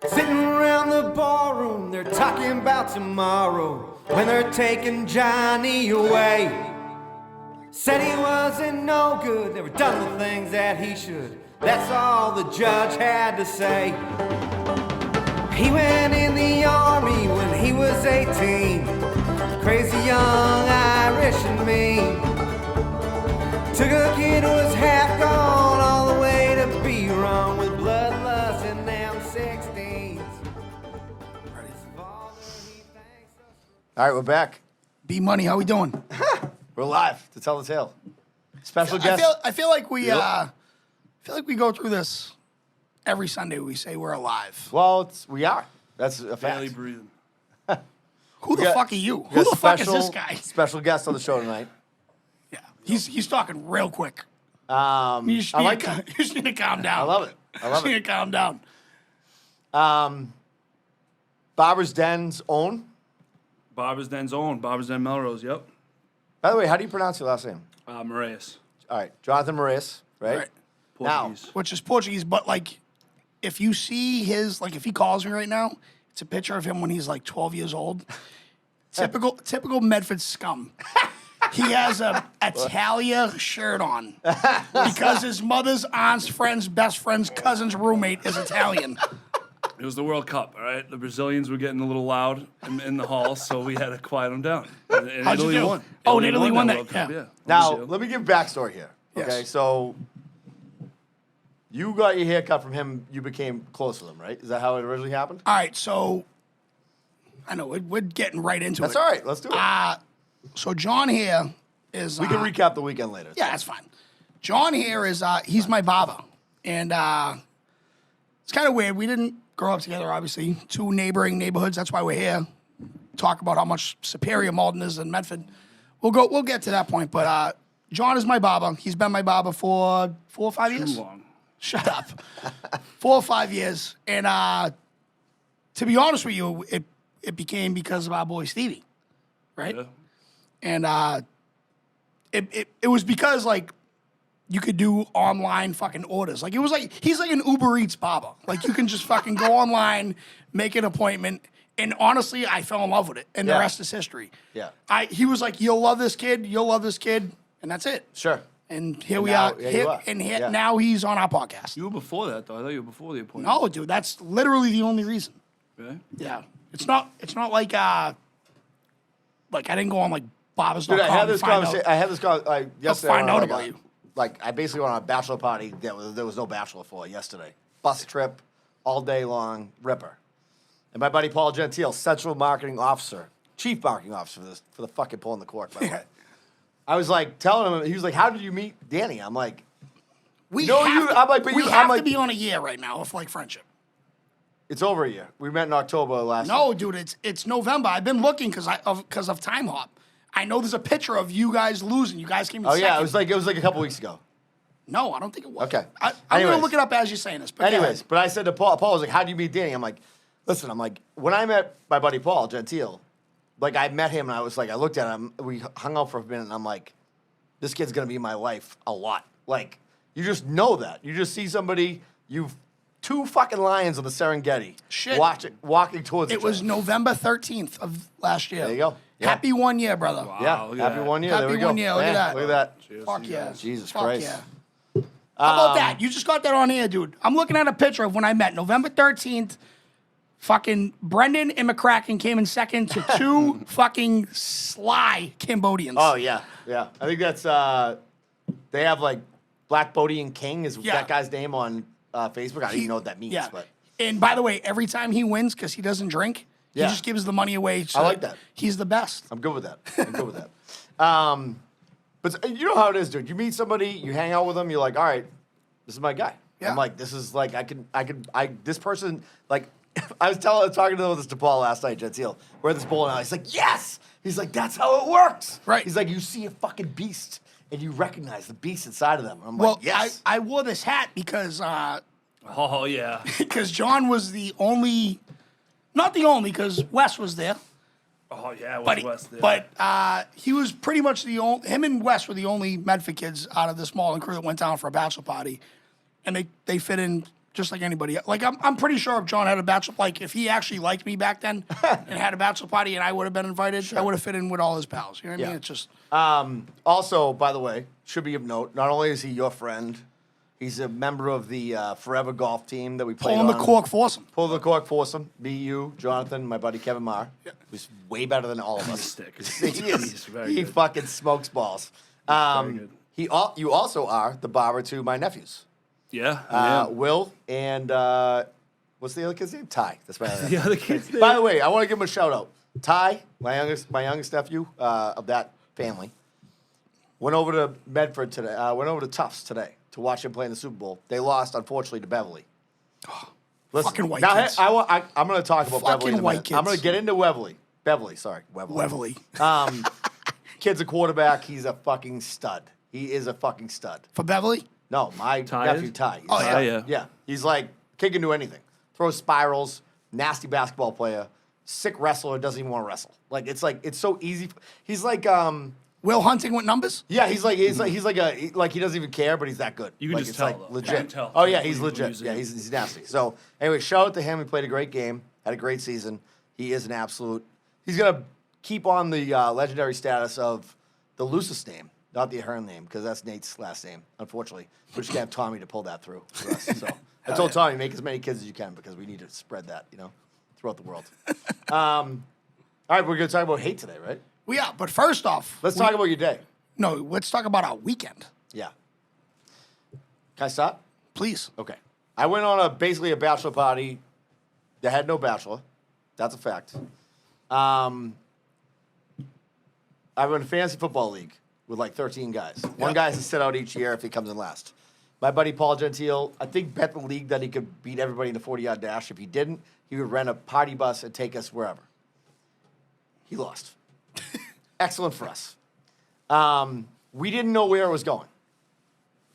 Sitting around the ballroom, they're talking about tomorrow when they're taking Johnny away. Said he wasn't no good, never done the things that he should. That's all the judge had to say. He went in the army when he was 18. Crazy young Irish and mean. Took a kid who was half gone all the way to be wrong with bloodlust and them 16s. All right, we're back. B Money, how we doing? We're live to tell the tale. Special guest. I feel like we go through this every Sunday. We say we're alive. Well, we are. That's a fact. Barely breathing. Who the fuck are you? We Who got the fuck is this guy? Special guest on the show tonight. Yeah, he's talking real quick. I You just like need to calm down. I love it. I love You it. need to calm down. Barber's Den's own. Barber's Den's own. Barber's Den Melrose, yep. By the way, how do you pronounce your last name? Morais. All right, Jonathan Morais, right? Right. Portuguese. Which is Portuguese, but like, if you see his, like, if he calls me right now, it's a picture of him when he's like 12 years old. Typical Medford scum. He has a Italia shirt on because his mother's aunt's friend's best friend's cousin's roommate is Italian. It was the World Cup, all right? The Brazilians were getting a little loud in the hall, so we had to quiet them down. And How'd you Italy do? won. Oh, and Italy won that, World Cup, yeah. yeah. Now, Brazil. let me give backstory here. Yes. Okay, so you got your hair cut from him. You became close with him, right? Is that how it originally happened? All right, so I know we're getting right into That's it. all right. Let's do it. So John here is we can recap the weekend later. Yeah, that's fine. John here is he's my barber, and it's kind of weird. We didn't grow up together, obviously. Two neighboring neighborhoods. That's why we're here. Talk about how much superior Malden is than Medford. We'll get to that point. But John is my barber. He's been my barber for 4 or 5 years. Too long. Shut up. 4 or 5 years, and to be honest with you, it became because of our boy Stevie, right? Yeah. And it was because, like, you could do online fucking orders. Like, it was like, he's like an Uber Eats barber. Like, you can just fucking go online, make an appointment. And honestly, I fell in love with it. And the Yeah. rest is history. Yeah. He was like, you'll love this kid. You'll love this kid. And that's it. Sure. And here And we now- are. here you are. Yeah. Now he's on our podcast. You were before that, though. I thought you were before the appointment. No, dude, that's literally the only reason. Really? Yeah. It's not like I didn't go on like barbers.com. Dude, I had to this find out. conversation. I had this conversation yesterday. find on, out like, about you. Like, I basically went on a bachelor party that there was no bachelor for yesterday. Bus trip, all day long, ripper. And my buddy Paul Gentile, Central Marketing Officer, Chief Marketing Officer for the fucking pulling the cork, by the way. I was like telling him, he was like, "How did you meet Danny?" I'm like, We No, have you- to, I'm like, but we you- have I'm like- to be on a year right now of like friendship. "It's over a year. We met in October last year." No, dude, it's November. I've been looking because of Time Hop. I know there's a picture of you guys losing. You guys came in Oh second. yeah, it was like a couple weeks ago. No, I don't think it was. Okay. I'm Anyways. gonna look it up as you're saying this. But go Anyways, ahead. but I said to Paul was like, "How do you meet Danny?" I'm like, "Listen, when I met my buddy Paul Gentile, like I met him and I was like, I looked at him, we hung out for a minute, and I'm like, this kid's gonna be in my life a lot. Like, you just know that. You just see somebody, you've 2 fucking lions on the Serengeti, Shit. walking towards It each was other. November 13th of last year. There you go. Yeah. Happy 1 year, brother. Wow. Yeah, look at happy that. 1 year. Happy there we go. 1 year. Look at Yeah, that. Look at that. Cheers Fuck to you yeah. guys. Jesus Fuck Christ. yeah. How about that? You just got that on here, dude. I'm looking at a picture of when I met. November 13th, fucking Brendan and McCracken came in second to 2 fucking sly Cambodians. Oh yeah, yeah. I think that's they have like Black Bodian King is Yeah. that guy's name on Facebook. I don't even know what that means, Yeah. but And by the way, every time he wins, because he doesn't drink, Yeah. he just gives the money away. So I like that. He's the best. I'm good with that. I'm good with that. But you know how it is, dude. You meet somebody, you hang out with them, you're like, all right, this is my guy. Yeah. I'm like, this is like, this person, like, I was talking to this to Paul last night, Gentile. We're at this bowling alley. He's like, yes. He's like, that's how it works. Right. He's like, you see a fucking beast and you recognize the beast inside of them. I'm Well, like, yes. I wore this hat because Oh, yeah. John was the only, not the only, because Wes was there. Oh, yeah. It But, was West there. but he was pretty much the only, him and Wes were the only Medford kids out of this Malden crew that went down for a bachelor party. And they fit in just like anybody else. Like, I'm pretty sure if John had a bachelor, like, if he actually liked me back then and had a bachelor party and I would have been invited, I would have fit in with all his pals. You know what I mean? It's just. Also, by the way, should be of note, not only is he your friend, he's a member of the Forever Golf team that we played Pulling on. the cork foursome. Pull the cork foursome. Me, you, Jonathan, my buddy Kevin Marr. Who's way better than all of us. Stick. He fucking smokes balls. good. You also are the barber to my nephews. Yeah. Will and what's the other kid's name? Ty. That's my other The other kid's name. By the way, I want to give him a shout out. Ty, my youngest nephew of that family, went over to Medford today. Went over to Tufts today to watch him play in the Super Bowl. They lost, unfortunately, to Beverly. Listen, Fucking white now, kids. I'm going to talk about Fucking Beverly in a white minute. kids. I'm going to get into Webley. Webley. Webley. Kid's a quarterback. He's a fucking stud. He is a fucking stud. For Beverly? No, my Ty nephew is? Ty. Oh, yeah. Yeah. Yeah. He's like, kid can do anything. Throws spirals, nasty basketball player, sick wrestler, doesn't even want to wrestle. Like, it's so easy. He's like, Will Hunting with numbers? yeah, he's like he doesn't even care, but he's that good. You can like, just it's tell, like though. legit. You can tell. Oh yeah, he's When legit. using Yeah, it. he's nasty. So anyway, shout out to him. He played a great game, had a great season. He is an absolute. He's gonna keep on the legendary status of the loosest name, not the Ahern name, because that's Nate's last name. Unfortunately, we're just gonna have Tommy to pull that through for us. So I told Tommy, make as many kids as you can because we need to spread that, throughout the world. All right, we're gonna talk about hate today, right? We are. But first off, Let's talk about your day. no, let's talk about our weekend. Yeah. Can I start? Please. Okay. I went on basically a bachelor party that had no bachelor. That's a fact. I run a fantasy football league with like 13 guys. One guy has to sit out each year if he comes in last. My buddy Paul Gentile, I think, bet the league that he could beat everybody in the 40-yard dash. If he didn't, he would rent a party bus and take us wherever. He lost. Excellent for us. We didn't know where it was going.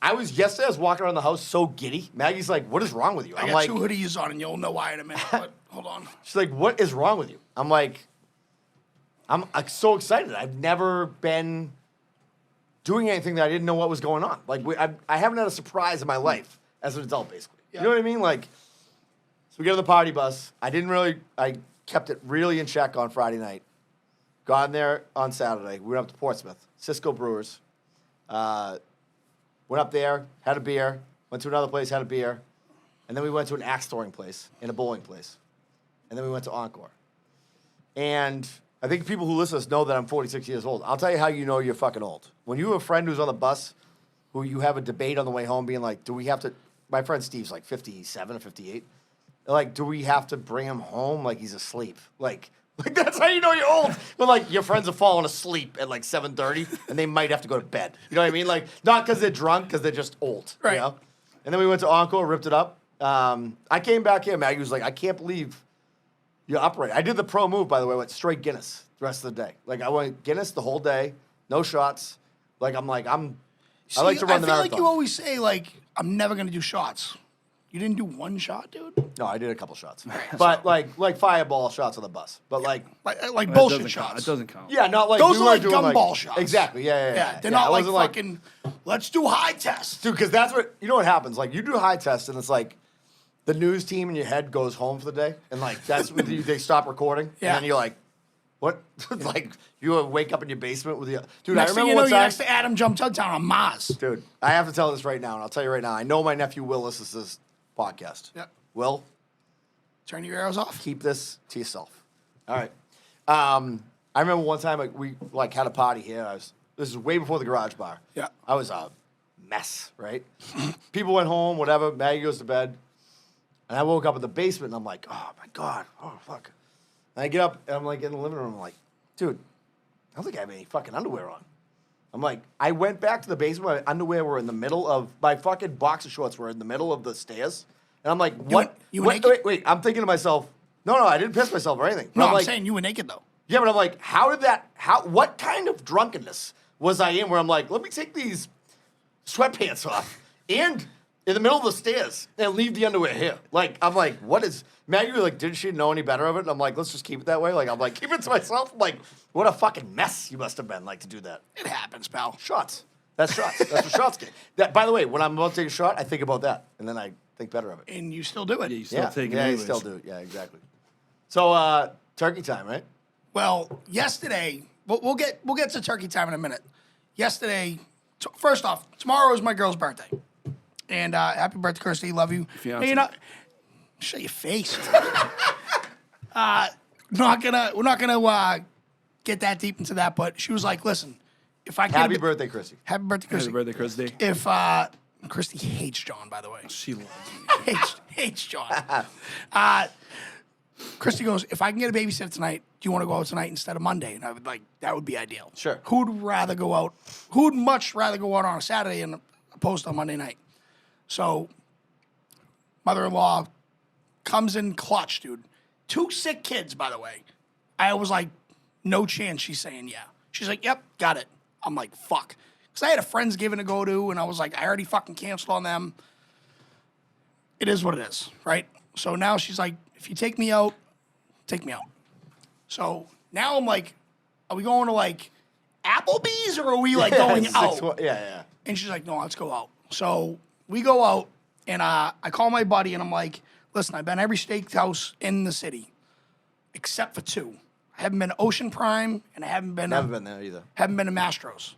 Yesterday I was walking around the house so giddy. Maggie's like, what is wrong with you? I I'm got like, 2 hoodies on, and you'll know why in a minute. But hold on. she's like, what is wrong with you? I'm like, I'm so excited. I've never been doing anything that I didn't know what was going on. Like, I haven't had a surprise in my life as an adult, basically. Yeah. You know what I mean? Like, so we get on the party bus. I kept it really in check on Friday night. Got in there on Saturday. We went up to Portsmouth, Cisco Brewers. Went up there, had a beer, went to another place, had a beer, and then we went to an axe throwing place and a bowling place. And then we went to Encore. And I think people who listen to us know that I'm 46 years old. I'll tell you how you know you're fucking old. When you have a friend who's on the bus who you have a debate on the way home being like, do we have to, my friend Steve's like 57 or 58. Like, do we have to bring him home like he's asleep? Like that's how you know you're old. But like your friends are falling asleep at like 7:30 and they might have to go to bed. You know what I mean? Like not because they're drunk, because they're just old. Right. You know? And then we went to Encore, ripped it up. I came back here. Maggie was like, I can't believe you're upright. I did the pro move, by the way. I went straight Guinness the rest of the day. Like I went Guinness the whole day, no shots. I like to run the I feel marathon. like you always say, like, I'm never going to do shots. You didn't do one shot, dude? No, I did a couple shots, but like fireball shots on the bus. But like Like It bullshit doesn't count. shots. It doesn't count. yeah, not like Those we are weren't like doing gumball shots. Exactly. Yeah. Yeah, they're Yeah, not it like wasn't fucking, let's do high test. Dude, because that's what you know. What happens? Like you do a high test, and it's like the news team in your head goes home for the day, and like that's when they stop recording, Yeah. and then you're like, what? Like you wake up in your basement with the dude. Next I thing remember you know, one you're time. next to Adam Jump Touchdown on Mars. Dude, I have to tell this right now, and I'll tell you right now. I know my nephew Will listens to this podcast. Yeah. Will, Turn your arrows off. keep this to yourself. All right. I remember one time we had a party here. This is way before the garage bar. Yeah. I was a mess, right? People went home, whatever. Maggie goes to bed. And I woke up in the basement, and I'm like, oh, my God. Oh, fuck. And I get up, and I'm like in the living room. I'm like, dude, I don't think I have any fucking underwear on. I'm like, I went back to the basement. My underwear were in the middle of, my fucking boxer shorts were in the middle of the stairs. And I'm like, what? you were What? naked? Wait. I'm thinking to myself, no, I didn't piss myself or anything. But No, I'm like, saying you were naked, though. yeah, but I'm like, what kind of drunkenness was I in where I'm like, let me take these sweatpants off and in the middle of the stairs and leave the underwear here. Like, I'm like, what is, Maggie was like, didn't she know any better of it? And I'm like, let's just keep it that way. Like, I'm like, keep it to myself. I'm like, what a fucking mess you must have been like to do that. It happens, pal. Shots. That's shots. That's what shots get. That, by the way, when I'm about to take a shot, I think about that. And then I think better of it. and you still do it. Yeah, you still take it yeah, you anyways. still do. Yeah, exactly. So turkey time, right? Well, yesterday, we'll get to turkey time in a minute. Yesterday, first off, tomorrow is my girl's birthday, and happy birthday, Kirsty. Love you. Fiancé. No, you're not. Shut your face. We're not gonna get that deep into that, but she was like, "Listen, if I get Happy birthday, Chrissy. happy birthday, Kirsty. Happy birthday, Christy. If Christy hates John, by the way, She loves me. hates John. Christy goes, if I can get a babysitter tonight, do you want to go out tonight instead of Monday? And I would like, that would be ideal. Sure. Who'd much rather go out on a Saturday and opposed to a Monday night? So, mother-in-law comes in clutch, dude. 2 sick kids, by the way. I was like, no chance she's saying yeah. She's like, yep, got it. I'm like, fuck. Because I had a Friendsgiving to go to, and I was like, I already fucking canceled on them. It is what it is, right? So now she's like, if you take me out, take me out. So now I'm like, are we going to like Applebee's or are we like going out? Yeah. And she's like, no, let's go out. So we go out, and I call my buddy, and I'm like, listen, I've been every steakhouse in the city except for 2. I haven't been to Ocean Prime, and I haven't been Never been there either. haven't been to Mastro's.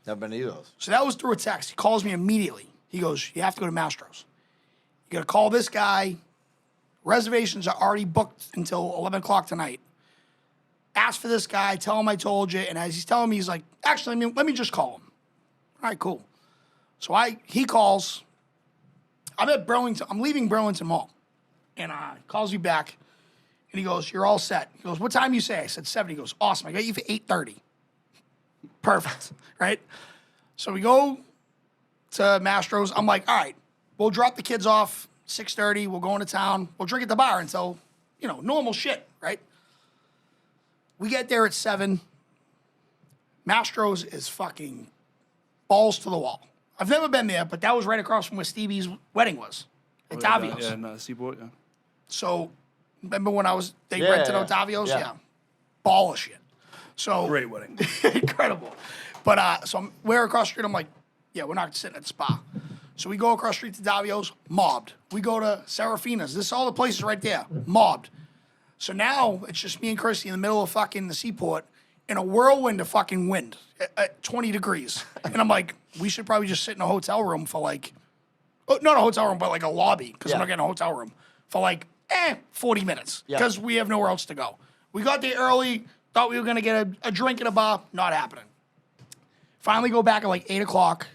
Never been to either of those. So that was through a text. He calls me immediately. He goes, you have to go to Mastro's. You got to call this guy. Reservations are already booked until 11 o'clock tonight. Ask for this guy. Tell him I told you. And as he's telling me, he's like, actually, let me just call him. All right, cool. So he calls. I'm at Burlington. I'm leaving Burlington Mall. And calls me back. And he goes, you're all set. He goes, what time you say? I said 7. He goes, awesome. I got you for 8:30. Perfect. Right? So we go to Mastro's. I'm like, all right, we'll drop the kids off 6:30. We'll go into town. We'll drink at the bar until, normal shit, right? We get there at 7. Mastro's is fucking balls to the wall. I've never been there, but that was right across from where Stevie's wedding was. At Davio's. Yeah, no, Seaport. Yeah. So, remember when they Yeah, rented yeah. out Davio's? Yeah. Yeah. Ball of shit. So Great wedding. incredible. But we're across the street. I'm like, yeah, we're not sitting at the spa. So we go across the street to Davio's, mobbed. We go to Serafina's. This is all the places right there, mobbed. So now it's just me and Christy in the middle of fucking the seaport in a whirlwind of fucking wind at 20 degrees. And I'm like, we should probably just sit in a hotel room for like, not a hotel room, but like a lobby, because I'm Yeah. not getting a hotel room, for like 40 minutes, Yeah. because we have nowhere else to go. We got there early, thought we were going to get a drink at a bar, not happening. Finally go back at like 8 o'clock.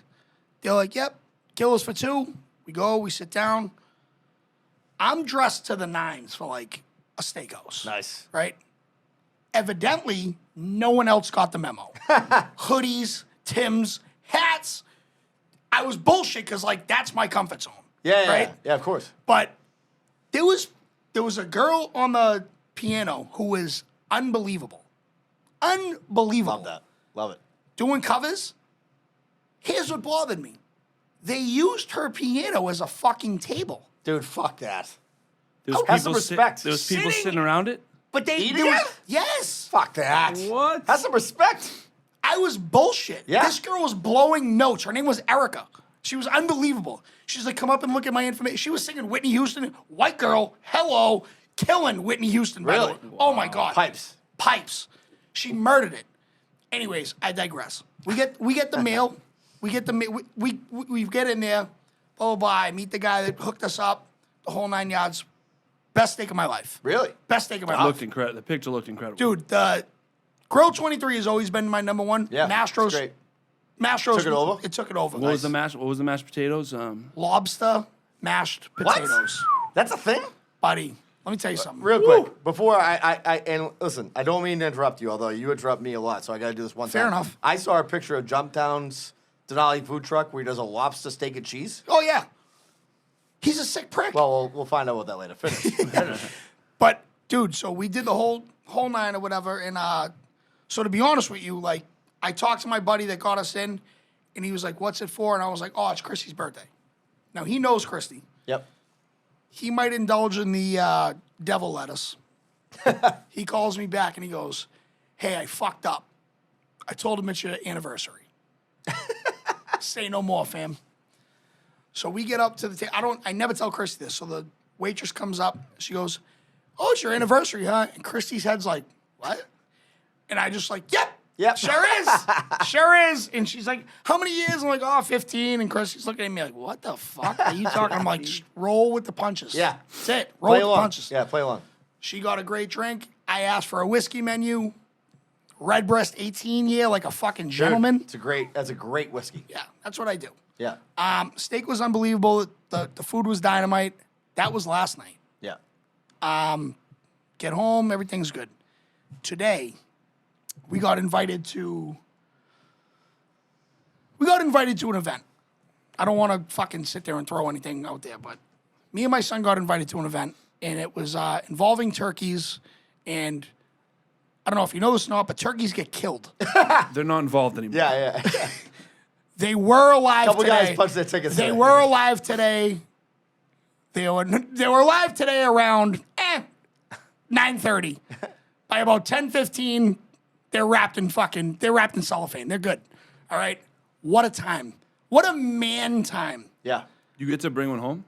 They're like, yep, kill us for 2. We go, we sit down. I'm dressed to the nines for like a steakhouse. Nice. Right? Evidently, no one else got the memo. Hoodies, Timbs, hats. I was bullshit because like that's my comfort zone. Yeah, right? yeah, of course. But there was a girl on the piano who was unbelievable. Unbelievable. Love that. Love it. Doing covers. Here's what bothered me. They used her piano as a fucking table. Dude, fuck that. There was Have some people respect. There was people Sitting- sitting around it. But they Eating there was- it? Yes. Fuck that. What? Have some respect. I was bullshit. Yeah. This girl was blowing notes. Her name was Erica. She was unbelievable. She's like, come up and look at my information. She was singing Whitney Houston, white girl, hello, killing Whitney Houston. By the Really? way. Oh my God. Pipes. Pipes. She murdered it. Anyways, I digress. We get the mail. We get the we get in there. Blah blah blah. I meet the guy that hooked us up. The whole 9 yards. Best steak of my life. Really? Best steak of my It life. looked incredible. The picture looked incredible. Dude, the Grill 23 has always been my number one. Yeah. Mastro's. It's great. Mastro's. Took it over? It took it over. What was the mashed potatoes? Lobster, mashed potatoes. That's a thing? Buddy, let me tell you something. Real quick, before and listen, I don't mean to interrupt you, although you interrupt me a lot, so I got to do this one Fair time. enough. I saw a picture of Jumptown's Denali food truck where he does a lobster steak and cheese. Oh, yeah. He's a sick prick. Well, we'll find out about that later. Finish. But, dude, so we did the whole 9 or whatever. And so to be honest with you, like, I talked to my buddy that got us in, and he was like, what's it for? And I was like, oh, it's Christy's birthday. Now, he knows Christy. Yep. He might indulge in the devil lettuce. He calls me back and he goes, hey, I fucked up. I told him it's your anniversary. Say no more, fam. So we get up to the table. I never tell Christy this. So the waitress comes up. She goes, "Oh, it's your anniversary, huh?" And Christy's head's like, "What?" And I just like, "Yep, sure is. Sure is." And she's like, "How many years?" I'm like, "Oh, 15." And Christy's looking at me like, "What the fuck are you talking?" I'm like, "Just roll with the punches." Yeah. That's it. Roll Play with along. the punches. Yeah, play along. She got a great drink. I asked for a whiskey menu. Redbreast 18 year, like a fucking gentleman. That's a great whiskey. Yeah, that's what I do. Yeah. Steak was unbelievable. The food was dynamite. That was last night. Yeah. Get home, everything's good. Today, we got invited to an event. I don't want to fucking sit there and throw anything out there, but me and my son got invited to an event, and it was involving turkeys, and I don't know if you know this or not, but turkeys get killed. They're not involved anymore. Yeah. They were alive Couple today. guys punched their tickets. They were alive today. They were alive today around 9:30. By about 10:15, they're wrapped in cellophane. They're good. All right. What a time. What a man time. Yeah. You get to bring one home?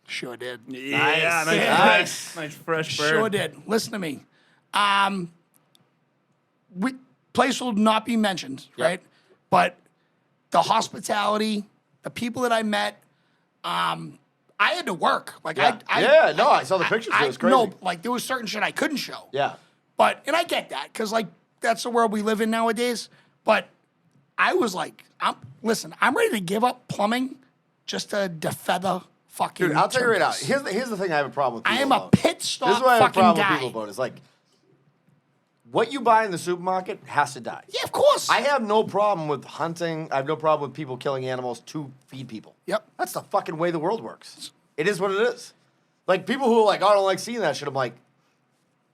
Sure did. Yeah, Nice. nice fresh bird. Sure did. Listen to me. Place will not be mentioned, right? But the hospitality, the people that I met, I had to work. Like I saw the pictures. It was crazy. No, like there was certain shit I couldn't show. Yeah. And I get that because like that's the world we live in nowadays. But I was like, I'm ready to give up plumbing just to defeather fucking. Dude, I'll tell you right now. turkeys. Here's the thing I have a problem with. I People am a about. pit stop This is what I have a fucking problem guy. with people about. Is like, what you buy in the supermarket has to die. Yeah, of course. I have no problem with hunting. I have no problem with people killing animals to feed people. Yep. That's the fucking way the world works. It is what it is. Like, people who are like, "Oh, I don't like seeing that shit." I'm like,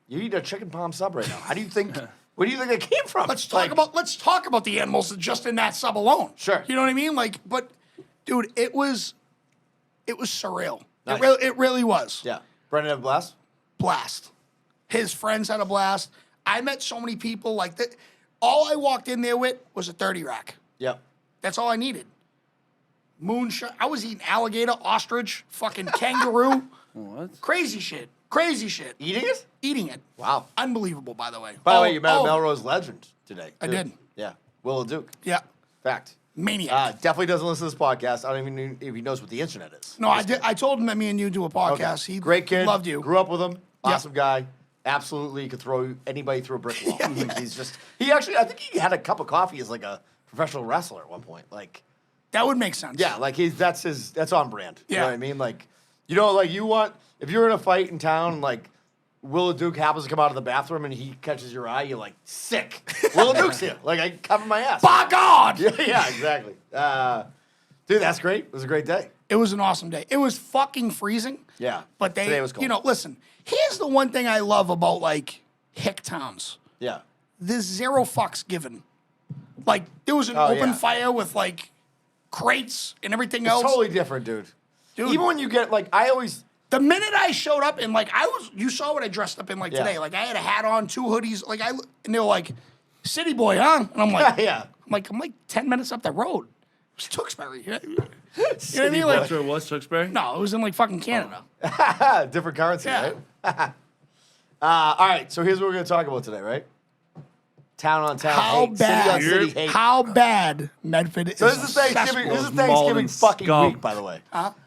you eat a chicken palm sub right now. How do you think, where do you think that came from? Let's talk about the animals just in that sub alone. Sure. You know what I mean? Like, but dude, it was surreal. Nice. It really was. Yeah. Brendan have a blast? Blast. His friends had a blast. I met so many people like that. All I walked in there with was a 30 rack. Yep. That's all I needed. Moonshine. I was eating alligator, ostrich, fucking kangaroo. What? Crazy shit. Crazy shit. Eating it? Eating it. Wow. Unbelievable, by the way. By the way, you met a Melrose legend today. I too. did. Yeah. Willow Duke. Yeah. Fact. Maniac. Definitely doesn't listen to this podcast. I don't even know if he knows what the internet is. No, I did. I told him that me and you do a podcast. He Great kid. Loved you. Grew up with him. Awesome guy. Absolutely could throw anybody through a brick wall. Like, I think he had a cup of coffee as like a professional wrestler at one point. Like, That would make sense. yeah, like that's on brand. You know Yeah. what I mean? Like, if you're in a fight in town, like Willow Duke happens to come out of the bathroom and he catches your eye, you're like, sick. Willow Duke's here. Like, I cover my ass. By God! Yeah, exactly. Dude, that's great. It was a great day. It was an awesome day. It was fucking freezing. Yeah. But Today was cold. listen, here's the one thing I love about like hick towns. Yeah. There's zero fucks given. Like there was an open fire with like crates and everything else. Totally different, dude. Even when you get like, The minute I showed up and like you saw what I dressed up in like today. Like I had a hat on, 2 hoodies. Like and they were like, "City boy, huh?" And I'm like, yeah. I'm like 10 minutes up that road. It was Tewksbury. You know what I mean? Like, That's where it was, Tewksbury? no, it was in like fucking Canada. Different currency, Yeah. right? All right, so here's what we're going to talk about today, right? Town on town How hate. bad? City on city hate. How bad Medford is. So this is Thanksgiving. This is Those Malden Thanksgiving fucking scum. week, by the way.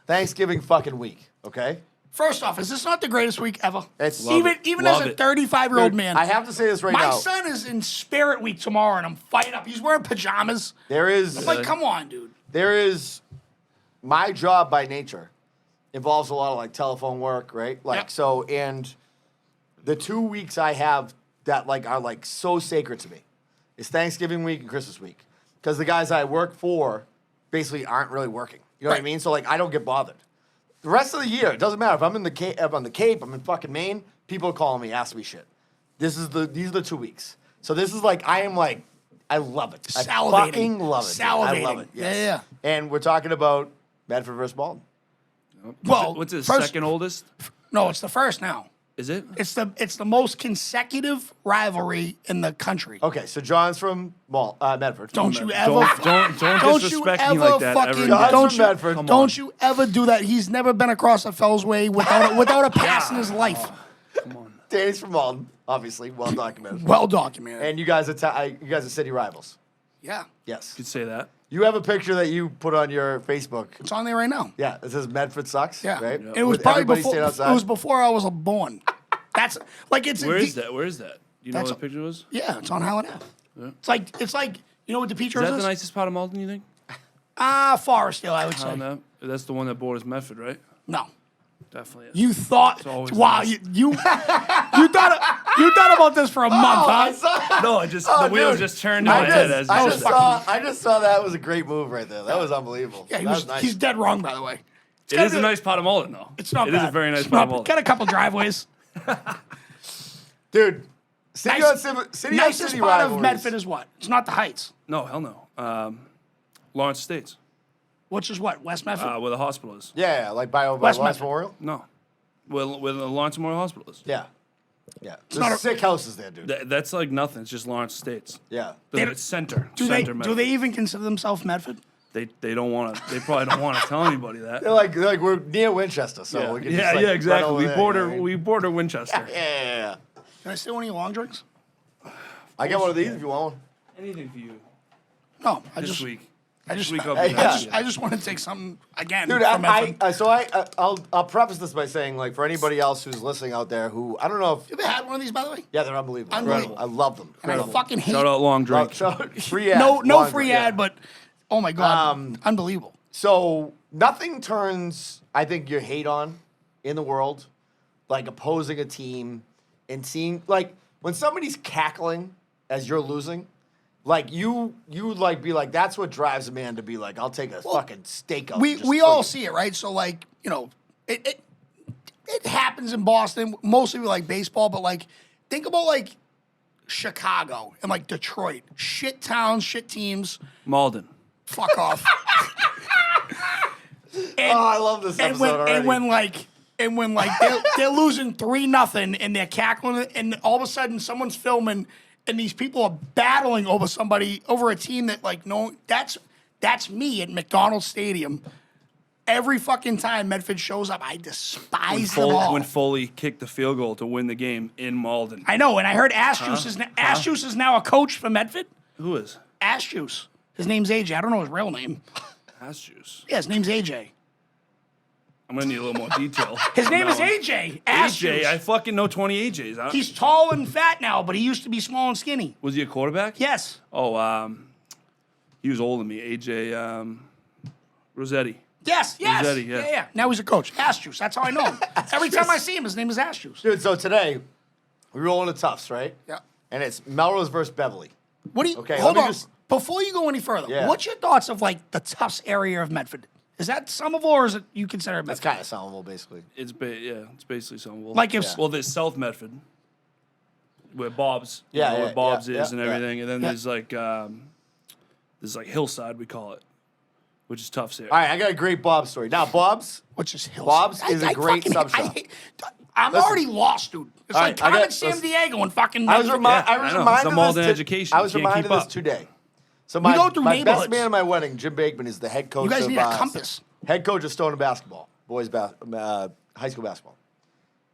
Thanksgiving fucking week. Okay. First off, is this not the greatest week ever? It's Even Love as a it. 35-year-old Dude, man. I have to say this right my now. son is in Spirit Week tomorrow, and I'm fired up. He's wearing pajamas. There is Like, come on, dude. My job by nature involves a lot of like telephone work, right? Like Yep. so, and the 2 weeks I have that like are like so sacred to me is Thanksgiving week and Christmas week, because the guys I work for basically aren't really working. You know what I Right. mean? So like I don't get bothered. The rest of the year, it doesn't matter if I'm in the Cape, I'm in fucking Maine. People are calling me, asking me shit. These are the 2 weeks. So this is like I love it. I Salivating. fucking love it. dude. I love Salivating. it. Yes. Yeah. And we're talking about Medford versus Malden. Well, What's his first- second oldest? No, it's the first now. Is it? It's the most consecutive rivalry in the country. Okay, so John's from Medford. Don't you ever Don't disrespect me like that ever fucking again. John's don't from you Medford. Come don't you ever do that. He's never been across a Fells Way without a pass in his life. Danny's from Malden, obviously, well documented. Well documented. And you guys are city rivals. Yeah. Yes. You could say that. You have a picture that you put on your Facebook. It's on there right now. Yeah, it says Medford sucks. Yeah. Right. And it was With probably everybody before staying it outside. was before I was born. That's like it's Where is that? Where is that? You know That's what the picture was? Yeah, it's on Howland Ave. It's like you know what DePietro Is that is? the nicest part of Malden, you think? Forestdale, I would say. No, that's the one that borders Medford, right? No. Definitely. Is. You thought always wow, nice. you thought about this for a month, I huh? saw. No, the wheels dude. just turned in my head as I you just said. saw that was a great move right there. That was unbelievable. Yeah, That was nice. he's dead wrong, by the way. It is a nice part of Malden, though. It's not It bad. is a very nice It's part of not- Malden. Got a couple driveways. Dude, city Nice- on city Nicest city part of rivalries. Medford is what? It's not the Heights. No, hell no. Lawrence Estates, Which is what? West Medford? where the hospital is. Yeah, like by West Lawrence Medford. Memorial. No, where the Lawrence Memorial Hospital is. Yeah, yeah. There's not a- sick houses there, dude. That's like nothing. It's just Lawrence Estates. Yeah. It's center. do center they Medford. even consider themselves Medford? They don't want to. They probably don't want to tell anybody that. They're like we're near Winchester, so Yeah, we can yeah, just, like, yeah, run exactly. over We there, border you know what I mean? we border Winchester. Yeah. Can I steal one of your long drinks? I got one of these if you want one. Anything for you No, this week. I just, week I, I'll be Hey, back. yeah. I just want to take something again. Dude, from Medford. I'll preface this by saying, like, for anybody else who's listening out there who I don't know if You ever had one of these, by the way? yeah, they're unbelievable. Unbelievable. I love them. And I fucking hate. Shout out Long Drink. So, free ad. No long free drink, ad, yeah. but oh my god, unbelievable. So nothing turns, I think, your hate on in the world like opposing a team and seeing like when somebody's cackling as you're losing. Like you like be like that's what drives a man to be like I'll take a fucking steak out. We all see it, right? So like you know, it happens in Boston mostly with like baseball, but like think about like Chicago and like Detroit, shit towns, shit teams. Malden. Fuck off. Oh, I love this episode already. And when they're losing 3-0 and they're cackling and all of a sudden someone's filming and these people are battling over a team that like no that's me at McDonald's Stadium. Every fucking time Medford shows up, I despise them all. When Foley kicked the field goal to win the game in Malden. I know, and I heard Ash Juice is now a coach for Medford. Who is? Ash Juice. His name's AJ. I don't know his real name. Ass juice. Yeah, his name's AJ. I'm gonna need a little more detail. His on name that is one. AJ. Ash AJ, Juice. I fucking know 20 AJs. He's tall and fat now, but he used to be small and skinny. Was he a quarterback? Yes. Oh, he was older than me. AJ Rossetti. Yes. Rossetti, yeah. Yeah. Now he's a coach. Ash Juice. That's how I know him. Every time I see him, his name is Ash Juice. Dude, so today we roll into Tufts, right? Yeah. And it's Melrose versus Beverly. What do you? Okay, hold let me on. just- Before you go any further, Yeah. what's your thoughts of like the Tufts area of Medford? Is that Somerville or is it you consider it That's Medford? kind of Somerville, basically. It's basically something. Like if- well, there's South Medford, where Bob's, Yeah, where yeah, Bob's yeah, is and yeah, everything, and then yeah. there's like Hillside, we call it, which is Tufts area. All right, I got a great Bob's story. Now, Bob's. Which is Hillside. Bob's is a great fucking- sub shop. I'm Listen. already lost, dude. It's All like right, I coming got- San listen. Diego and fucking. I was, Medford. I was I know. It's a reminded Malden of this. education. I was You can't reminded keep of this up. today. So We my, go through my best neighborhoods. man at my wedding, Jim Bakeman, is the head coach. You guys of, need a compass. Head coach of Stone basketball, high school basketball.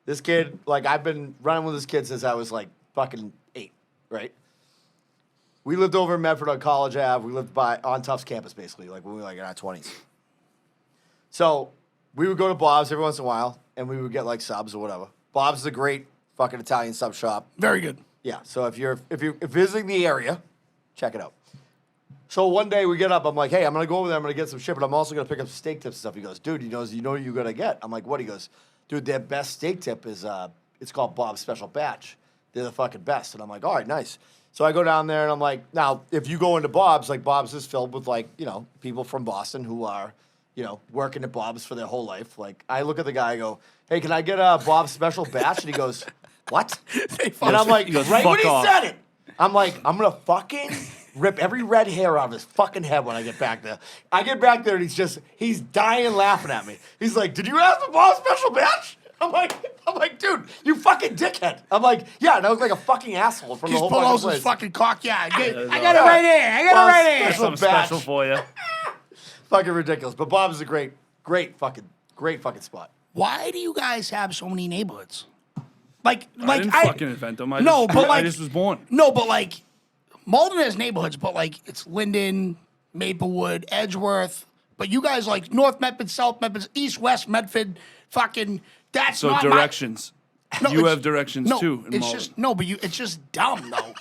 This kid, like I've been running with this kid since I was like fucking 8, right? We lived over in Medford on College Ave. We lived on Tufts campus basically, like when we were like in our 20s. So we would go to Bob's every once in a while, and we would get like subs or whatever. Bob's is a great fucking Italian sub shop. Very good. Yeah, so if you're visiting the area, check it out. So one day we get up, I'm like, hey, I'm gonna go over there, I'm gonna get some shit, but I'm also gonna pick up some steak tips and stuff. He goes, dude, you know what you're gonna get? I'm like, what? He goes, dude, their best steak tip is it's called Bob's Special Batch. They're the fucking best. And I'm like, all right, nice. So I go down there and I'm like, now if you go into Bob's, like Bob's is filled with like, you know, people from Boston who are, you know, working at Bob's for their whole life. Like I look at the guy, I go, hey, can I get a Bob's Special Batch? And he goes, what? And I'm like, He goes, right when "Fuck he off." said it, I'm like, I'm gonna fucking rip every red hair out of his fucking head when I get back there. I get back there and he's dying laughing at me. He's like, did you ask for Bob's Special Batch? I'm like, dude, you fucking dickhead. I'm like, yeah, and I look like a fucking asshole from the Just whole pull fucking out his place. fucking cock. Yeah, I got it Yeah. right here. I got it right here. Special Something batch. special for you. Fucking ridiculous. But Bob's a great fucking spot. Why do you guys have so many neighborhoods? Like I didn't fucking invent them. I just was born. No, but like Malden has neighborhoods, but like it's Linden, Maplewood, Edgeworth. But you guys like North Medford, South Medford, East, West Medford, fucking. That's So not directions. No, you it's- have directions no, too. In it's Malden. just no, but it's just dumb though.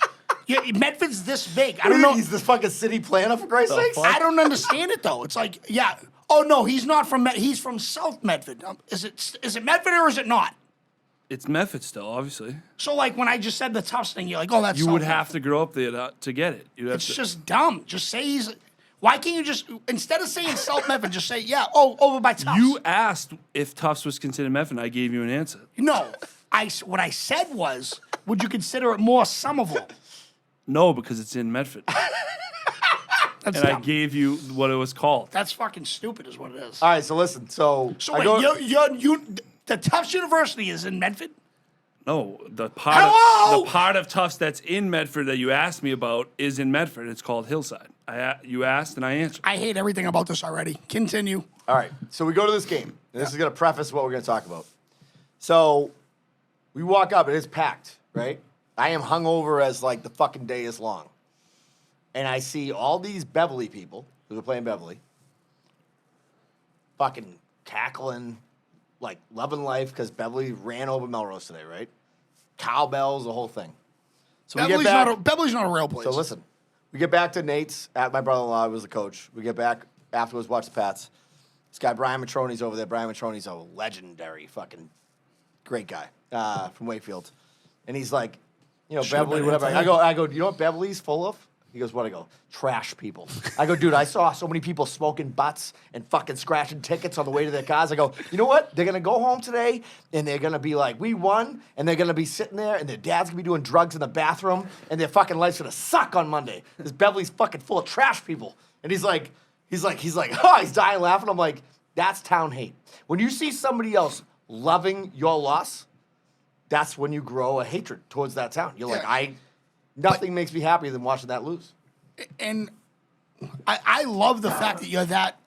Yeah, Medford's this big. I I don't know. He's the fucking city planner, for Christ's sakes. I don't understand it though. It's like, yeah. Oh no, he's not from. He's from South Medford. Is it Medford or is it not? It's Medford still, obviously. So like when I just said the Tufts thing, you're like, oh, that's You South would Medford. have to grow up there to get it. You'd have It's to. just dumb. Just say he's. Why can't you just instead of saying South Medford, just say over by Tufts? You asked if Tufts was considered Medford, and I gave you an answer. No, what I said was, would you consider it more Somerville? No, because it's in Medford, That's and I dumb. gave you what it was called. That's fucking stupid, is what it is. All right, so listen. So, So I wait, go, the Tufts University is in Medford? No, the part Hello? of, the part of Tufts that's in Medford that you asked me about is in Medford. It's called Hillside. You asked and I answered. I hate everything about this already. Continue. All right, so we go to this game. And this is going to preface what we're going to talk about. So we walk up, and it's packed, right? I am hungover as like the fucking day is long. And I see all these Beverly people who are playing Beverly fucking cackling, like loving life because Beverly ran over Melrose today, right? Cowbells, the whole thing. So we get back. Beverly's not a real place. So listen, we get back to Nate's. My brother-in-law was the coach. We get back afterwards, watch the Pats. This guy Brian Matroni's over there. Brian Matroni's a legendary fucking great guy from Wakefield, and he's like, you know, Should've Beverly, been whatever. into I go. You know what Beverly's full of? He goes, what? I go, trash people. I go, dude, I saw so many people smoking butts and fucking scratching tickets on the way to their cars. I go, you know what? They're gonna go home today and they're gonna be like, we won, and they're gonna be sitting there and their dad's gonna be doing drugs in the bathroom and their fucking life's gonna suck on Monday. This Beverly's fucking full of trash people. And he's like, oh, he's dying laughing. I'm like, that's town hate. When you see somebody else loving your loss, that's when you grow a hatred towards that town. You're like, nothing makes me happier than watching that lose. And I love the fact that you're that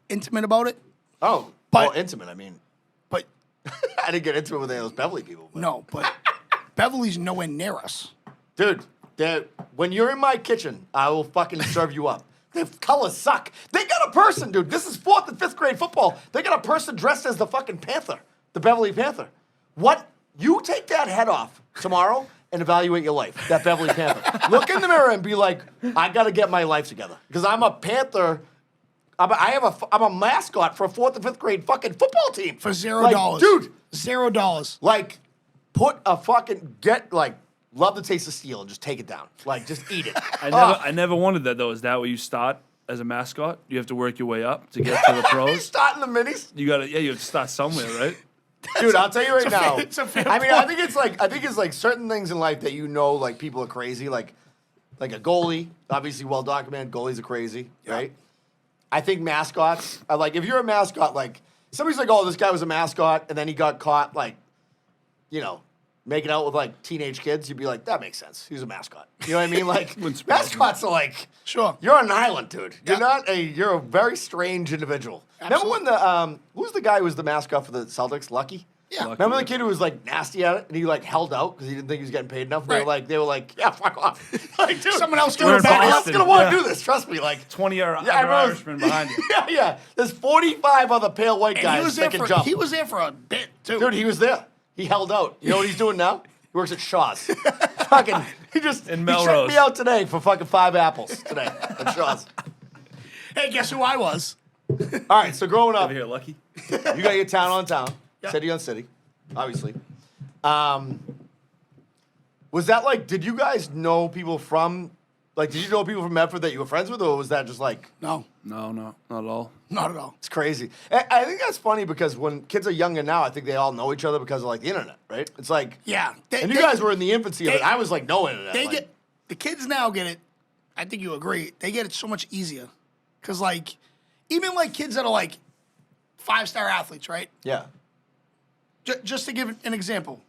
intimate about it. Oh, But- well, intimate. I mean, But I didn't get intimate with those Beverly people. But. no, but Beverly's nowhere near us. Dude, when you're in my kitchen, I will fucking serve you up. The colors suck. They got a person, dude. This is 4th and 5th grade football. They got a person dressed as the fucking Panther, the Beverly Panther. What? You take that head off tomorrow and evaluate your life, that Beverly Panther. Look in the mirror and be like, I got to get my life together. Because I'm a Panther. I'm a mascot for a 4th and 5th grade fucking football team. For $0. Like, dude, $0. like, love the taste of steel and just take it down. Like, just eat it. I never wanted that though. Is that where you start as a mascot? You have to work your way up to get to the pros. Starting the minis. You have to start somewhere, right? Dude, I'll tell you right now. it's a fair I mean, point. I think it's like certain things in life that you know, like people are crazy. Like a goalie, obviously well documented. Goalies are crazy, right? I think mascots are like, if you're a mascot, like somebody's like, oh, this guy was a mascot, and then he got caught, like, you know, making out with like teenage kids. You'd be like, that makes sense. He's a mascot. You know what I mean? Like Wouldn't surprise me. mascots are like, Sure. you're on an island, dude. Yeah. You're a very strange individual. Remember when who's the guy who was the mascot for the Celtics? Lucky? Yeah. Lucky. Remember the kid who was like nasty at it and he like held out because he didn't think he was getting paid enough? Right. They were like, yeah, fuck off. Like, dude, Someone else We're doing in it better. somebody else Boston. gonna want to Yeah. do this. Trust me. Like 20-year I remember- Irishman behind you. yeah. There's 45 other pale white And guys that can jump. he was there for a bit too. Dude, he was there. He held out. You know what he's doing now? He works at Shaw's. Fucking, he checked Melrose. me out today for fucking 5 apples today at Shaw's. Hey, guess who I was? All right, so growing up, Over here, Lucky. you got your town on town, Yeah. city on city, obviously. Was that like, did you guys know people from, like, did you know people from Medford that you were friends with, or was that just like, No, No, not at all. not at all. it's crazy? I think that's funny because when kids are younger now, I think they all know each other because of like the internet, right? It's like, Yeah. and you guys were in the infancy of it. they- I was like, no internet. They like, get the kids now get it. I think you agree. They get it so much easier because like even like kids that are like 5-star athletes, right? yeah. Just to give an example,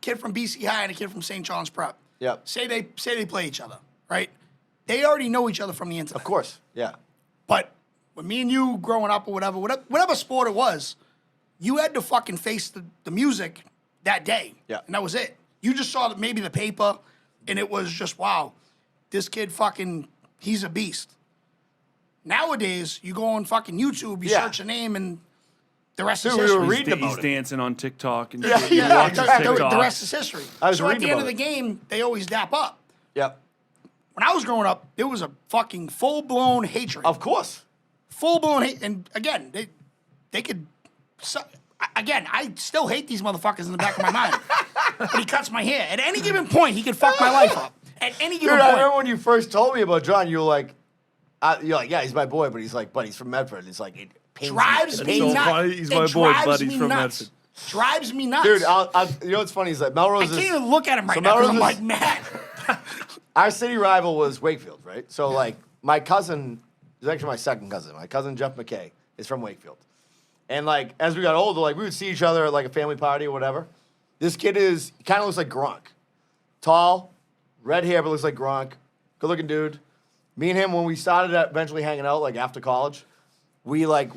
kid from BC High and a kid from St. John's Prep. Yep. Say they play each other, right? They already know each other from the internet. Of course. Yeah. But when me and you growing up or whatever sport it was, you had to fucking face the music that day. Yeah. And that was it. You just saw maybe the paper, and it was just, wow, this kid fucking, he's a beast. Nowadays, you go on fucking YouTube, you search a name, and the rest is we history. were reading about He's it. dancing on TikTok and Yeah, shit. You yeah, watch his exactly. The TikToks. rest is history. I was So at reading the end of about the game, they always dap up. Yep. When I was growing up, there was a fucking full-blown hatred. Of course. Full-blown hate. And again, they could... Again, I still hate these motherfuckers in the back of my mind. But he cuts my hair. At any given point, he could fuck my life up. At any given Dude, I point. remember when you first told me about John, you were like, yeah, he's my boy, but he's from Medford. It's like, it pains Drives me so nuts. funny. He's It my boy, drives but he's me from nuts. Medford. Drives me nuts. Dude, you know what's funny is that I Melrose can't is... even look at him right So now because I'm Melrose like, man. Our city rival was Wakefield, right? So, like, my cousin, is actually my second cousin. My cousin, Jeff McKay, is from Wakefield. And, like, as we got older, like, we would see each other at, like, a family party or whatever. This kid kind of looks like Gronk. Tall, red hair, but looks like Gronk. Good-looking dude. Me and him, when we started eventually hanging out, like, after college, we were, like,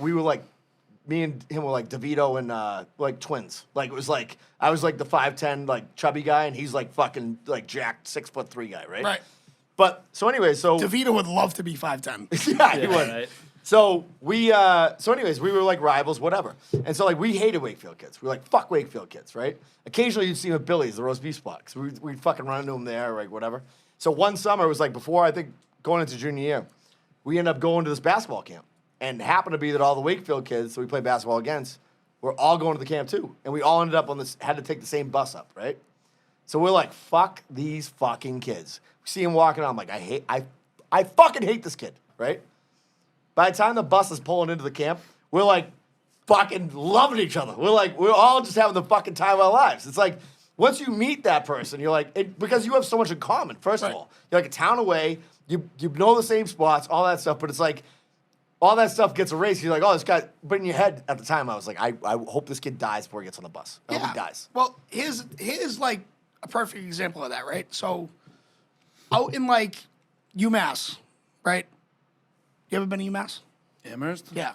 me and him were, like, DeVito and, like, twins. Like, it was, like, I was, like, the 5'10", like, chubby guy, and he's, like, fucking, like, jacked 6'3" guy, right? Right. But, so anyway, so... DeVito would love to be 5'10". yeah, he would. Right. So anyways, we were like rivals, whatever. And so like we hated Wakefield kids. We were like, fuck Wakefield kids, right? Occasionally you'd see them at Billy's, the roast beef spot. 'Cause we'd fucking run into them there, like whatever. So one summer, it was like before, I think, going into junior year, we ended up going to this basketball camp. And it happened to be that all the Wakefield kids that we played basketball against were all going to the camp too. And we all ended up had to take the same bus up, right? So we're like, fuck these fucking kids. We see him walking out, I'm like, I fucking hate this kid, right? By the time the bus is pulling into the camp, we're like fucking loving each other. We're all just having the fucking time of our lives. It's like, once you meet that person, you're like, because you have so much in common, first of all. You're like a town away, you know the same spots, all that stuff, but it's like, all that stuff gets erased. You're like, oh, this guy, but in your head at the time, I was like, I hope this kid dies before he gets on the bus. I hope he dies. Well, here's like a perfect example of that, right? So out in like UMass, right? You ever been to UMass? Amherst? Yeah.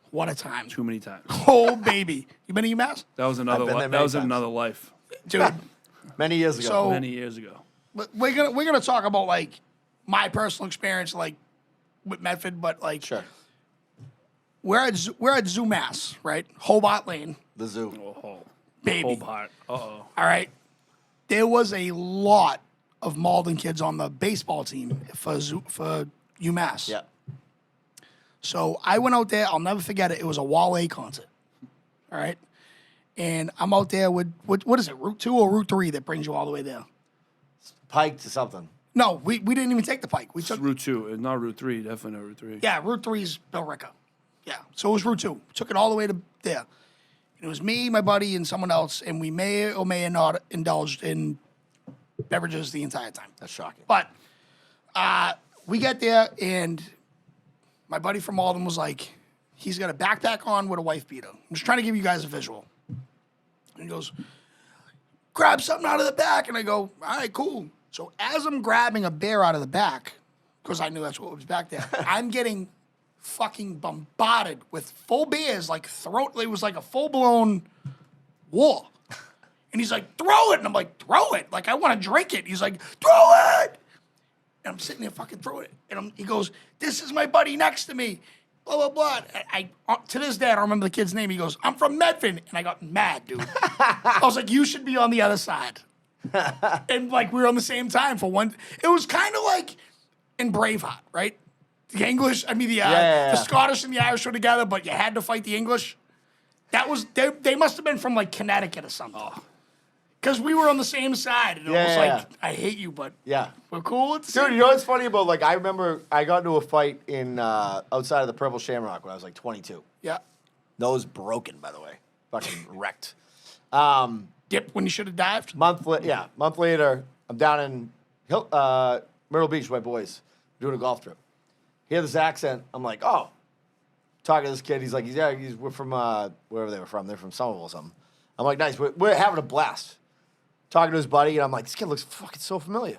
What a time. Too many times. Oh, baby. You been to UMass? That was another been there that many was times. another life. Dude, Many years ago. So- Many years ago. we're gonna talk about like my personal experience like with Medford, but like Sure. we're at ZooMass, right? Hobart Lane, The zoo. Oh, baby. Hobart. Uh-oh. All right. There was a lot of Malden kids on the baseball team for UMass. Yeah. So I went out there. I'll never forget it. It was a Wale concert. All right. And I'm out there with, what is it, Route 2 or Route 3 that brings you all the way there? Pike to something. No, we didn't even take the Pike. We It's took, Route 2. It's not Route 3. Definitely not Route 3. yeah, Route 3's Bill Ricker. Yeah. So it was Route 2. We took it all the way to there. And it was me, my buddy, and someone else, and we may or may not indulged in beverages the entire time. That's shocking. But we get there, and my buddy from Malden was like, he's got a backpack on with a wife beater. I'm just trying to give you guys a visual. And he goes, grab something out of the back. And I go, all right, cool. So as I'm grabbing a bear out of the back, because I knew that's what was back there, I'm getting fucking bombarded with full beers, like it was like a full-blown war. And he's like, throw it. And I'm like, throw it. Like, I want to drink it. He's like, throw it. And I'm sitting there fucking throwing it. And he goes, this is my buddy next to me. Blah, blah, blah. I to this day, I don't remember the kid's name. He goes, I'm from Medford. And I got mad, dude. I was like, you should be on the other side. And, like, we were on the same time for one. It was kind of like in Braveheart, right? The English, I mean, the Scottish and the Irish were together, but you had to fight the English. That was, they must have been from, like, Connecticut or something. Because we were on the same side. And it was like, I hate you, but Yeah. we're cool at the Dude, same you know what's funny about, like, I remember I got into a fight in outside of the Purple Shamrock when I was like 22. Yeah. Nose broken, by the way. Fucking wrecked. Dip when you should have dived. Month later, I'm down in Myrtle Beach with my boys, doing a golf trip. Hear this accent. I'm like, oh. Talking to this kid. He's like, we're from wherever they were from. They're from Somerville or something. I'm like, nice. We're having a blast. talking to his buddy, and I'm like, this kid looks fucking so familiar.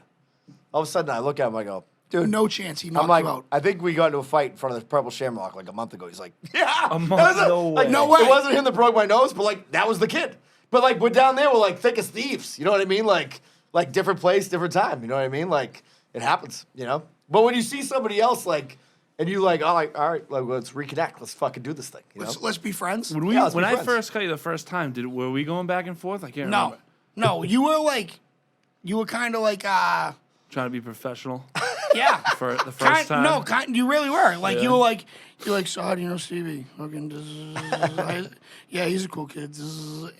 All of a sudden, I look at him, I go, dude. No chance he knocked I'm like, you out. I think we got into a fight in front of the Purple Shamrock like a month ago. He's like, yeah. A month? That was it. No Like, way. No way. It wasn't him that broke my nose, but like, that was the kid. But like, we're down there, we're like thick as thieves. You know what I mean? Like different place, different time. You know what I mean? Like, it happens, you know? But when you see somebody else, like, and you like, oh, like, all right, like, let's reconnect. Let's fucking do this thing. You know? Let's be friends. When, Yeah, let's when be I friends. first cut you the first time, were we going back and forth? I can't No, remember. no, you were kind of like, Trying to be professional yeah. for the first time. No, you really were. Like, Yeah. you're like, so how do you know Stevie? Fucking, yeah, he's a cool kid.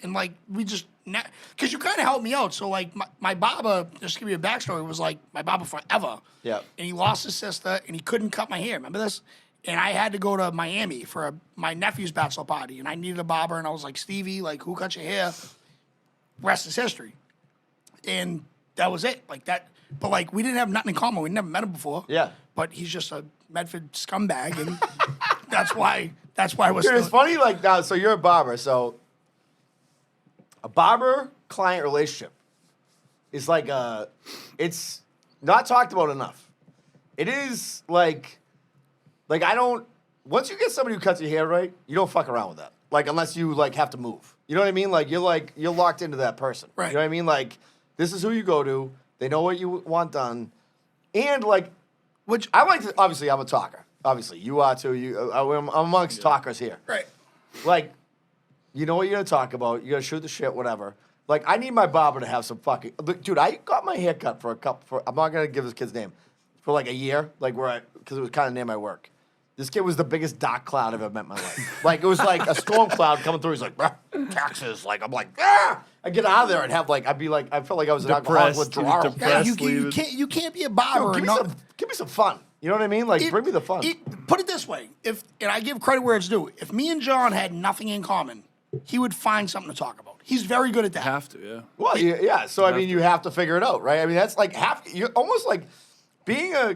And like, we just, because you kind of helped me out. So like, my Baba, just to give you a backstory, was like my Baba forever. Yeah. And he lost his sister, and he couldn't cut my hair. Remember this? And I had to go to Miami for my nephew's bachelor party, and I needed a barber, and I was like, Stevie, like, who cut your hair? Rest is history. And that was it. Like that. But like, we didn't have nothing in common. We never met him before. Yeah. But he's just a Medford scumbag, and that's why we're Dude, it's still. funny, like, now, so you're a barber, so a barber-client relationship is like it's not talked about enough. It is like I don't, once you get somebody who cuts your hair right, you don't fuck around with that. Like, unless you, like, have to move. You know what I mean? Like, you're locked into that person. Right. You know what I mean? Like, this is who you go to. They know what you want done. And, like, which I like to, obviously, I'm a talker. Obviously, you are too. I'm amongst talkers here. Right. Like, you know what you're gonna talk about. You're gonna shoot the shit, whatever. Like, I need my barber to have some fucking. Look, dude, I got my hair cut for I'm not gonna give this kid's name. For like a year, like because it was kind of near my work. This kid was the biggest dark cloud I've ever met in my life. Like, it was like a storm cloud coming through. He's like, taxes. Like, I'm like, ah! I get out of there and have like, I'd be like, I felt like I was an alcoholic Depressed, withdrawal. dude, Yeah, depressed. you can't be a barber. Dude, and give me some fun. You know what I mean? Like, bring me the fun. Put it this way: and I give credit where it's due. If me and John had nothing in common, he would find something to talk about. He's very good at that. Have to, yeah. Well, yeah. So I mean, you have to figure it out, right? I mean, that's like you're almost like being a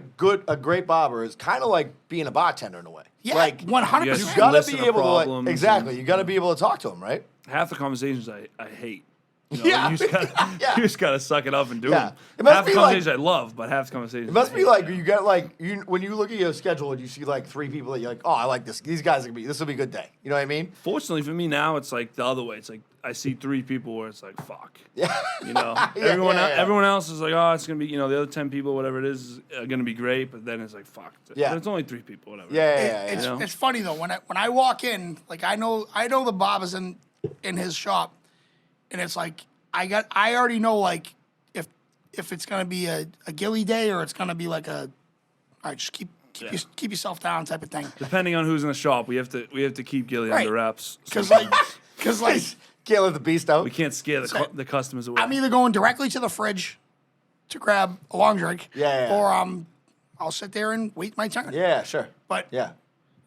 great barber is kind of like being a bartender in a way. Yeah, Like 100%. you Yes. gotta Listen be to able to problems like, exactly. and- You gotta be able to talk to them, right? Half the conversations I hate. You know, Yeah. You just gotta, Yeah. you just gotta suck it up and do Yeah. them. It must Half the be like- conversations I love, but half the conversations It must I be hate. like you got like when you look at your schedule and you see like 3 people that you're like, oh, I like this. These guys are gonna be. This will be a good day. You know what I mean? Fortunately for me now, it's like the other way. It's like I see 3 people where it's like, fuck. Yeah. You know, Yeah, everyone yeah. everyone else is like, oh, it's gonna be, you know, the other 10 people, whatever it is gonna be great. But then it's like, fuck. Yeah. But it's only 3 people, whatever. Yeah. It's, You know? it's funny though when I walk in, like I know the barbers in his shop, and it's like I already know like if it's gonna be a gilly day or it's gonna be like all right, just keep yourself down type of thing. Depending on who's in the shop, we have to keep Gilly Right. under wraps. Because Sometimes. like Can't let the beast out. we can't scare the customers away. I'm either going directly to the fridge to grab a long drink, Yeah. or I'll sit there and wait my turn. Yeah, sure. But Yeah.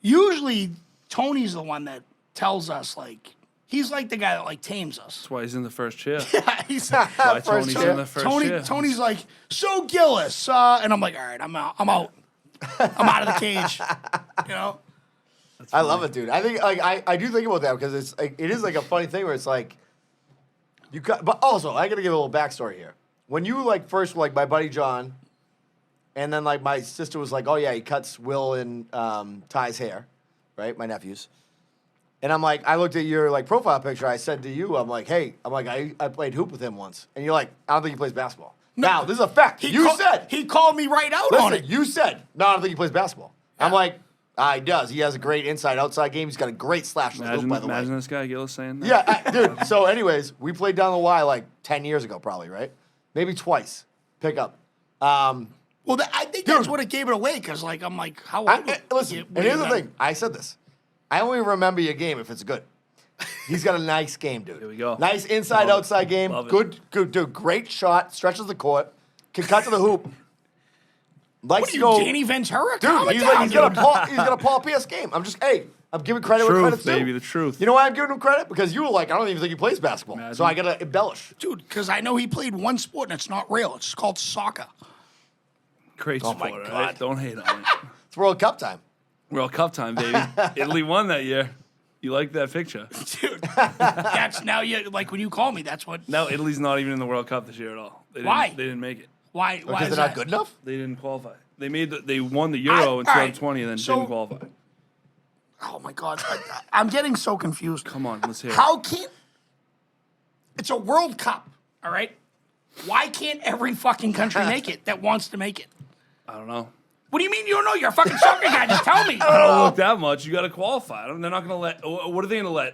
usually Tony's the one that tells us like he's like the guy that like tames us. That's why he's in the first chair. He's Why First Tony's chair. in the first chair. Tony's like, so Gillis, and I'm like, all right, I'm out. I'm out of the cage. You know? I love it, dude. I think like I do think about that because it's like it is like a funny thing where it's like you cut. But also, I gotta give a little backstory here. When you like first like my buddy John, and then like my sister was like, oh yeah, he cuts Will and Ty's hair, right? My nephews. And I'm like, I looked at your like profile picture. I said to you, I'm like, hey, I played hoop with him once, and you're like, I don't think he plays basketball. Now this is a fact. He called me right out on Listen, it. you said, no, I don't think he plays basketball. I'm like, he does. He has a great inside-outside game. He's got a great slash to the hoop, by the way. Imagine this guy Gillis saying that. Yeah, dude. So, anyways, we played down the Y like 10 years ago, probably, right? Maybe twice. Pick up. Well, I think that's what it gave it away because, like, I'm like, how old? Listen, and here's the thing. I said this. I only remember your game if it's good. He's got a nice game, dude. Here we go. Nice inside-outside game. Love it. Good, dude. Great shot. Stretches the court. Can cut to the hoop. Likes What are to you, go. Danny Ventura? Dude, Calm it he's down, got dude. he's got a Paul Pierce game. I'm giving credit where Truth, credit's due. baby, the truth. You know why I'm giving him credit? Because you were like, I don't even think he plays basketball. Imagine. So I gotta embellish. Dude, because I know he played one sport and it's not real. It's called soccer. Great Oh sport, my right? God. Don't hate on it. It's World Cup time. World Cup time, baby. Italy won that year. You like that picture? Dude, that's now you like when you call me. That's what. No, Italy's not even in the World Cup this year at all. Why? They didn't make it. Why? Why Because is they're that? not good enough? They didn't qualify. They won the Euro in all right, 2020 and then so- didn't qualify. Oh my God, I'm getting so confused. Come on, let's hear it. How can't? It's a World Cup, all right. Why can't every fucking country make it that wants to make it? I don't know. What do you mean you don't know? You're a fucking soccer guy. Just tell me. I don't look that much. You got to qualify. They're not going to let. What are they going to let?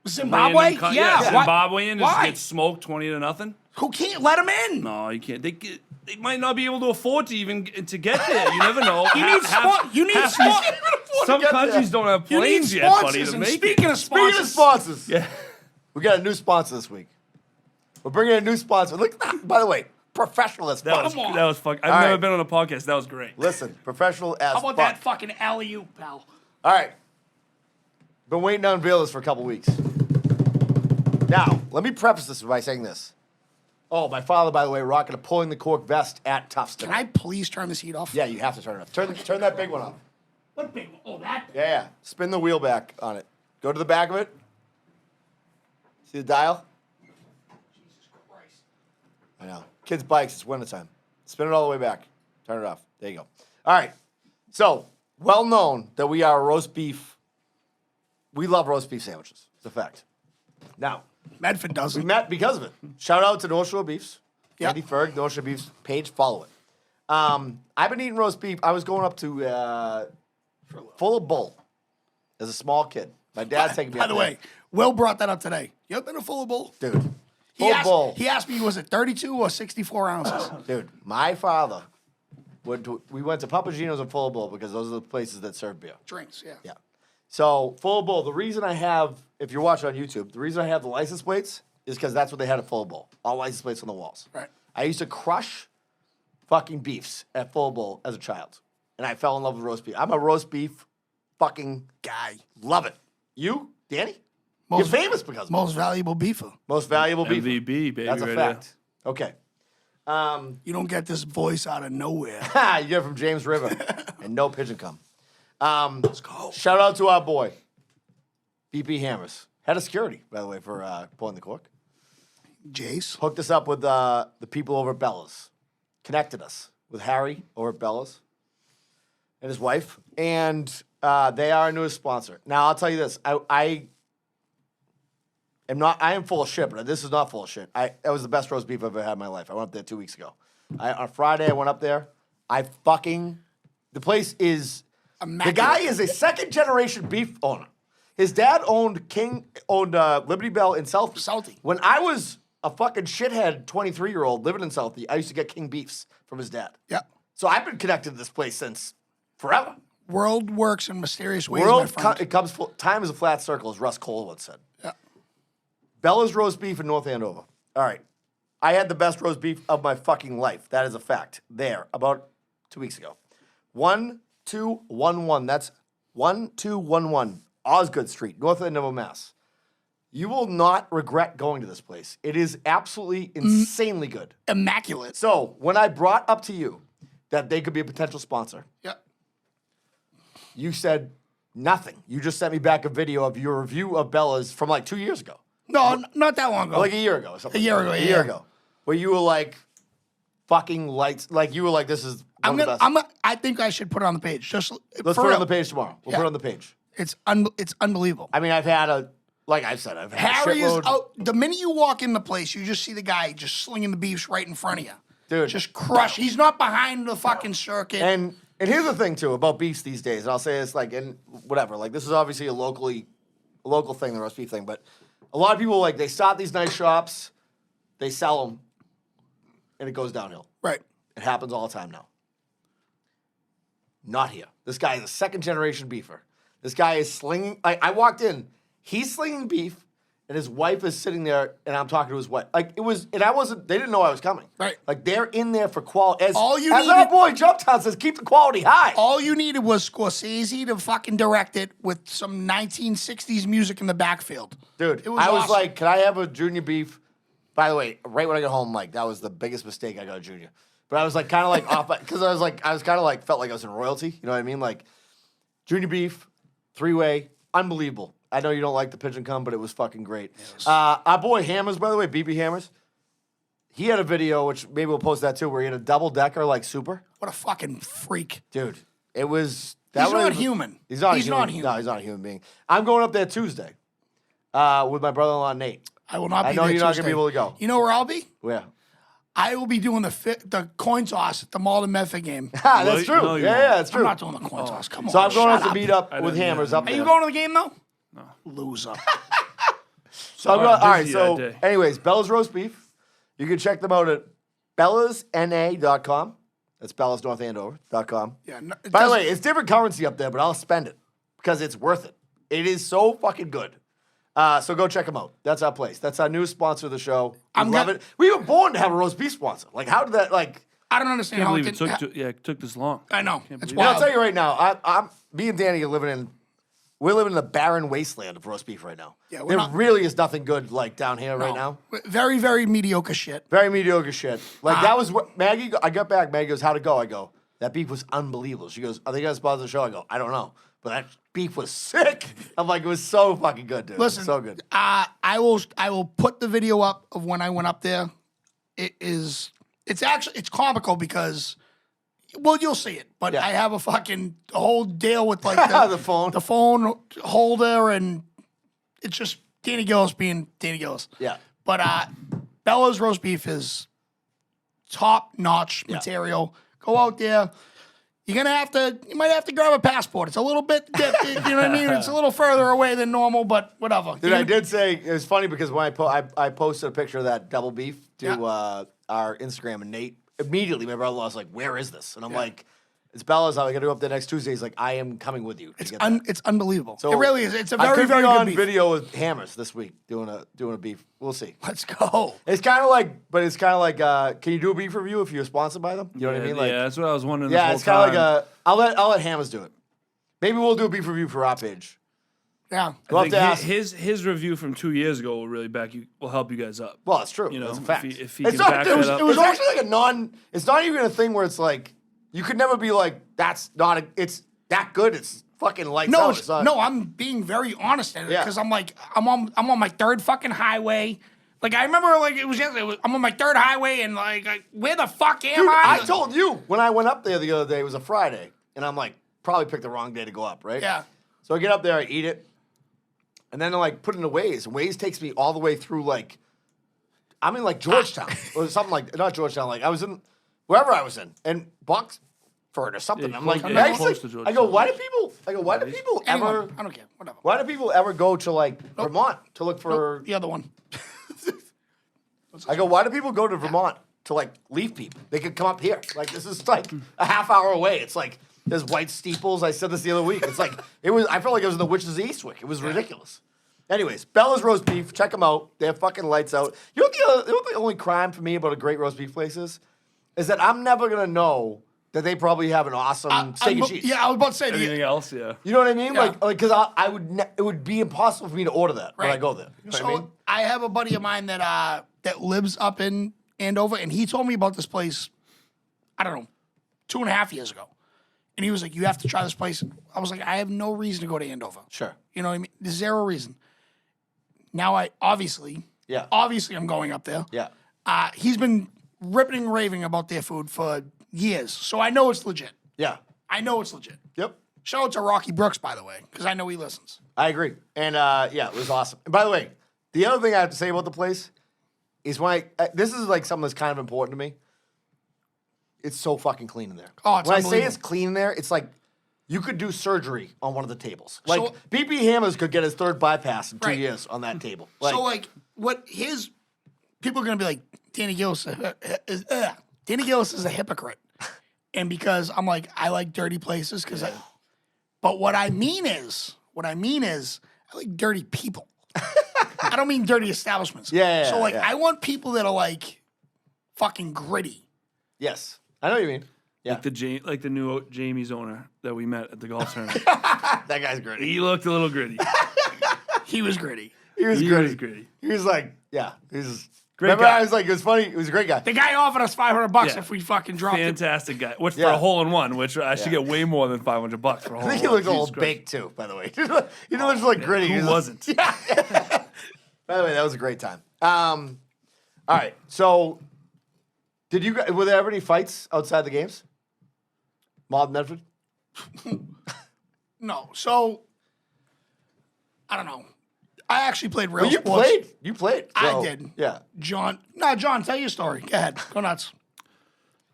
Zimbabwe? random Yeah, why- Zimbabwean just why? get smoked 20-0. Who can't let him in? No, you can't. They might not be able to afford to even to get there. You never know. You need sport. You need sport. Some get countries don't have You need planes yet, buddy, sponsors. to And make speaking it. of Speaking sponsors, of sponsors, Yeah. we got a new sponsor this week. We're bringing a new sponsor. Look, by the way, professional as fuck. Come on. That was fuck. I've All never right. been on a podcast. That was great. Listen, professional as how about fuck. that fucking alley-oop, pal? All right. Been waiting to unveil this for a couple weeks. Now, let me preface this by saying this. Oh, my father, by the way, rocking a pulling the cork vest at Tufts. Can I please turn this heat off? Yeah, you have to turn it off. Turn that big one off. What big one? Oh, that. Yeah. Spin the wheel back on it. Go to the back of it. See the dial? Jesus Christ. I know. Kids' bikes, it's wintertime. Spin it all the way back. Turn it off. There you go. All right. So, well known that we are a roast beef. We love roast beef sandwiches. It's a fact. Now, Medford we doesn't. met because of it. Shout out to North Shore Beefs. Yep. Andy Ferg, North Shore Beefs page. Follow it. I've been eating roast beef. I was going up to Full of Bull as a small kid. My dad's taking me By up the there. way, Will brought that up today. You ever been to Full of Bull? Dude. He Full Bull. he asked me, was it 32 or 64 ounces? Dude, my father we went to Papagino's and Full of Bull because those are the places that serve beer. Drinks, yeah. Yeah. So, Full of Bull, the reason I have, if you're watching on YouTube, the reason I have the license plates is because that's what they had at Full of Bull. All license plates on the walls. Right. I used to crush fucking beefs at Full of Bull as a child. And I fell in love with roast beef. I'm a roast beef fucking guy. Love it. You, Danny? You're famous because of it. Most valuable beefer. Most valuable beef. MVP, baby. That's a right fact. Okay. You don't get this voice out of nowhere. You get it from James River. And no pigeon come. Let's go. Shout out to our boy, BP Hammers. Head of security, by the way, for pulling the cork. Jace. Hooked us up with the people over at Bella's. Connected us with Harry over at Bella's and his wife. And they are our newest sponsor. Now, I'll tell you this. I am full of shit, but this is not full of shit. That was the best roast beef I've ever had in my life. I went up there 2 weeks ago. On Friday, I went up there. The place is... The guy is a second-generation beef owner. His dad owned Liberty Bell in Southie. Southie. When I was a fucking shithead 23-year-old living in Southie, I used to get King beefs from his dad. Yeah. So I've been connected to this place since forever. World works in mysterious ways, my friend. Time is a flat circle, as Russ Cole once said. Yeah. Bella's roast beef in North Andover. All right. I had the best roast beef of my fucking life. That is a fact. There, about 2 weeks ago. 1211. That's 1211 Osgood Street, North Andover, Mass. You will not regret going to this place. It is absolutely insanely good. Immaculate. So, when I brought up to you that they could be a potential sponsor, Yeah. you said nothing. You just sent me back a video of your review of Bella's from like 2 years ago. No, not that long ago. Like a year ago or something. A year ago, A yeah. year ago. Where you were like, fucking lights. Like, you were like, this is one of the best. I think I should put it on the page. Just Let's for put it real. on the page tomorrow. We'll Yeah. put it on the page. It's unbelievable. I mean, I've had like I said, I've had Harry a is shitload. out. The minute you walk in the place, you just see the guy just slinging the beefs right in front of you. Dude. Just crush. He's not behind the fucking circuit. And here's the thing too about beefs these days, and I'll say this like and whatever. Like this is obviously a local thing, the roast beef thing, but a lot of people like they start these nice shops, they sell them, and it goes downhill. right. It happens all the time now. Not here. This guy is a second generation beefer. This guy is slinging. I walked in, he's slinging beef, and his wife is sitting there, and I'm talking to his wife. Like it was, and I wasn't. They didn't know I was coming. Right. Like they're in there for quality. As All you as our needed- boy Jumptown says, keep the quality high. All you needed was Scorsese to fucking direct it with some 1960s music in the backfield. Dude, It was I was awesome. like, can I have a junior beef? By the way, right when I got home, like that was the biggest mistake I got a junior. But I was like kind of like off because I was kind of like felt like I was in royalty. You know what I mean? Like junior beef, 3-way, unbelievable. I know you don't like the pigeon cum, but it was fucking great. Our boy Hammers, by the way, BB Hammers, he had a video, which maybe we'll post that too, where he had a double-decker like super. What a fucking freak. Dude, it was... He's not human. He's not He's human. not human. No, he's not a human being. I'm going up there Tuesday with my brother-in-law, Nate. I will not be I know there you're not going Tuesday. to be able to go. You know where I'll be? Where? I will be doing the coin toss at the Malden Medford game. Ah, that's true. No, you yeah, won't. yeah, that's true. I'm not doing the coin toss. Come on. So I'm going shut up to meet up with didn't- Hammers yeah. up Are there. you going to the game though? No. Loser. So I'm going, all right, busy so that day. anyways, Bella's Roast Beef. You can check them out at bellasna.com. That's bellasnorthandover.com. Yeah. No, it By the doesn't- way, it's different currency up there, but I'll spend it because it's worth it. It is so fucking good. So go check them out. That's our place. That's our new sponsor of the show. We I'm love gonna- it. We were born to have a roast beef sponsor. Like, how did that, like... I don't understand I how can't it believe didn't. it took this long. I know. It's believe it. You know, I'll wild. tell you right now, me and Danny are living in... We're living in the barren wasteland of roast beef right now. Yeah, we're there not- really is nothing good, like, down here right No. now. Very, very mediocre shit. Very mediocre shit. Like, that was what Maggie... I got back, Maggie goes, how'd it go? I go, that beef was unbelievable. She goes, are they going to sponsor the show? I go, I don't know. But that beef was sick. I'm like, it was so fucking good, dude. Listen, so good. I will put the video up of when I went up there. It's comical because, well, you'll see it. But Yeah. I have a whole deal with like The phone. the phone holder, and it's just Danny Gillis being Danny Gillis. Yeah. But Bella's roast beef is top notch Yeah. material. Go out there. You might have to grab a passport. It's a little bit, you know what I mean? It's a little further away than normal, but whatever. Dude, I did say, it was funny because when I posted a picture of that double beef to Yeah. our Instagram, and Nate, immediately my brother-in-law was like, where is this? And I'm like, it's Bella's. I got to go up there next Tuesday. He's like, I am coming with you. It's unbelievable. So it really is. It's a I very, could very be good on beef. video with Hammers this week doing a beef. We'll see. Let's go. It's kind of like, can you do a beef review if you're sponsored by them? You know what I mean? Like, yeah, that's what I was wondering. yeah, this it's whole kind of time. like I'll let Hammers do it. Maybe we'll do a beef review for our page. Yeah. We'll I have think to ask. his review from 2 years ago will really will help you guys up. Well, it's true. You know, That's a fact. if he It's can not- back it was- that up. It was actually like it's not even a thing where it's like, you could never be like, it's that good. It's fucking lights No, out. It's not- I'm being very honest at it Yeah. because I'm like, I'm on my third fucking highway. Like I remember, like it was yesterday. I'm on my third highway, and like, where the fuck am Dude, I? I told you when I went up there the other day, it was a Friday, and I'm like, probably picked the wrong day to go up, right? Yeah. So I get up there, I eat it, and then I like put it into Waze, and Waze takes me all the way through like, I'm in like Georgetown or something like, not Georgetown, like I was in wherever I was in, and Boxford or something. Yeah, I'm like, close- yeah, actually- close to I go, Georgetown. why do people Anyone, ever, I don't care. Whatever. why do people ever go to like Vermont to look for? The other one. I go, why do people go to Vermont to like leave people? They could come up here. Like this is like a half hour away. It's like there's white steeples. I said this the other week. It's like I felt like it was in the Witches of Eastwick. It was ridiculous. Anyways, Bella's Roast Beef. Check them out. They're fucking lights out. You know what the only crime for me about a great roast beef place is that I'm never gonna know that they probably have an awesome steak and cheese. Yeah, I was about to say. Anything else? Yeah. You know what I mean? Yeah. Like because it would be impossible for me to order that when I Right. go there. You know So what I mean? I have a buddy of mine that lives up in Andover, and he told me about this place. I don't know, 2.5 years ago, and he was like, "You have to try this place." I was like, "I have no reason to go to Andover." Sure. You know what I mean? There's zero reason. Now I obviously I'm going up there. Yeah. He's been ripping and raving about their food for years, so I know it's legit. Yeah. I know it's legit. Yep. Shout out to Rocky Brooks, by the way, because I know he listens. I agree. And yeah, it was awesome. And by the way, the other thing I have to say about the place is this is like something that's kind of important to me. It's so fucking clean in there. Oh, it's when I say unbelievable. it's clean in there, it's like you could do surgery on one of the tables. Like So- BP Hammers could get his third bypass in 2 Right. years on that table. So like, what his people are gonna be like, Danny Gillis Danny Gillis is a hypocrite, and because I'm like, I like dirty places but what I mean is I like dirty people. I don't mean dirty establishments. Yeah, So like, yeah. I want people that are like fucking gritty. yes, I know what you mean. Yeah, Like the new Jamie's owner that we met at the golf tournament. that guy's great. He looked a little gritty. He was gritty. He was He gritty. was gritty. He was like, yeah, he's Great Remember, guy. I was like, it was funny. It was a great guy. The guy offered us $500 Yeah. if we fucking dropped it. Fantastic guy. Which for Yeah. a hole in one, which I should Yeah. get way more than $500 for a hole I think in he one. looked a little Jesus Christ. baked too, by the way. He looks like gritty. Who He's- wasn't? Yeah. By the way, that was a great time. All right. So, were there ever any fights outside the games? Maud Medford? No. So, I don't know. I actually played real Well, you sports. played. You played. I so, did. Yeah. John, tell your story. Go ahead. Go nuts.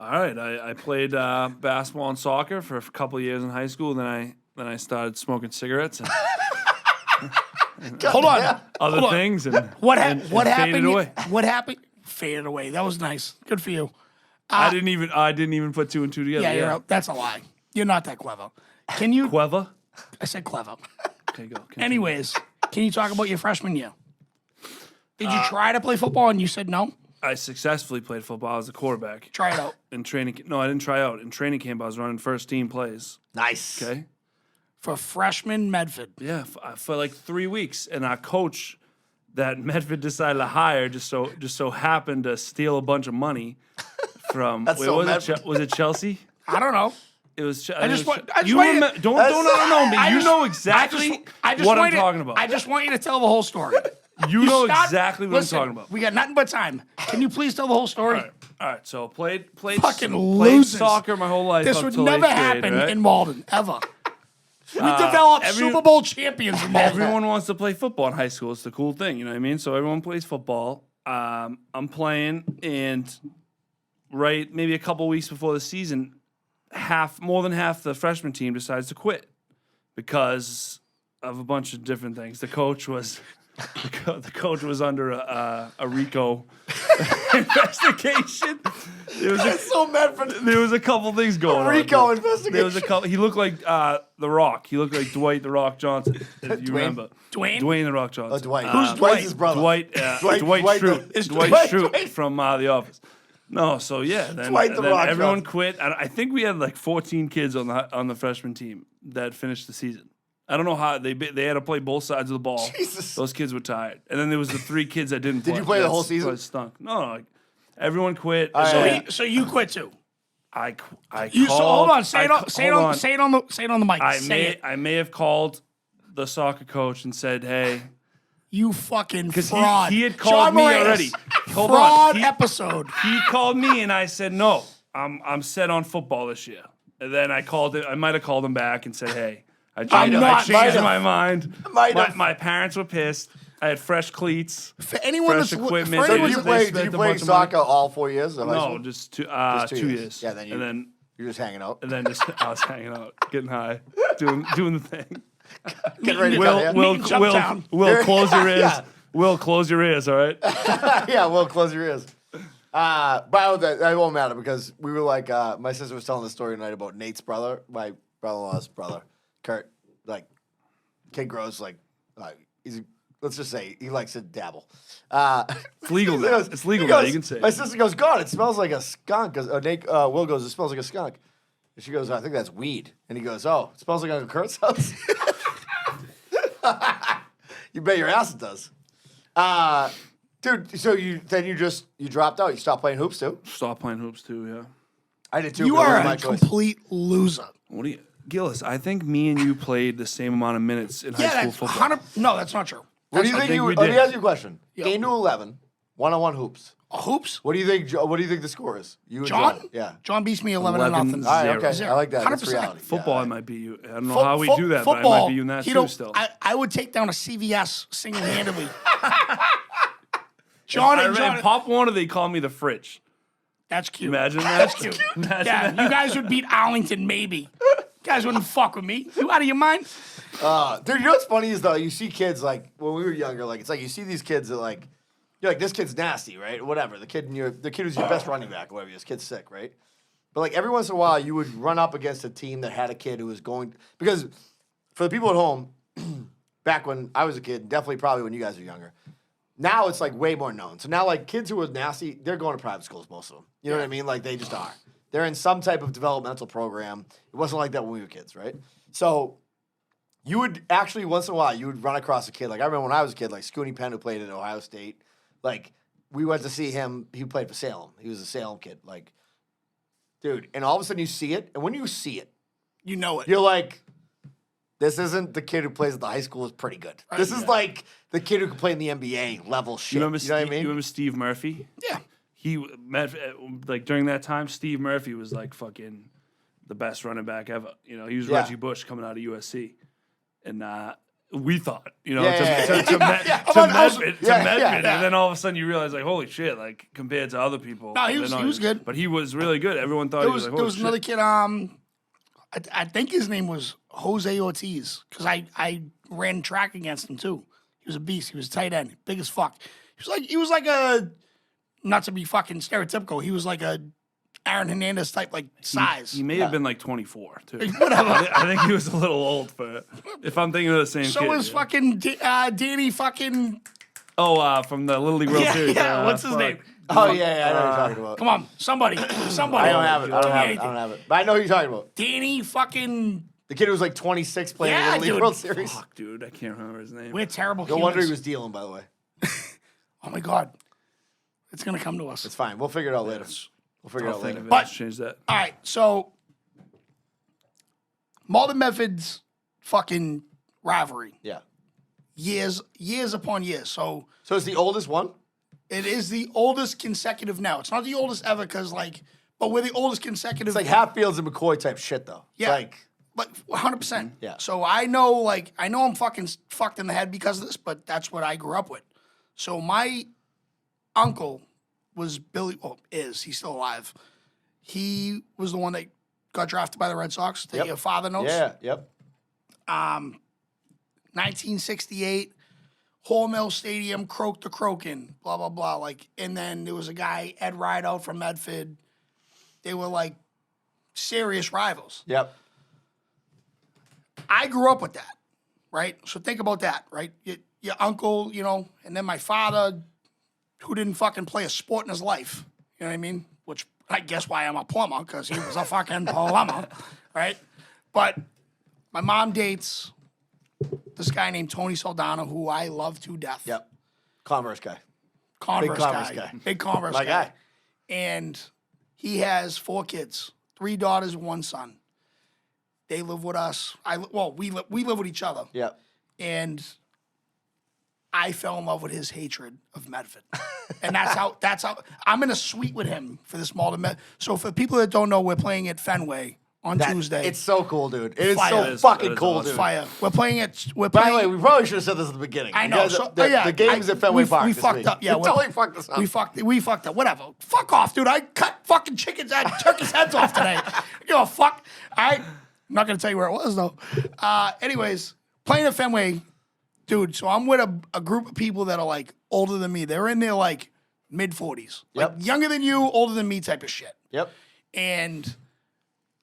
All right, I played basketball and soccer for a couple of years in high school. Then I started smoking cigarettes and Hold on. Yeah. other Hold on. things. And What and happened? Faded away. What happened? Faded away. That was nice. Good for you. I didn't even put two and two together. Yeah, you're out. That's a lie. You're not that clever. Can you? Cueva. I said clever. Okay, go. Continue. Anyways, can you talk about your freshman year? Did you try to play football and you said no? I successfully played football. I was a quarterback Try it out. in training. No, I didn't try out. In training camp, I was running first team plays. Nice. Okay. For freshman Medford. Yeah, for like 3 weeks, and our coach that Medford decided to hire just so happened to steal a bunch of money from. That's wait, so was Medford. was it Chelsea? I don't know. It was. I just want you you. remember, don't know me. I You just- know exactly what I'm talking about. I just want you to tell the whole story. you know Stop- exactly what Listen, I'm talking about. We got nothing but time. Can you please tell the whole story? All right. So played Fucking played losers. soccer my whole life. This up would till never 8th grade, happen right? in Walden, ever. We developed every- Super Bowl champions in Walden. Everyone wants to play football in high school. It's the cool thing, you know what I mean? So everyone plays football. I'm playing, and maybe a couple weeks before the season, more than half the freshman team decides to quit because of a bunch of different things. The coach was under a RICO investigation. That's so Medford. There was a couple things going on. RICO there. investigation. There was a couple. He looked like The Rock. He looked like Dwight The Rock Johnson. If you remember, Dwayne? The Rock Johnson. Oh, Dwight. Who's Dwight's his brother. Dwight Dwight Schrute. the- Dwight Dwight- Schrute Dwight. from The Office. No, so yeah, then, Dwight the then Rock everyone Johnson. quit. I think we had like 14 kids on the freshman team that finished the season. I don't know how they had to play both sides of the ball. Jesus. Those kids were tired, and then there was the 3 kids that didn't. Did you play the whole season? That stunk. No, like everyone quit. So you quit too. I You called, so hold on. Say it I on. ca- Say it hold on. Say it on the. Say it on the mic. I may have called the soccer coach and said, "Hey," You fucking because fraud. he had called John me Morais. already. Hold Fraud on, episode. he called me and I said, "No, I'm set on football this year." And then I called it. I might have called him back and said, "Hey, I changed might have. my mind. Might have. My parents were pissed. I had fresh cleats, For anyone fresh that's equipment. for So anyone did you They play? spent Did you a play bunch of money. soccer all 4 years of high No, school? just 2 Just 2 years. years. Yeah, then and then you're just hanging out. and then just I was hanging out, getting high, doing the thing. Getting ready to Will, go, yeah? Will, Meet Jump Will, Town. Will, close your ears. Yeah. Will, close your ears. All right. Yeah, well, close your ears. But that won't matter because we were like, my sister was telling the story tonight about Nate's brother, my brother-in-law's brother, Kurt. Like, kid grows like let's just say he likes to dabble. It's legal he now. goes- It's legal he now. goes- You can say My it. sister goes, God, it smells like a skunk. Will goes, it smells like a skunk. And she goes, I think that's weed. And he goes, oh, it smells like Uncle Kurt's house. You bet your ass it does. Dude, so you dropped out. You stopped playing hoops too? Stop playing hoops too. Yeah. I did too. You but it are was my a choice. complete loser. What do you, Gillis? I think me and you played the same amount of minutes in high Yeah, school that's football. 100. No, that's not true. What do you I think think you? we Let me did. ask you a question. Yeah. Game to 11, 1-on-1 hoops. Hoops. What do you think? What do you think the score is? You and John? Yeah. John beats me 11 11 0. All right. Zero. Okay. Zero. I like that. That's 100%. reality. Football, Yeah, I might be you. I don't know how we do that, but I might football, be you in that you too. know, Still, I would take down a CVS single-handedly. John I and ran John. Pop Warner. They call me the fridge. That's cute. Imagine that. That's cute. Imagine Yeah, that. you guys would beat Arlington, maybe. You guys wouldn't fuck with me. You out of your mind? Dude, you know what's funny is though you see kids like when we were younger, like it's like you see these kids that like you're like this kid's nasty, right? Whatever. The kid who's your best running back, or whatever. This kid's sick, right? But like every once in a while, you would run up against a team that had a kid who was going because for the people at home, back when I was a kid, definitely probably when you guys were younger. Now it's like way more known. So now like kids who are nasty, they're going to private schools, most of them. You know what I mean? Like they just are. They're in some type of developmental program. It wasn't like that when we were kids, right? So you would actually once in a while you would run across a kid. Like I remember when I was a kid, like Scooney Penn who played at Ohio State. Like we went to see him. He played for Salem. He was a Salem kid. Like, dude, and all of a sudden you see it, and when you see it, You know it. you're like, this isn't the kid who plays at the high school is pretty good. This is like the kid who can play in the NBA level shit. You remember, know what I mean? You remember Steve Murphy? Yeah. He met like during that time. Steve Murphy was like fucking the best running back ever. You know, he was Yeah. Reggie Bush coming out of USC, and we thought, you know, Yeah, to yeah, Medford, yeah. and then all of a sudden you realize like, holy shit, like compared to other people. No, he they're was- not he was even- good. but he was really good. Everyone thought There he was, was like, there holy was shit. another kid. I think his name was Jose Ortiz because I ran track against him too. He was a beast. He was a tight end, big as fuck. He was like a, not to be fucking stereotypical. He was like a Aaron Hernandez type like size. He may have been like 24 too. Whatever. I think he was a little old for it. If I'm thinking of the same So kid. was yeah. fucking Danny fucking. From the Little League World Yeah, Series. yeah. What's his fuck. name? Oh yeah, I know what you're talking about. Come on, somebody. I don't have it. I Tell me don't have it. I anything. don't have it. But I know who you're talking about. Danny fucking. The kid who was like 26 playing Yeah, in the Little League dude. World Series. Fuck, dude, I can't remember his name. We're terrible. No wonder he humans. was dealing, by the way. Oh my god, it's gonna come to us. It's fine. We'll figure it out later. We'll figure it I'll out think later. of it. But- Let's change that. All right, so Malden Medford's fucking rivalry, Yeah. years upon years. So So it's the oldest one? it is the oldest consecutive now. It's not the oldest ever because but we're the oldest consecutive. It's like Hatfields and McCoy type shit, though. It's Yeah. like, But 100%. Yeah. So I know I'm fucking fucked in the head because of this, but that's what I grew up with. So my uncle was Billy, he's still alive. He was the one that got drafted by the Red Sox that Yep. your father knows. yeah, yep. 1968, Hall Stadium, croak to croaking, blah, blah, blah. Like, and then there was a guy, Ed Rideout from Medford. They were like serious rivals. Yep. I grew up with that, right? So think about that, right? Your uncle, and then my father, who didn't fucking play a sport in his life. You know what I mean? Which I guess why I'm a plumber, because he was a fucking plumber, right? But my mom dates this guy named Tony Saldana, who I love to death. Yep. Converse guy. Converse, Converse guy. guy. Big Converse My guy. And he has 4 kids, 3 daughters, 1 son. They live with us. We live with each other. Yep. And I fell in love with his hatred of Medford. And that's how I'm in a suite with him for this Malden Med. So for people that don't know, we're playing at Fenway on Tuesday. It's so cool, dude. It is Fire. so It is- fucking it is cool, awesome. dude. fire. We're playing at By the way, we probably should have said this at the beginning. I You know. guys- So, the game's at Fenway Park. We this fucked week. up. Yeah, we totally fucked this up. We fucked up. Whatever. Fuck off, dude. I cut fucking turkeys' heads off today. You know, fuck. I'm not gonna tell you where it was though. Anyways, playing at Fenway, dude. So I'm with a group of people that are like older than me. They're in their like mid-40s, Yep. like younger than you, older than me type of shit. Yep. And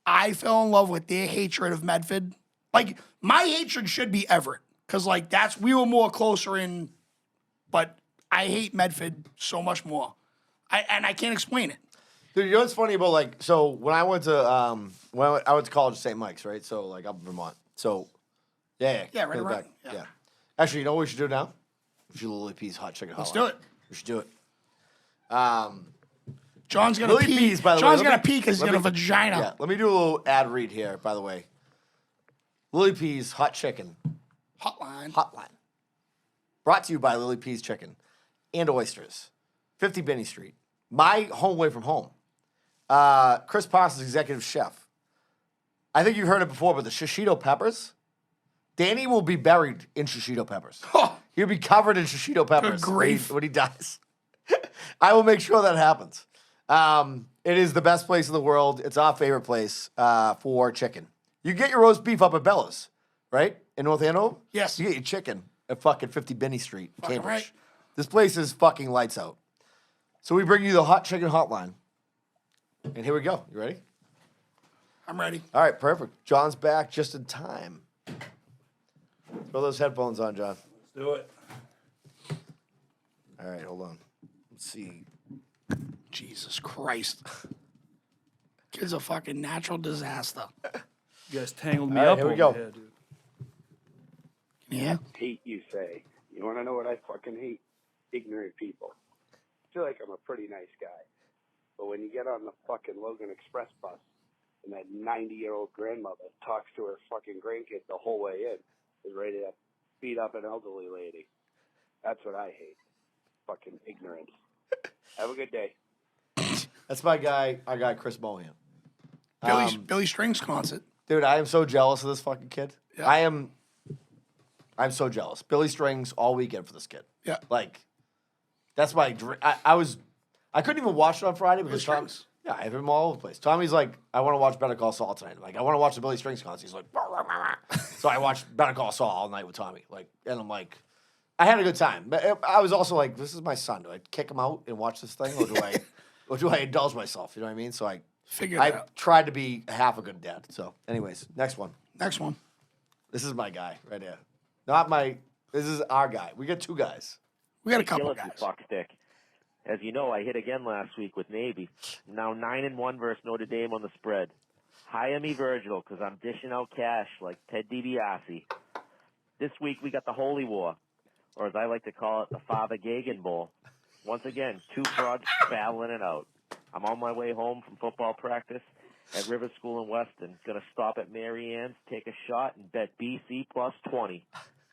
I fell in love with their hatred of Medford. Like my hatred should be Everett, because like we were more closer in, but I hate Medford so much more. I can't explain it. Dude, you know what's funny about so when I went to I went to college at St. Mike's, right? So like up in Vermont. So yeah, Yeah, right in the around, back. yeah. Actually, you know what we should do now? We should do Lily P's hot chicken. Let's hotline. do it. We should do it. John's gonna Lily pee. P's, by the way. John's let gonna me- pee because he's let got a me- vagina. Yeah, let me do a little ad read here, by the way. Lily P's hot chicken Hotline. hotline. Brought to you by Lily P's Chicken and Oysters. 50 Binney Street. My home away from home. Chris Parsons, executive chef. I think you've heard it before, but the shishito peppers. Danny will be buried in shishito peppers. He'll be covered in shishito peppers grief. when he dies. I will make sure that happens. It is the best place in the world. It's our favorite place for chicken. You get your roast beef up at Bella's, right? In North Andover? Yes. You get your chicken at fucking 50 Binney Street, Fucking Cambridge. right. This place is fucking lights out. So we bring you the hot chicken hotline. And here we go. You ready? I'm ready. All right, perfect. John's back just in time. Throw those headphones on, John. Let's do it. All right, hold on. Let's see. Jesus Christ. Kid's a fucking natural disaster. You guys tangled me All right, up here we over go. here, dude. Yeah. Hate, you say. You want to know what I fucking hate? Ignorant people. feel like I'm a pretty nice guy. But when you get on the fucking Logan Express bus and that 90-year-old grandmother talks to her fucking grandkid the whole way in, is ready to beat up an elderly lady. That's what I hate. Fucking ignorance. Have a good day. That's my guy. Our guy Chris Mohan. Billy Strings concert. Dude, I am so jealous of this fucking kid. Yeah. I'm so jealous. Billy Strings all weekend for this kid. Yeah. Like, that's my dream. I couldn't even watch it on Friday because Tom. Strings. Yeah, I have him all over the place. Tommy's like, I want to watch Better Call Saul tonight. I'm like, I want to watch the Billy Strings concert. He's like, rah, rah, rah, rah. So I watched Better Call Saul all night with Tommy. Like, and I'm like, I had a good time. But I was also like, this is my son. Do I kick him out and watch this thing, or do I indulge myself? You know what I mean? So I tried to be half a good dad. So, anyways, next one. Next one. This is my guy right here. This is our guy. We got two guys. We got a couple Gillis, guys. you fuck stick. As you know, I hit again last week with Navy. Now 9-1 versus Notre Dame on the spread. Hire me Virgil, because I'm dishing out cash like Ted DiBiase. This week we got the Holy War, or as I like to call it, the Father Gagan Bowl. Once again, two frauds battling it out. I'm on my way home from football practice at River School in Weston. Gonna stop at Mary Ann's, take a shot, and bet BC plus 20.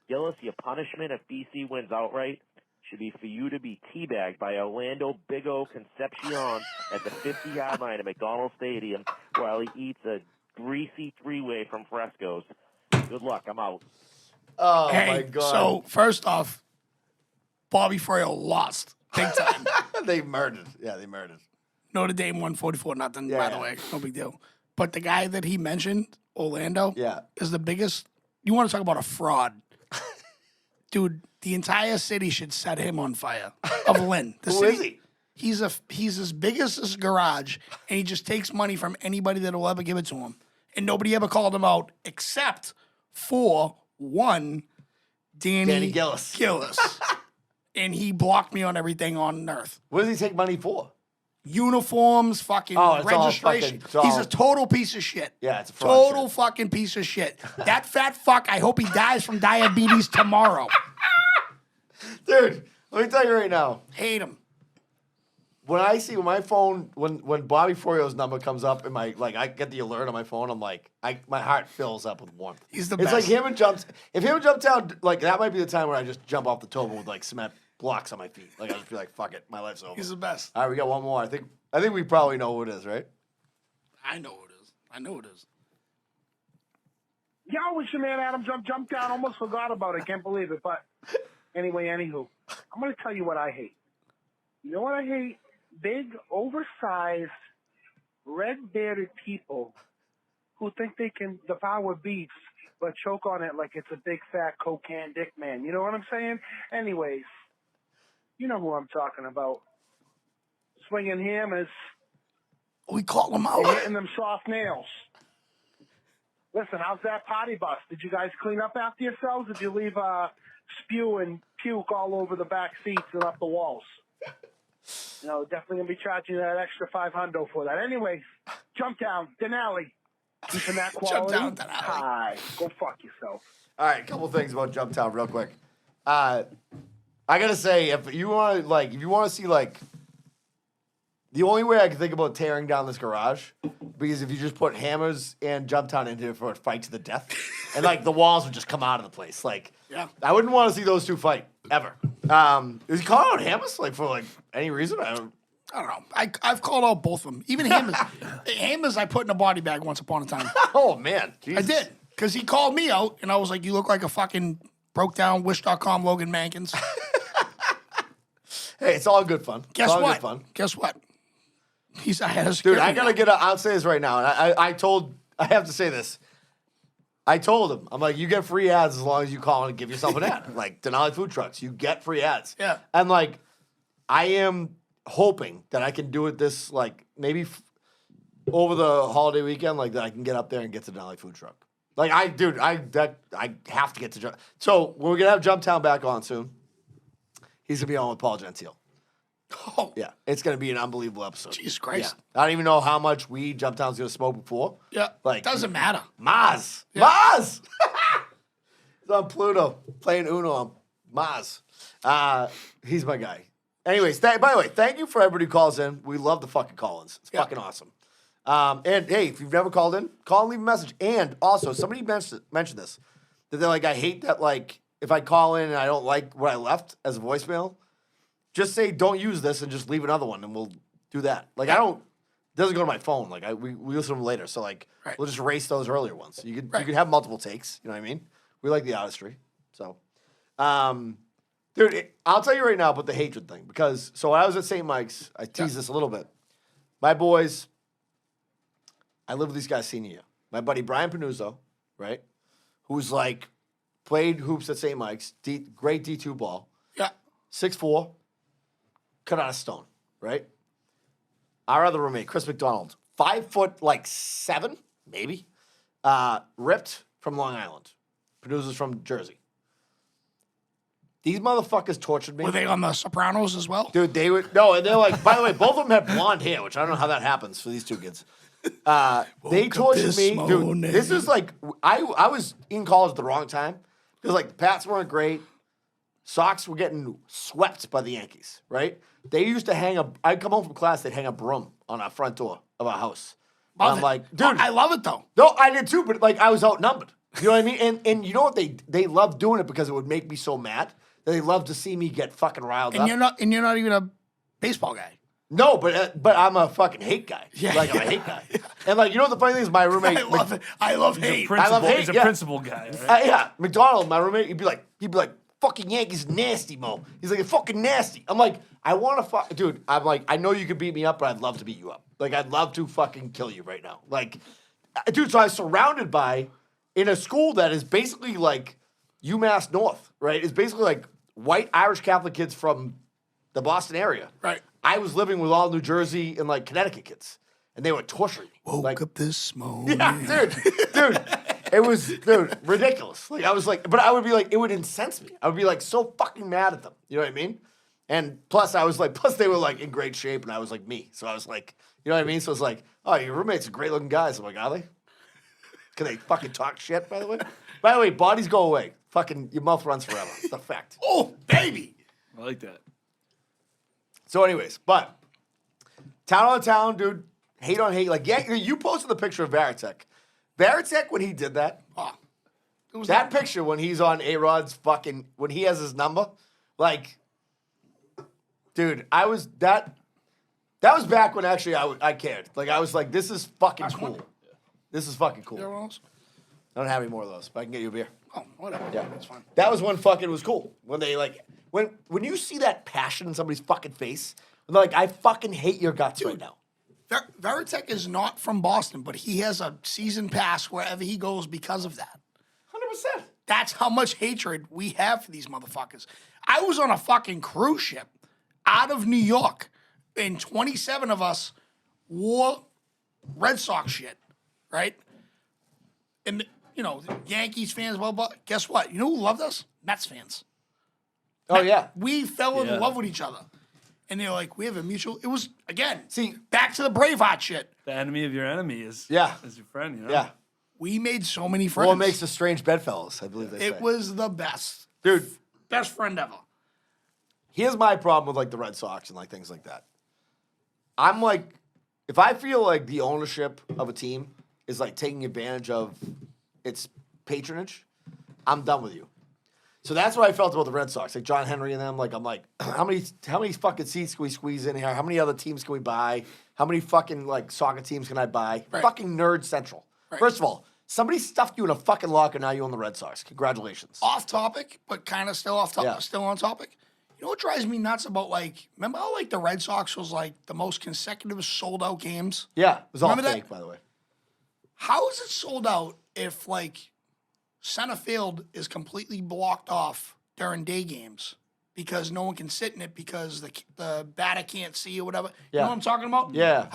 Gillis, your punishment if BC wins outright should be for you to be teabagged by Orlando Big O Concepcion at the 50-yard line at McDonald's Stadium while he eats a greasy three-way from Fresco's. Good luck. I'm out. Oh, Hey, my God. so first off, Bobby Frail lost big time. They murdered. Yeah, they murdered. Notre Dame won 44-0, Yeah, by yeah. the way. No big deal. But the guy that he mentioned, Orlando, Yeah. is the biggest. You want to talk about a fraud. Dude, the entire city should set him on fire. Of Lynn. The Who city, is he? He's as big as this garage, and he just takes money from anybody that will ever give it to him. And nobody ever called him out except for one, Danny Gillis. And he blocked me on everything on earth. What does he take money for? Uniforms, fucking Oh, it's all registration. fucking- it's He's all- a total piece of shit. Yeah, it's a fraud total shit. fucking piece of shit. That fat fuck, I hope he dies from diabetes tomorrow. Dude, let me tell you right now. Hate him. When I see my phone, when Bobby Frio's number comes up and I get the alert on my phone, I'm like, my heart fills up with warmth. He's the It's best. like him and if him and Jumptown, like that might be the time where I just jump off the toba with like cement blocks on my feet. Like I just be like, fuck it, my life's over. He's the best. All right, we got one more. I think we probably know who it is, right? I know it is. I know it is. Yo, it's your man Adam jumped down. Almost forgot about it. Can't believe it. But anyway, anywho, I'm going to tell you what I hate. You know what I hate? Big, oversized, red-bearded people who think they can devour beef but choke on it like it's a big, fat cocaine dick man. You know what I'm saying? Anyways, you know who I'm talking about. Swinging hammers, We call him and out. hitting them soft nails. Listen, how's that potty bus? Did you guys clean up after yourselves? Or did you leave spew and puke all over the back seats and up the walls? You know, definitely going to be charging that extra $500 for that. Anyway, jump down, Denali. Keeping that quality. Jump down, Denali. Hi. Go fuck yourself. All right, a couple things about Jumptown real quick. I gotta say, if you want to see like, the only way I can think about tearing down this garage, because if you just put hammers and Jumptown into it for a fight to the death, and like the walls would just come out of the place. Like, Yeah. I wouldn't want to see those two fight ever. Is he calling out hammers like for like any reason? I don't know. I've called out both of them. Even Hammers. Hammers I put in a body bag once upon a time. Oh man, I Jesus. did. Because he called me out, and I was like, you look like a fucking broke down Wish.com Logan Mankins. Hey, it's all good fun. Guess it's all what? Good fun. Guess what? I had a Dude, security I gotta guard. I'll say this right now. And I have to say this. I told him, I'm like, you get free ads as long as you call and give yourself an ad. Like Denali Food Trucks, you get free ads. Yeah. And like, I am hoping that I can do it this, like, maybe over the holiday weekend, like that I can get up there and get to Denali Food Truck. Like, I have to get to Jump. So we're gonna have Jumptown back on soon. He's gonna be on with Paul Gentile. Oh, Yeah, it's gonna be an unbelievable episode. Jesus Christ. Yeah. I don't even know how much weed Jumptown's gonna smoke before. yeah. Like, Doesn't matter. Maz. Maz! He's on Pluto playing Uno on Maz. He's my guy. anyways, by the way, thank you for everybody who calls in. We love the fucking call-ins. It's fucking awesome. And hey, if you've never called in, call and leave a message. And also, somebody mentioned this, that they're like, I hate that, like, if I call in and I don't like what I left as a voicemail, just say don't use this and just leave another one, and we'll do that. Like, it doesn't go to my phone. Like, we listen to them later, so like, we'll just erase those earlier ones. You could have multiple takes. You know what I mean? We like the artistry. So, dude, I'll tell you right now about the hatred thing, because so when I was at St. Mike's, I teased this a little bit. My boys, I lived with these guys senior year. My buddy Brian Panuzzo, right, who's like played hoops at St. Mike's, great D2 ball. Yeah. 6'4", cut out of stone, right? Our other roommate, Chris McDonald, 5'7", maybe, ripped from Long Island. Panuzzo's from Jersey. These motherfuckers tortured me. Were they on The Sopranos as well? Dude, they would and they're like, by the way, both of them had blonde hair, which I don't know how that happens for these two kids. They tortured me, dude. This is like I was in college at the wrong time because like the Pats weren't great, Sox were getting swept by the Yankees, right? They used to I'd come home from class, they'd hang a broom on our front door of our house. I'm like, dude, I love it though. No, I did too, but like I was outnumbered. You know what I mean? And you know what they loved doing it because it would make me so mad. They loved to see me get fucking riled up. And you're not even a baseball guy. No, but I'm a fucking hate guy. Yeah, like I'm a hate guy. And like you know the funny thing is my roommate. I love it. I love hate. I love hate. He's a yeah. principal guy. Right? Yeah, McDonald, my roommate, he'd be like, fucking Yankees nasty, Mo. He's like, fucking nasty. I'm like, I want to fuck, dude. I'm like, I know you could beat me up, but I'd love to beat you up. Like, I'd love to fucking kill you right now. Like, dude. So I was surrounded by in a school that is basically like UMass North, right? It's basically like white Irish Catholic kids from the Boston area. Right. I was living with all New Jersey and like Connecticut kids, and they were torturing me. Woke up this morning. Yeah, dude. It was, ridiculous. Like I was like, but I would be like, it would incense me. I would be like so fucking mad at them. You know what I mean? And plus they were like in great shape, and I was like me. So I was like, you know what I mean? So it's like, oh, your roommates are great looking guys. I'm like, are they? Can they fucking talk shit? By the way, bodies go away. Fucking your mouth runs forever. It's a fact. Oh, baby. I like that. So, anyways, but town on town, dude. Hate on hate. Like, yeah, you posted the picture of Varitek. Varitek, when he did that, that picture when he's on A-Rod's fucking, when he has his number, like, dude, that was back when actually I cared. Like, I was like, this is fucking cool. This is fucking cool. I don't have any more of those, but I can get you a beer. Oh, whatever. Yeah, That's fine. that was when fucking was cool. When they like, when you see that passion in somebody's fucking face, and they're like, I fucking hate your guts right now. Varitek is not from Boston, but he has a season pass wherever he goes because of that. 100%. That's how much hatred we have for these motherfuckers. I was on a fucking cruise ship out of New York, and 27 of us wore Red Sox shit, right? And, Yankees fans, blah, blah. Guess what? You know who loved us? Mets fans. Oh, yeah. We fell in love with each other. And they're like, we have a mutual. It was, again, back to the Braveheart shit. The enemy of your enemy is your friend, you know? Yeah. We made so many friends. Well, it makes us strange bedfellows, I believe they say. It was the best. Dude. Best friend ever. Here's my problem with, like, the Red Sox and, like, things like that. I'm like, if I feel like the ownership of a team is, like, taking advantage of its patronage, I'm done with you. So that's what I felt about the Red Sox. Like, John Henry and them, like, I'm like, how many fucking seats can we squeeze in here? How many other teams can we buy? How many fucking, like, soccer teams can I buy? Right. Fucking nerd central. Right. First of all, somebody stuffed you in a fucking locker, now you own the Red Sox. Congratulations. Off topic, but kind of still still on topic. You know what drives me nuts about, like, remember how, like, the Red Sox was, like, the most consecutive sold-out games? Yeah, it was all Remember fake, that? by the way. How is it sold out if, like, center field is completely blocked off during day games because no one can sit in it because the batter can't see or whatever? You know what I'm talking about? Yeah.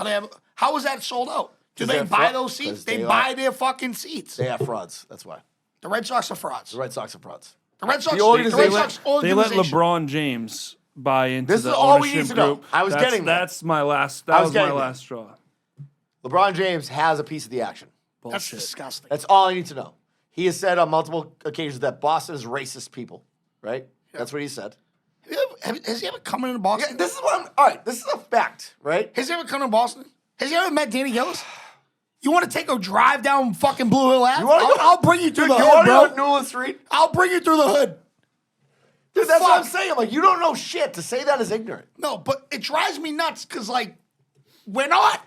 How is that sold out? Do they buy those seats? They buy their fucking seats. They have frauds. That's why. The Red Sox are frauds. The Red Sox are frauds. The Red Sox. They let LeBron James buy into This the is all we ownership need to know. group. I was getting that. That's my last. That was my last straw. LeBron James has a piece of the action. That's disgusting. That's all I need to know. He has said on multiple occasions that Boston is racist people, right? Yeah. That's what he said. Has he ever come into Yeah, Boston? this is what I'm. All right, this is a fact, right? Has he ever come to Boston? Has he ever met Danny Gillis? You want to take a drive down fucking Blue Hill Ave? You want to go? I'll bring you through Dude, the you hood, want to bro. go to Newland Street? I'll bring you through the hood. Dude, that's what I'm Fuck. saying. Like, you don't know shit. To say that is ignorant. No, but it drives me nuts because, like, we're not.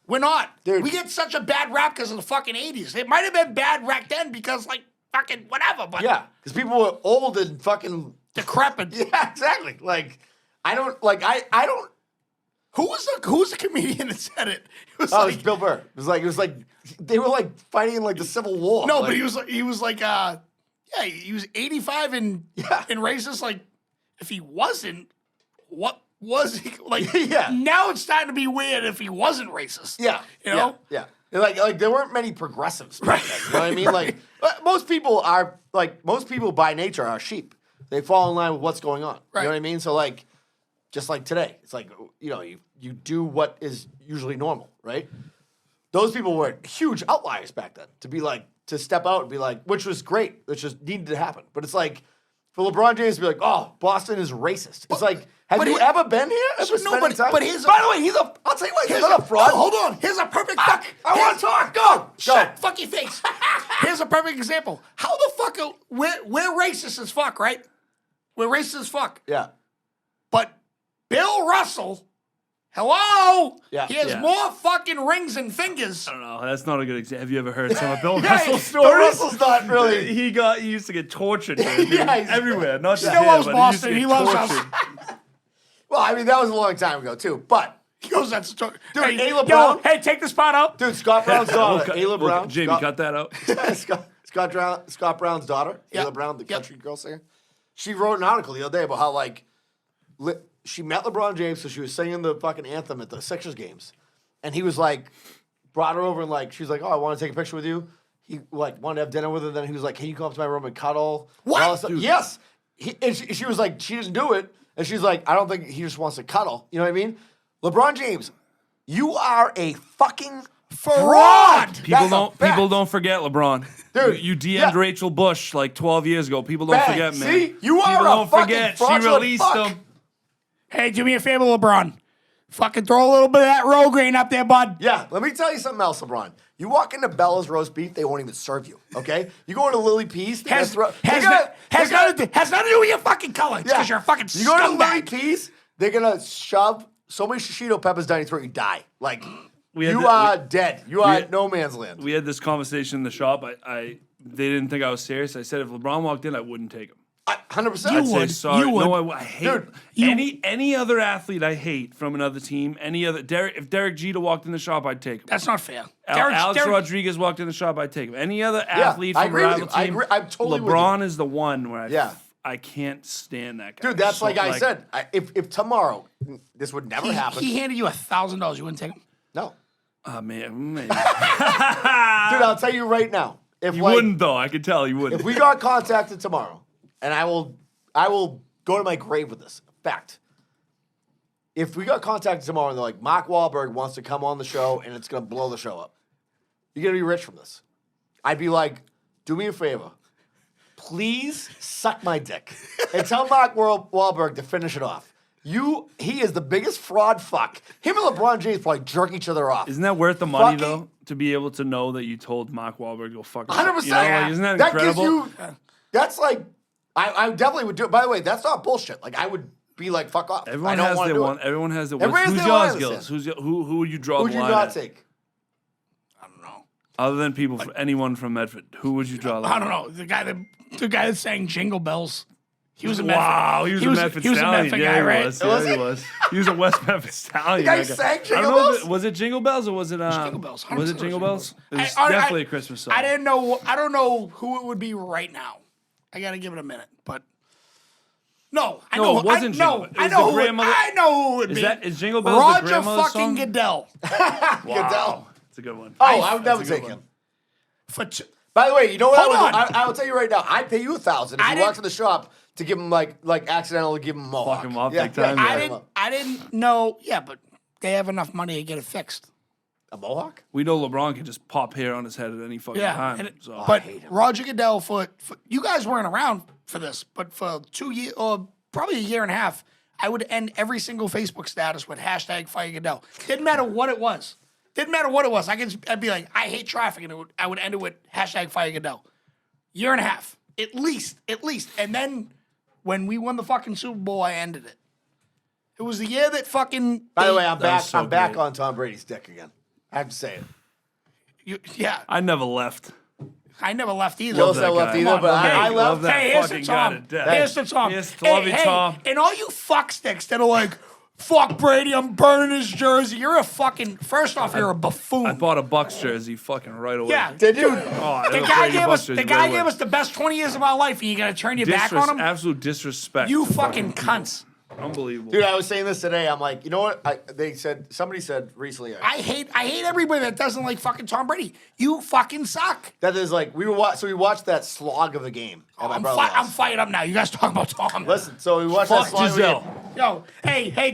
We're not. Dude. We get such a bad rap because of the fucking 80s. It might have been bad back then because, like, fucking whatever, but Yeah, because people were old and fucking. decrepit. Yeah, exactly. Like, I don't. Like, I don't. Who was the comedian that said it? It was Oh, it like, was Bill Burr. It was like they were like fighting in like the Civil War. no, like, but he was like, yeah, he was 85 and racist. Like, if he wasn't, what was he like? Yeah. Now it's starting to be weird if he wasn't racist. Yeah, you know. yeah. Like there weren't many progressives, back then, you know what I mean? Like most people by nature are sheep. They fall in line with what's going on. You Right. know what I mean? So like, just like today, it's like you do what is usually normal, right? Those people were huge outliers back then. To step out and be like, which was great, which just needed to happen. But it's like for LeBron James to be like, oh, Boston is racist. It's like, have you ever been here? Ever spent any time? but by the way, I'll tell you what, he's not a fraud. Hold on. Here's a perfect fuck. I want to talk. Go. Shut fuck your face. Here's a perfect example. How the fuck we're racist as fuck, right? We're racist as fuck. Yeah. But Bill Russell, hello? Yeah. He has Yeah. more fucking rings and fingers. I don't know. That's not a good example. Have you ever heard some of Bill Yeah, Russell's Bill stories? Russell's not really. He used to get tortured man, Yeah, he's- everywhere. Not just Still him, loves but Boston. He, He used to get loves us. tortured. Well, I mean, that was a long time ago, too. But, He goes, that's a story. Dude, hey, Ayla yo, Brown- hey, take the spot out. dude, Scott Brown's daughter, Cut- Ayla Brown. Jamie, Scott, cut that out. Scott Brown's daughter, Yeah. Ayla Brown, the Yeah. country girl singer. She wrote an article the other day about how, like, she met LeBron James, so she was singing the fucking anthem at the Sixers games. And he was like, brought her over and, like, she was like, oh, I want to take a picture with you. He, like, wanted to have dinner with her. Then he was like, can you come up to my room and cuddle? What? And all this stuff. Yes. She was like, she didn't do it. And she's like, I don't think he just wants to cuddle. You know what I mean? LeBron James, you are a fucking fraud. People don't forget LeBron. Dude, you DM'd yeah. Rachel Bush like 12 years ago. People don't Bang. forget, man. See? You are People a don't fucking forget. She fraudulent released fuck. him. Hey, do me a favor, LeBron. Fucking throw a little bit of that Rogaine up there, bud. Yeah, let me tell you something else, LeBron. You walk into Bella's roast beef, they won't even serve you. Okay, you go into Lily Pea's, Has nothing to do with your fucking color. It's because you're a fucking You go to Lily scumbag. Pea's, they're gonna shove so many shishito peppers down your throat, you die. Like We had you the- are dead. You are had- at no man's land. We had this conversation in the shop. They didn't think I was serious. I said if LeBron walked in, I wouldn't take him. 100%. I'd say would. sorry. You would. No, I hate Dude, any other athlete. I hate from another team. If Derek Jeter walked in the shop, I'd take him. That's not fair. Alex Rodriguez walked in the shop, I'd take him. Any other athlete I from agree a with rival you. I team, agree. I'm totally with LeBron is the one where Yeah. I can't stand that guy. Dude, that's So, like I said. If tomorrow this would never happen, He handed you $1,000. You wouldn't take him? no. Man, maybe. Dude, I'll tell you right now. If You like, wouldn't though. I could tell you wouldn't. if we got contacted tomorrow, and I will go to my grave with this fact. If we got contacted tomorrow and they're like, Mark Wahlberg wants to come on the show and it's gonna blow the show up, you're gonna be rich from this. I'd be like, do me a favor, please suck my dick and tell Mark Wahlberg to finish it off. He is the biggest fraud fuck. Him and LeBron James probably jerk each other off. Isn't that worth the money Fucking- though? To be able to know that you told Mark Wahlberg to go fuck 100%. You know, like, isn't that incredible? Gives you. That's like, I definitely would do it. By the way, that's not bullshit. Like I would be like, fuck off. Everyone I don't has want to their do one. it. Everyone has their Everybody one. has Who's their line yours, in Gills? this. Who would you draw Who'd the you line not at? take? I don't know. Other than people, anyone from Medford, who would you draw the line? I don't know. The guy that sang Jingle Bells. He was a Medford. Wow, he was a Medford He was a Stallion. Medford Yeah, guy, he right? was. Was Yeah, he? he was. He was a West Memphis Stallion. The guy that sang I don't Jingle know if Bells? was it Jingle Bells or was it Jingle Bells, Was it 100% Jingle Bells? It was I- definitely a Christmas song. I didn't know. I don't know who it would be right now. I got to give it a minute, but no, I No, know. it wasn't I, no, Jingle. It I was know. the who it- grandmother- I know who it would be. Is Jingle Bells the Roger grandmother's fucking song? Goodell. Goodell. It's a good one. Oh, I would never That's a good take him. one. By the way, you know what Hold I would on. do? I will tell you right now. I'd pay you $1,000 if I you didn't- walked to the shop to give him like accidentally give him a mohawk. Fuck him up big time, yeah, yeah. fuck him up. I didn't know. Yeah, but they have enough money to get it fixed. A mohawk? We know LeBron can just pop hair on his head at any fucking Yeah, time. and So. but Roger Goodell for you guys weren't around for this, but for 2 years or probably a year and a half, I would end every single Facebook status with hashtag Fire Goodell. Didn't matter what it was. Didn't matter what it was. I'd be like, I hate traffic, and I would end it with hashtag Fire Goodell. Year and a half, at least. And then when we won the fucking Super Bowl, I ended it. It was the year that fucking. By the way, I'm back. so I'm back great. on Tom Brady's dick again. I have to say it. Yeah, I never left. I never left either. Gillis that never left guy. either, Come on, but hey, I love left. that. Hey, here's the fucking guy Tom. to death. Here's the Tom. Yes, love you, Tom. And all you fucksticks that are like, fuck Brady, I'm burning his jersey. You're a fucking, first off, you're a buffoon. I bought a Bucks jersey fucking right away. Yeah. Did you? Oh, The guy gave us the best 20 years of our life, and you gotta turn your back on him? Absolute disrespect. You to fucking people. cunts. Unbelievable. Dude, I was saying this today. I'm like, you know what? Somebody said recently. I hate everybody that doesn't like fucking Tom Brady. You fucking suck. That is like we watched that slog of a game. At my I'm brother-in-law's. fired up now. You guys talking about Tom. Listen, so we watched that Fuck slog of a game. Giselle. Yo, hey,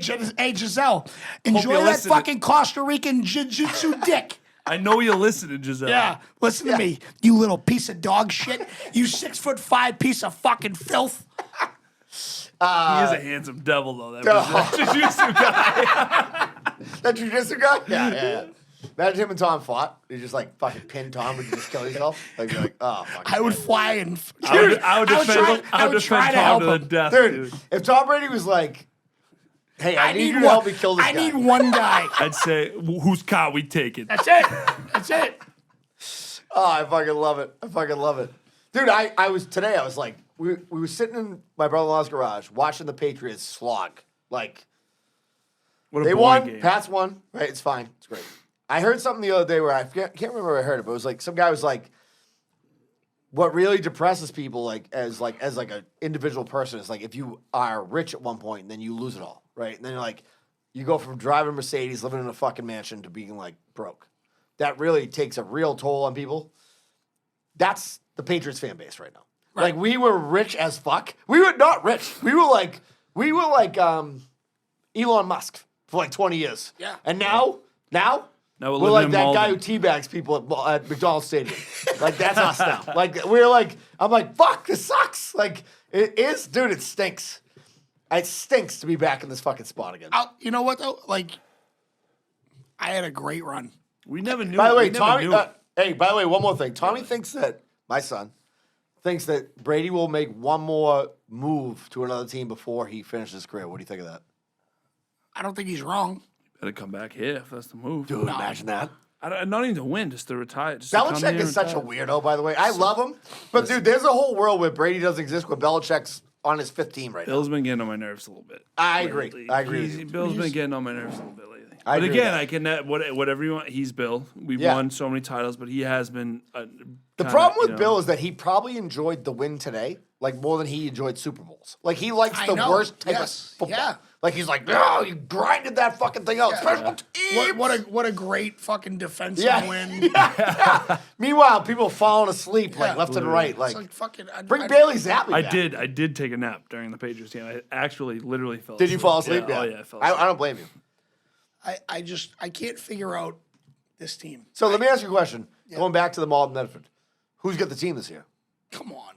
Giselle. Enjoy you're that listening. fucking Costa Rican jiu-jitsu dick. I know you're listening, Giselle. Yeah, listen to me, you little piece of dog shit. You 6'5" piece of fucking filth. He is a handsome devil, though. That jiu-jitsu guy. That jiu-jitsu guy? Yeah. Imagine him and Tom fought. You just like fucking pin Tom and just kill yourself. Like you're like, oh fuck. I would fly and I would defend try to Tom help to the him. death, Dude, dude. if Tom Brady was like, hey, I need you to help me kill this I guy. need one guy. I'd say, whose car we taking? That's it. That's it. Oh, I fucking love it. Dude, I was like, we were sitting in my brother-in-law's garage watching the Patriots slog. Like, What a they boring won, game. Pats won, right? It's fine. It's great. I heard something the other day where I can't remember where I heard it, but it was like some guy was like, what really depresses people as an individual person is like if you are rich at one point and then you lose it all, right? And then you're like, you go from driving a Mercedes, living in a fucking mansion to being like broke. That really takes a real toll on people. That's the Patriots fan base right now. Right. Like we were rich as fuck. We were not rich. We were like Elon Musk for like 20 years. Yeah. And now Now we're living like in that guy who Malden. teabags people at McDonald's Stadium. Like that's us now. Like we're like, I'm like, fuck, this sucks. Like it is, dude. It stinks. It stinks to be back in this fucking spot again. You know what though? Like, I had a great run. We never knew. By the way, we never Tommy. knew. Hey, by the way, one more thing. Tommy thinks that my son thinks that Brady will make one more move to another team before he finishes his career. What do you think of that? I don't think he's wrong. Better come back here if that's the move. Dude, imagine that. Not even to win, just to retire. Just to come Belichick here is and such a retire. weirdo, by the way. I love him. But, dude, there's a whole world where Brady doesn't exist where Belichick's on his fifth team right now. Bill's been getting on my nerves a little bit. I agree. lately. I agree with you. Bill's been getting on my nerves a little bit lately. I But agree with again, that. I can whatever you want. He's Bill. We've Yeah. won so many titles, but he has been. The problem with Bill is that he probably enjoyed the win today, like more than he enjoyed Super Bowls. Like he likes I the know. worst type Yes. of football. Yeah. Like he's like, no, you grinded that fucking thing out. Special teams. What a great fucking defensive Yeah. win. Meanwhile, people falling asleep like Yeah. left and right. Like, It's like fucking. bring Bailey Zappi I back. did take a nap during the Patriots game. I actually literally fell. Did you fall asleep? Yeah. Oh yeah, I fell I asleep. don't blame you. I can't figure out this team. So let me ask you a question. Going back to the Malden Medford, who's got the team this year? Come on,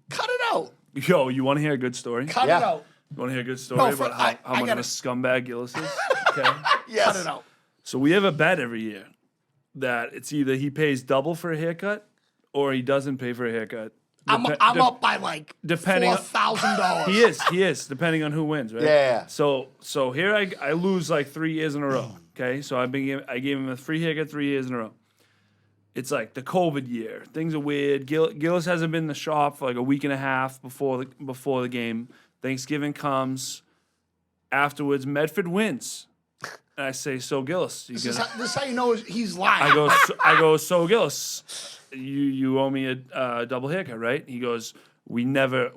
cut it out. Yo, you want to hear a good story? Cut Yeah. it out. You want to hear a good story No, about I how much of gotta- a scumbag Gillis is? Okay. Yes. Cut it out. So we have a bet every year that it's either he pays double for a haircut or he doesn't pay for a haircut. I'm up by like depending on- $4,000. He is, depending on who wins, right? Yeah. So here I lose like 3 years in a row. Okay, so I gave him a free haircut 3 years in a row. It's like the COVID year. Things are weird. Gillis hasn't been in the shop for like a week and a half before the game. Thanksgiving comes. Afterwards, Medford wins. And I say, so Gillis, This is how you know he's lying. I go, so Gillis, you owe me a double haircut, right? He goes, we never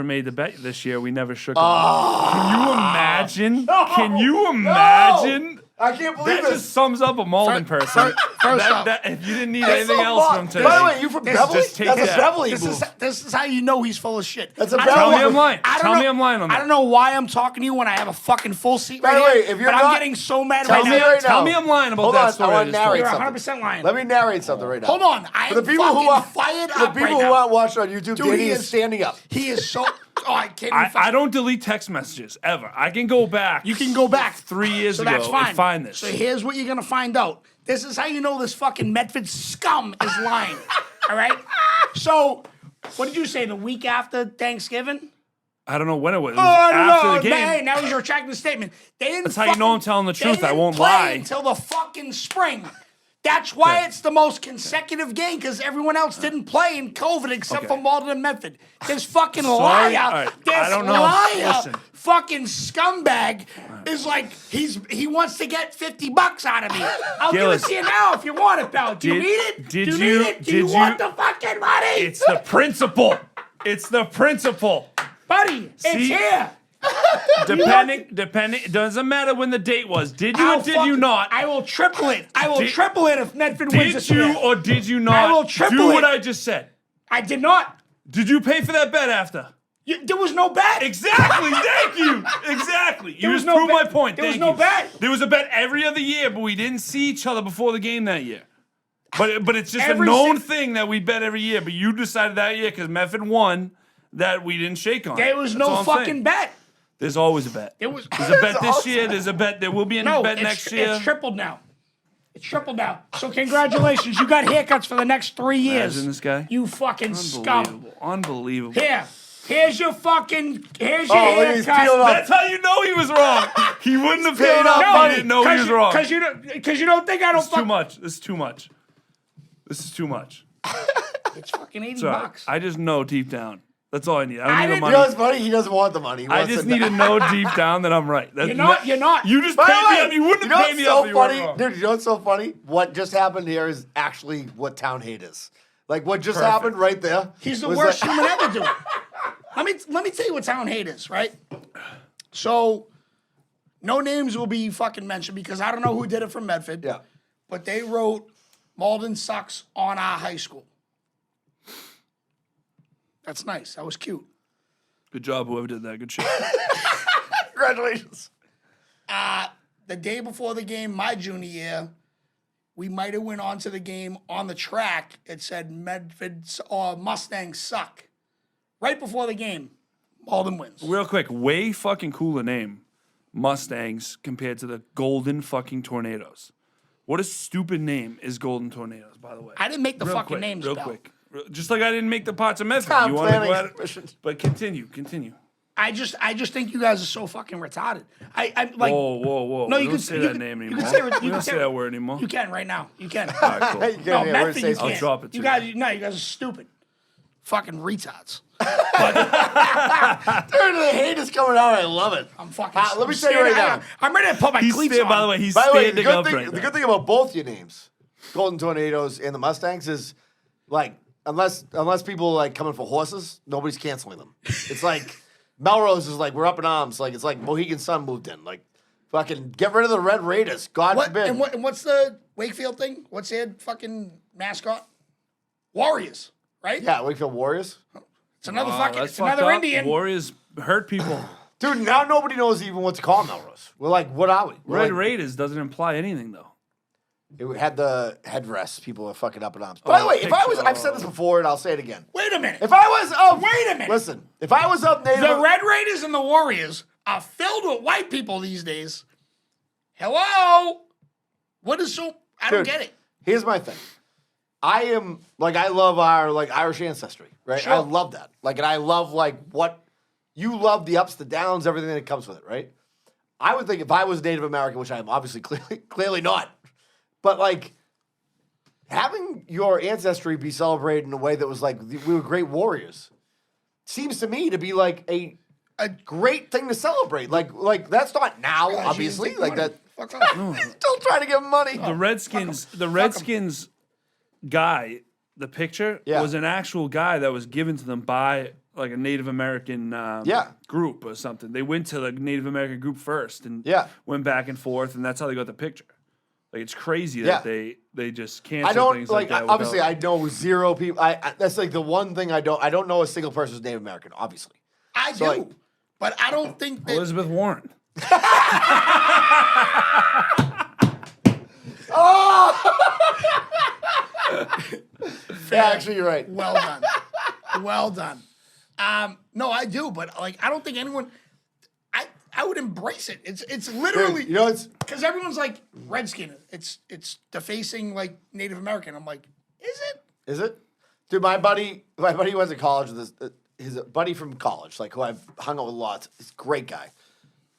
made the bet this year. We never shook it. Can you imagine? Can you imagine? I can't believe That just sums up a Malden person. First off, If you didn't need anything else from today. By the way, you from Beverly? just take That's a that. Beverly this move. is how you know he's full of shit. That's a I Beverly don't Tell me know- I'm lying. I don't Tell me know- I'm lying on that. I don't know why I'm talking to you when I have a fucking full seat By right the way, here. if you're but not- I'm getting so mad Tell right me now. right Tell now. me I'm lying about Hold that on, story. I I want to just told narrate You're something. 100% lying. Let me narrate something right now. Hold on. I For the am people who fucking are fired the up people right who now. aren't watching on YouTube, Dude, Danny he is is- standing up. He is so. Oh, I can't even I don't delete text messages ever. I can go back. You can go back 3 years so ago that's fine. and find this. So here's what you're gonna find out. This is how you know this fucking Medford scum is lying. All right. So, what did you say? The week after Thanksgiving? I don't know when it was. It was I don't after know. the game. Hey, now he's retracting the statement. They didn't. That's how you know I'm telling the they truth. I didn't won't play lie. until the fucking spring. That's why Okay. it's the most consecutive game because everyone else didn't play in COVID except for Malden and Medford. This fucking Sorry. liar, All right. this I don't know. liar, Listen. fucking scumbag is like he wants to get $50 out of me. I'll Gillis, give it to you now if you want it, pal. Do you did- need it? did Do you- need it? Do did you you- want the fucking money? It's the principle. It's the principle. Buddy, it's See? here. Depending, it doesn't matter when the date was. Did you or did you not? I will triple it. I will Did- triple it if Medford wins this Did you year. or did you not I will triple do it. what I just said? I did not. Did you pay for that bet after? There was no bet. Exactly. Thank you. Exactly. You was just no proved my bet. point. There was Thank no you. bet. There was a bet every other year, but we didn't see each other before the game that year. But it's just Every a known si- thing that we bet every year. But you decided that year because Medford won that we didn't shake on. There was That's all no I'm fucking saying. bet. There's always a bet. It was. There's a bet this year. There's a bet. There will be a No, bet it's, next year. it's tripled now. It's tripled now. So congratulations, you got haircuts for the next 3 years. Imagine this guy. You fucking scum. Unbelievable. Unbelievable. Here's your fucking. Here's your Oh, look, he's haircut. peeling up. That's how you know he was wrong. He wouldn't have paid paid up. up No, money. he didn't know he was wrong. Because you don't think I don't It's too fuck. much. This is too much. This is too much. It's fucking 80 Sorry. bucks. I just know deep down. That's all I need. I don't I need the didn't- You money. know what's funny? He doesn't want the money. He I wants just to need to know deep down that I'm right. That's You're not. You're not. You just By paid the me way, up. You wouldn't you know have paid what's me so up if you weren't funny? wrong. Dude, you know what's so funny? What just happened here is actually what town hate is. Like what just Perfect. happened right there. He's the was worst like- human ever, dude. Let me tell you what town hate is, right? So, no names will be fucking mentioned because I don't know who did it from Medford. Yeah. But they wrote Malden sucks on our high school. That's nice. That was cute. Good job, whoever did that. Good shit. Congratulations. The day before the game, my junior year, we might have went on to the game on the track. It said Medford or Mustangs suck. Right before the game, Malden wins. Real quick, way fucking cooler name, Mustangs compared to the Golden fucking Tornadoes. What a stupid name is Golden Tornadoes, by the way. I didn't make the Real fucking quick, names, real pal. quick. Just like I didn't make the parts of Medford. Town You want to planning go at it? commission. But continue. I just think you guys are so fucking retarded. I like. Whoa. No, We you don't can say you that can- name You anymore. can say, We you can don't say that word anymore. You can right now. You can. All right, cool. You can't No, hear Medford, what it you says. I'll can't. drop it You to guys, you guys are stupid. Fucking retards. Dude, the hate is coming out. I love it. I'm fucking. Let me tell you right now. I'm ready to put my He's cleats stand, on. by the way, he's By the way, standing up right the now. good thing about both your names, Golden Tornadoes and the Mustangs, is like unless people like coming for horses, nobody's canceling them. It's like Melrose is like we're up in arms. Like it's like Mohegan Sun moved in. Like fucking get rid of the Red Raiders. God What forbid. and what's the Wakefield thing? What's their fucking mascot? Warriors, right? Yeah, Wakefield Warriors. It's another Wow, fucking. that's It's another fucked up. Indian. Warriors hurt people. Dude, now nobody knows even what to call Melrose. We're like, what are we? We're Red like, Raiders doesn't imply anything though. It had the headrests. People are fucking up in arms. By the way, if I was, I've said this before and I'll say it again. Wait a minute. If I was of, Wait a minute. Listen, if I was of Native, The Red Raiders and the Warriors are filled with white people these days. Hello? What is so... I don't Dude, get it. Here's my thing. I love our like Irish ancestry, right? Sure. I love that. Like, and I love like what you love, the ups, the downs, everything that comes with it, right? I would think if I was Native American, which I am obviously clearly not, but like having your ancestry be celebrated in a way that was like we were great warriors seems to me to be like a great thing to celebrate. Like that's not now, Guys, you obviously. didn't Like take that. Fuck off. Still trying to give him money. The Redskins guy, the picture Yeah. was an actual guy that was given to them by like a Native American Yeah. group or something. They went to the Native American group first and Yeah. went back and forth, and that's how they got the picture. Like it's crazy Yeah. that they just cancel I don't things like. like that. Obviously, without- I know zero people. I that's like the one thing I don't. I don't know a single person who's Native American. Obviously, I So, do. like- But I don't think that... Elizabeth Warren. yeah, actually, you're right. Well done. Well done. No, I do, but like I don't think anyone. I would embrace it. It's literally Dude, you know, it's because everyone's like Redskin. It's defacing like Native American. I'm like, is it? Dude, my buddy who went to college with his buddy from college, like who I've hung out with lots. He's a great guy.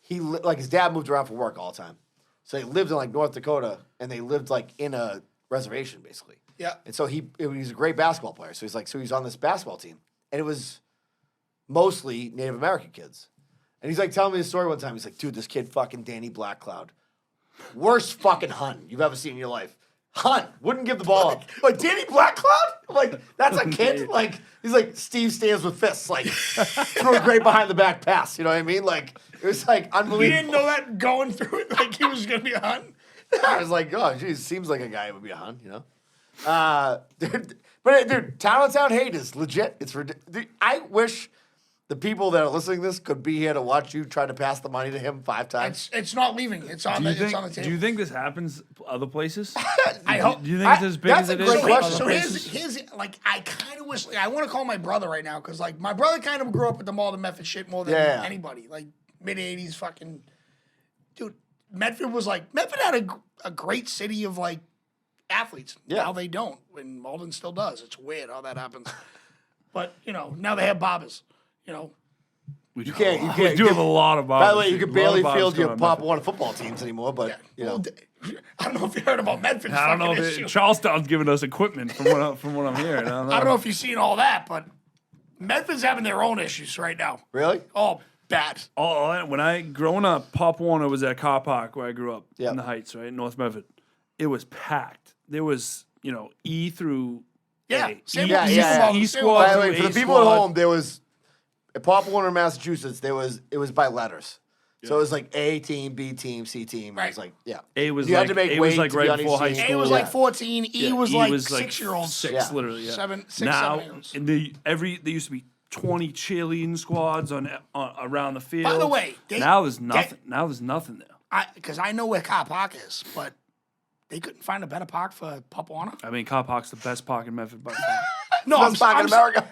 Like his dad moved around for work all the time, so he lived in like North Dakota, and they lived like in a reservation basically. Yeah. And so he's a great basketball player. So he's on this basketball team, and it was mostly Native American kids. And he's like telling me the story one time. He's like, dude, this kid fucking Danny Blackcloud, worst fucking Hun you've ever seen in your life. Hun wouldn't give the ball up. Like Danny Blackcloud? Like that's a kid. Like he's like Steve stands with fists. Like threw a great behind the back pass. You know what I mean? Like it was like unbelievable. You didn't know that going through it, like he was gonna be a Hun. I was like, oh, geez, seems like a guy who would be a Hun. You know? Dude, Town hate is legit. It's ridiculous. I wish the people that are listening to this could be here to watch you try to pass the money to him 5 times. It's not leaving. It's on the table. Do you think this happens other places? I hope. Do you think it's as big as that's it a is? great other question. So places? here's like I kind of wish I want to call my brother right now because like my brother kind of grew up with the Malden Medford shit more than anybody. Like mid-'80s fucking dude. Medford had a great city of like athletes. Yeah. Now they don't, and Malden still does. It's weird how that happens. But now they have Barbers. We You can't. We do have a lot of By the way, you can can barely field your Pop Warner football teams anymore. But you know, I don't know if you heard about Medford's I don't know. fucking If issue. Charlestown's giving us equipment from what I'm hearing. I I don't know if you've seen all that, but Medford's having their own issues right now. really? Oh, bad. When I growing up, Pop Warner was at Car Park where I grew up Yep. in the Heights, right, North Medford. It was packed. There was E through Yeah, A. same Yeah, with yeah, Super Bowl, E same squad. with- By the way, for the A people at squad. home, there was at Pop Warner, Massachusetts. It was by letters. So it was like A team, B team, C team. It was Right. like A was you like had to make A was weight like to be right on each before high team. school. A was like 14. E was like 6-year-olds. 6, Yeah. literally. Yeah. 7, 6, Now 7-year-olds. there used to be 20 cheerleading squads on around the field. By the way, now there's nothing. Now there's nothing there. Because I know where Car Park is, but they couldn't find a better park for Pop Warner. I mean, Car Park's the best park in Medford by far. No, Best park in America.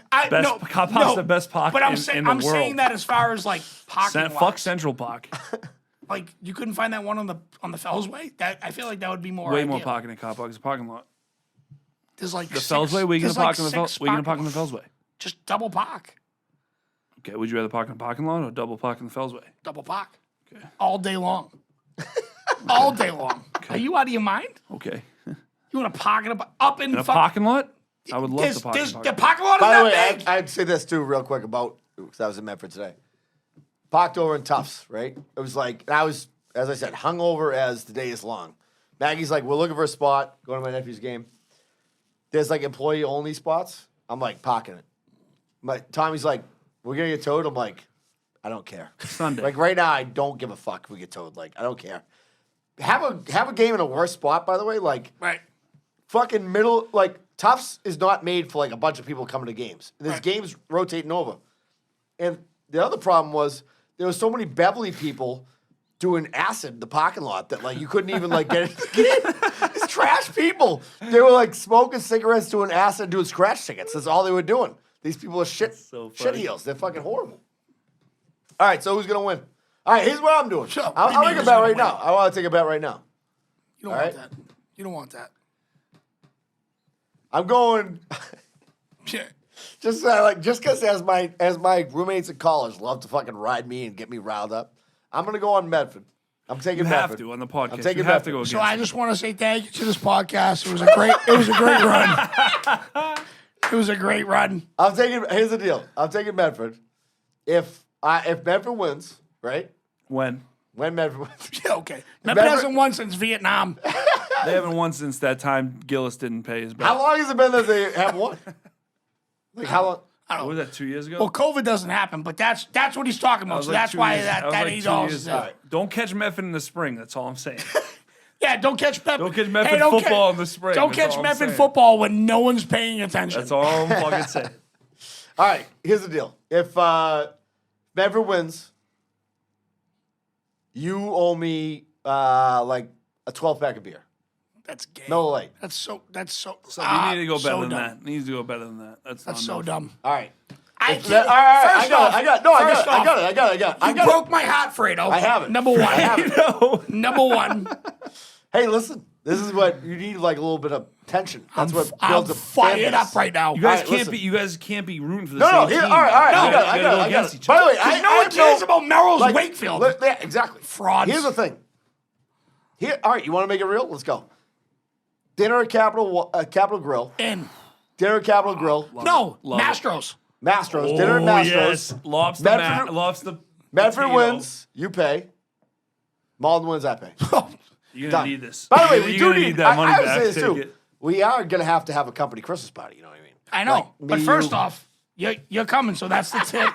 Car Park's the best park but I'm in the I'm world. saying that as far as like parking Fuck lots. Central Park. Like you couldn't find that one on the Fellsway. That I feel like that would be more. Way more ideal. parking in Car Park. It's a parking lot. There's like The Fellsway. Where you gonna park in the Fellsway? Just double park, Okay. Would you rather park in the parking lot or double park in the Fellsway? double park, Okay. all day long, all day long. Are you out of your mind? Okay. You want to park it up in In a parking lot? I would love There's, to park. there's, in the a parking lot. parking lot is By the that way, big. I'd say this too, real quick because I was in Medford today. Parked over in Tufts, right? It was like I was, as I said, hungover as the day is long. Maggie's like, we're looking for a spot. Going to my nephew's game. There's like employee only spots. I'm like parking it. But Tommy's like, we're gonna get towed. I'm like, I don't care. Sunday. Like right now, I don't give a fuck if we get towed. Like I don't care. Have a game in a worse spot, by the way. Like Right. fucking middle, like Tufts is not made for like a bunch of people coming to games. There's games rotating over. And the other problem was there was so many Beverly people doing acid in the parking lot that like you couldn't even like get into the game. These trash people. They were like smoking cigarettes, doing acid, doing scratch tickets. That's all they were doing. These people are shit funny. heels. They're fucking horrible. All right, so who's gonna win? All right, here's what I'm doing. Sure. I'll What do you make mean a who's bet gonna right win? now. I want to take a bet right now. You don't All want right. that. You don't want that. I'm going. Yeah. Just because as my roommates in college love to fucking ride me and get me riled up, I'm gonna go on Medford. I'm taking You Medford. have to on the podcast. I'm taking you have Medford. to go against So I just want to say thank you to this podcast. It was a great run. It was a great run. Here's the deal. I'm taking Medford. If Medford wins, right? when When Medford wins. Yeah, okay. Medford hasn't won since Vietnam. they haven't won since that time Gillis didn't pay his bill. How long has it been that they have won? Like how long? What was that, 2 years ago? Well, COVID doesn't happen, but that's what he's talking That about. was So like that's 2 why years- that was like $8 2 is years there. ago. Don't catch Medford in the spring. That's all I'm saying. Yeah, don't catch Medford. Don't catch Medford football in the spring. Don't That's catch all I'm Medford saying. football when no one's paying attention. That's all I'm fucking saying. All right, here's the deal. If Medford wins, you owe me like a 12-pack of beer. That's gay. No light. That's so. So we need to go better so than dumb. that. Needs to go better than that. That's That's not so enough. dumb. All right. I All can't. right, First off, I got it. No, I first got off, it. I You got broke it. my heart, Fredo. I have it. Number one. I have it. Number one. Hey, listen. This is what you need, like a little bit of tension. That's what I'm builds a fired fan up base. right now. You guys All right, can't listen. be. You guys can't be rooting for the No, same here, team. all right. You I got gotta it. go I got against it. each By the other. way, I no one cares about Melrose like, Wakefield. Yeah, exactly. Frauds. Here's the thing. Here, all right. You want to make it real? Let's go. Dinner at Capitol Grill. In. Dinner at Capitol Grill. No, Love it. Mastros. Mastros. Dinner at Oh, Mastros. yes. Lobster. Lobster. Medford potato. wins. You pay. Malden wins. I pay. You're Done. gonna need this. By the way, we You're do gonna need that money I would back. say this Take too. it. We are gonna have to have a company Christmas party. You know what I mean? I know. Like, but me, first you- off, you're coming, so that's the tip.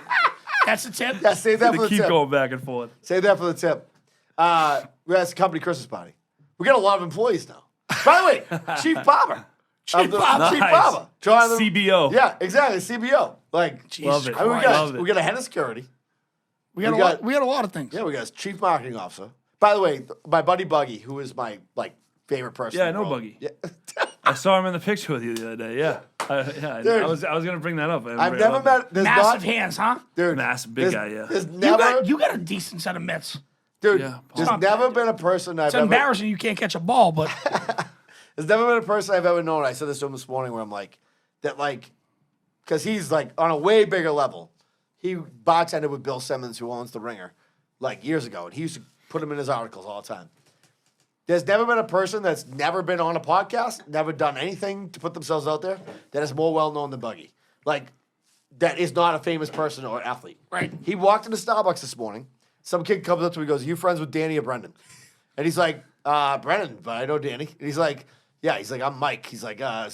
That's the tip. Yeah, save that for the Keep tip. going back and forth. Save that for the tip. That's a company Christmas party. We got a lot of employees now. By the way, Chief Barber. Chief Barber. Chief Nice. Barber. Jonathan, CBO. Yeah, exactly. CBO. Like, Love it. I mean, Love it. we got a head of security. We got, We a lot, got- we got a lot of things. Yeah, we got a chief marketing officer. By the way, my buddy Buggy, who is my favorite person. Yeah, I in the know world. Buggy. Yeah. I saw him in the picture with you the other day. Yeah, Dude. I was gonna bring that up. I've never met. There's Massive not, hands, huh? dude. Massive, big there's- guy, yeah. There's You never, got a decent set of mitts. dude. Yeah, there's Not never bad, been a person I've It's ever. embarrassing you can't catch a ball, but There's never been a person I've ever known. I said this to him this morning, where I'm like, because he's like on a way bigger level. He bartended with Bill Simmons, who owns the Ringer, like years ago, and he used to put him in his articles all the time. There's never been a person that's never been on a podcast, never done anything to put themselves out there, that is more well known than Buggy. Like, that is not a famous person or athlete. Right. He walked into Starbucks this morning. Some kid comes up to him and goes, "You friends with Danny or Brendan?" And he's like, "Brendan, but I know Danny." And he's like, "Yeah." He's like, "I'm Mike." He's like, "I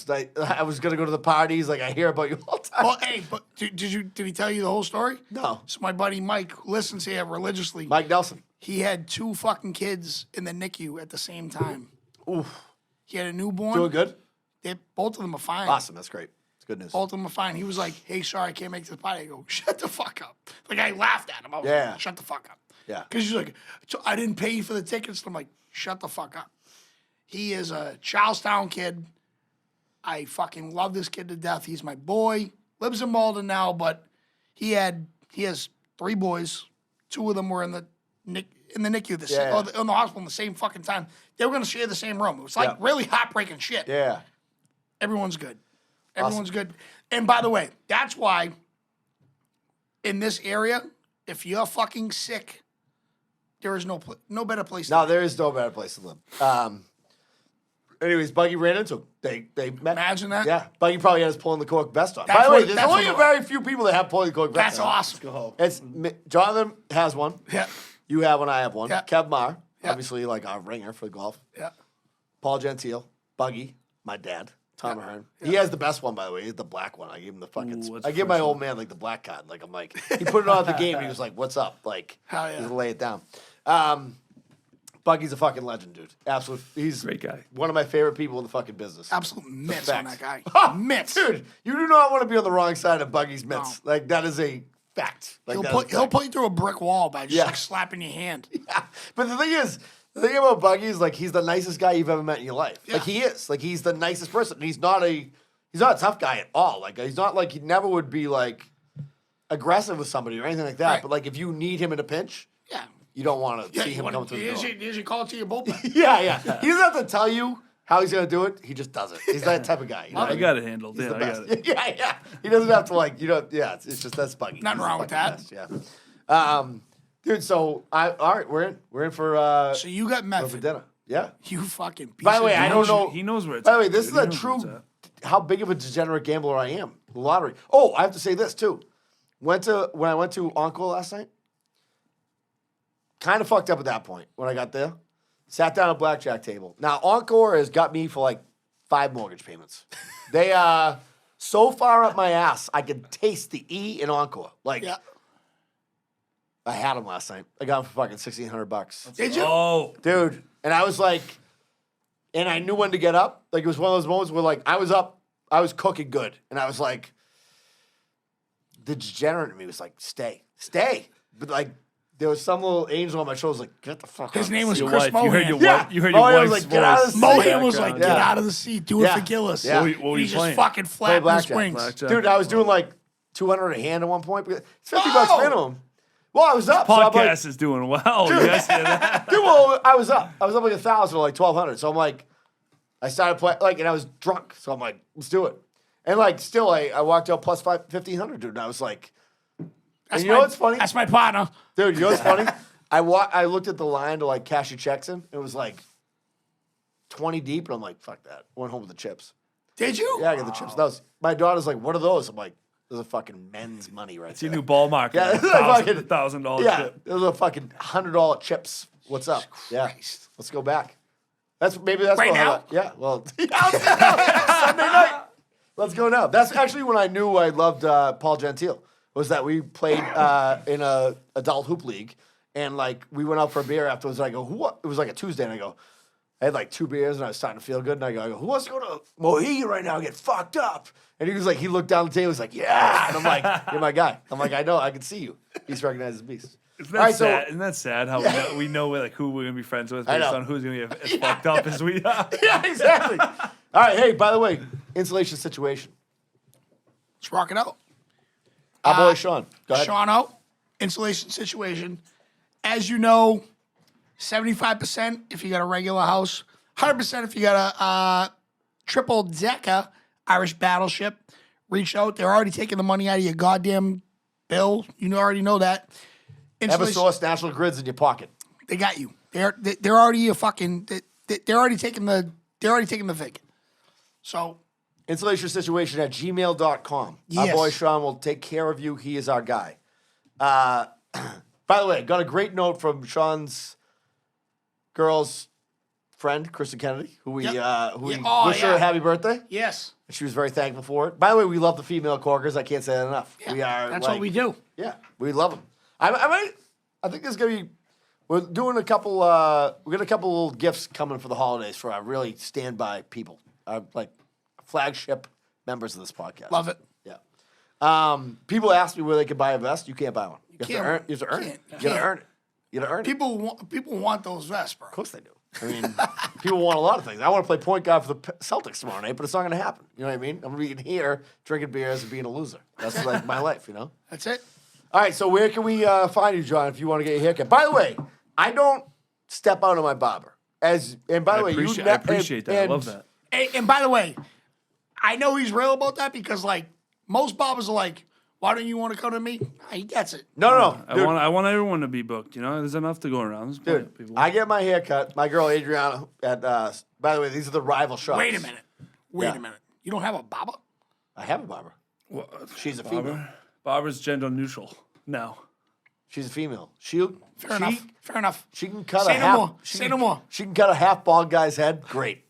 was gonna go to the party." He's like, "I hear about you all the time." well, hey, but did he tell you the whole story? No. So my buddy Mike who listens here religiously. Mike Nelson. He had 2 fucking kids in the NICU at the same time. Oof. He had a newborn. Doing good? Both of them are fine. Awesome. That's great. It's good news. Both of them are fine. He was like, "Hey, sorry, I can't make this party." I go, "Shut the fuck up!" Like I laughed at him. I was Yeah. like, "Shut the fuck up." Yeah. Because he's like, "So I didn't pay you for the tickets." I'm like, "Shut the fuck up." He is a Charlestown kid. I fucking love this kid to death. He's my boy. Lives in Malden now, but he has 3 boys. 2 of them were in the NICU, Yeah. in the hospital in the same fucking time. They were going to share the same room. It was like Yeah. really heartbreaking shit. Yeah. Everyone's good. Everyone's good. And by the way, that's why in this area, if you're fucking sick, there is no better place. No, there is no better place to live. Anyways, Buggy ran into him. They met. Imagine that. Yeah. Buggy probably has pulling the cork vest on. That's By the way, what- there's that's only what- a very few people that have pulling the cork vest That's on. awesome. It's Jonathan has one. Yeah. You have one. I have one. Yeah. Kev Marr, Yeah. obviously like our ringer for golf. Yeah. Paul Gentile, Buggy, my dad, Tom Ahern. He has the best one, by the way. He's the black one. I gave him the fucking. Ooh, what's I the give my first old man like the black card. Like I'm like he put it on at the game. And he was like, "What's up?" Like Hell yeah. he's lay it down. Buggy's a fucking legend, dude. Absolute. He's Great guy. One of my favorite people in the fucking business. Absolute mitts on that Fact. guy. Mitts. Dude, you do not want to be on the wrong side of Buggy's mitts. Like that is a fact. Like, He'll put you through a brick wall by just Yeah. like slapping your hand. But the thing about Buggy is like he's the nicest guy you've ever met in your life. Yeah. Like he is. Like he's the nicest person. He's not a tough guy at all. Like he's not like he never would be like aggressive with somebody or anything like that. Right. But like if you need him in a pinch, Yeah. you don't want to Yeah, see him come through the door. Here's your call to your bullpen. Yeah. He doesn't have to tell you how he's gonna do it. He just does it. He's that type of guy. You know what I mean? got it handled. He's Yeah, the I best. got it. Yeah. He doesn't have to like it's just that's Buggy. Nothing He's wrong the with fucking that. best, yeah. Dude, so all right, we're in for So you got for Medford. dinner. Yeah. You fucking piece By the of way, I shit. don't know. He knows where it's By the way, at, this dude. is He a knows where true it's how big of a degenerate gambler I am. The lottery. Oh, I have to say this too. When I went to Encore last night, kind of fucked up at that point when I got there. Sat down at a blackjack table. Now Encore has got me for like 5 mortgage payments. They are so far up my ass, I could taste the E in Encore. Like Yeah. I had them last night. I got them for fucking $1,600. Did you? Oh, Dude, and I was like, and I knew when to get up. Like it was one of those moments where like I was up, I was cooking good, and I was like, the degenerate in me was like, stay. But like there was some little angel on my shoulder, like, get the fuck His out. name was your Chris wife. Mohan. You heard your Yeah. wife. You heard Mohan your was wife's like, get out of voice. the Mohan was like, Background. get Yeah. out of the seat, do it Yeah. for Gillis. Yeah. What were He you just playing? fucking flapping his blackjack. wings. Blackjack. Dude, I was doing like $200 a hand at one point. It's $50 minimum. Well, I was up. So I'm like, Podcast is doing well. Yes, yeah. dude, well, I was up. I was up like 1,000 or like 1,200. So I'm like, I started playing, like, and I was drunk. So I'm like, let's do it. And like, still, I walked out plus 1,500, dude. And I was like, and you know what's funny? That's my partner. Dude, you know what's funny? I looked at the line to like cash your checks in. It was like 20 deep. And I'm like, fuck that. Went home with the chips. Did you? Yeah, I got the chips. My daughter's like, what are those? I'm like, those are fucking men's money right It's there. your new ball market. Yeah, Yeah, it's like fucking- $1,000 Yeah, chip. those are fucking $100 chips. What's up? Yeah, let's go back. That's Right what now? Yeah, well, Sunday night. Let's go now. That's actually when I knew I loved Paul Gentile. Was that we played in a adult hoop league, and like we went out for a beer afterwards. And I go, who? It was like a Tuesday, and I go, I had like 2 beers, and I was starting to feel good. And I go, who wants to go to Mohegan right now and get fucked up? And he was like, he looked down the table, he's like, yeah. And I'm like, you're my guy. I'm like, I know, I can see you. He's recognized as beast. Isn't that All right, sad? Isn't that sad how we know like who we're gonna be friends with I based know. on who's gonna be as fucked up as we are? Yeah, exactly. All right, hey, by the way, insulation situation. Let's rock it out. Our boy Sean. Go ahead. Sean O, insulation situation. As you know, 75% if you got a regular house, 100% if you got a triple decker Irish battleship. Reach out. They're already taking the money out of your goddamn bill. You already know that. Eversource National Grid's in your pocket. They got you. They're already a fucking. They're already taking the. They're already taking the vig. So Insulation situation at gmail.com. Yes. Our boy Sean will take care of you. He is our guy. By the way, got a great note from Sean's girl's friend, Kristen Kennedy, who we Yep. wish her a happy birthday. yes, She was very thankful for it. By the way, we love the female corkers. I can't say that enough. Yeah, We are. That's like, what we do. Yeah, we love them. I think there's gonna be. We're doing a couple. We got a couple little gifts coming for the holidays for our really standby people, our like flagship members of this podcast. Love it. Yeah. People ask me where they can buy a vest. You can't buy one. You have to can't. earn. You have to earn it. Can't. You gotta earn it. You gotta earn it. People want those vests, bro. Of course they do. I mean, people want a lot of things. I want to play point guard for the Celtics tomorrow night, but it's not going to happen. You know what I mean? I'm going to be in here drinking beers and being a loser. That's like my life, you know? That's it. All right, so where can we find you, John, if you want to get your haircut? By the way, I don't step out on my barber. And by the way, I appreciate that. I love that. And by the way, I know he's real about that because like most barbers are like, why don't you want to come to me? He gets it. No, I dude, want everyone to be booked. You know, there's enough to go around. There's plenty of dude, people. I get my hair cut. My girl Adriana at. By the way, these are the rival shops. Wait a minute. Wait Yeah. a minute. You don't have a barber? I have a barber. Well, She's a female. Barber. Barber's gender neutral. No. She's a female. Fair Fair enough. She can cut Say a no half. more. Say no more. She can cut a half bald guy's head. Great.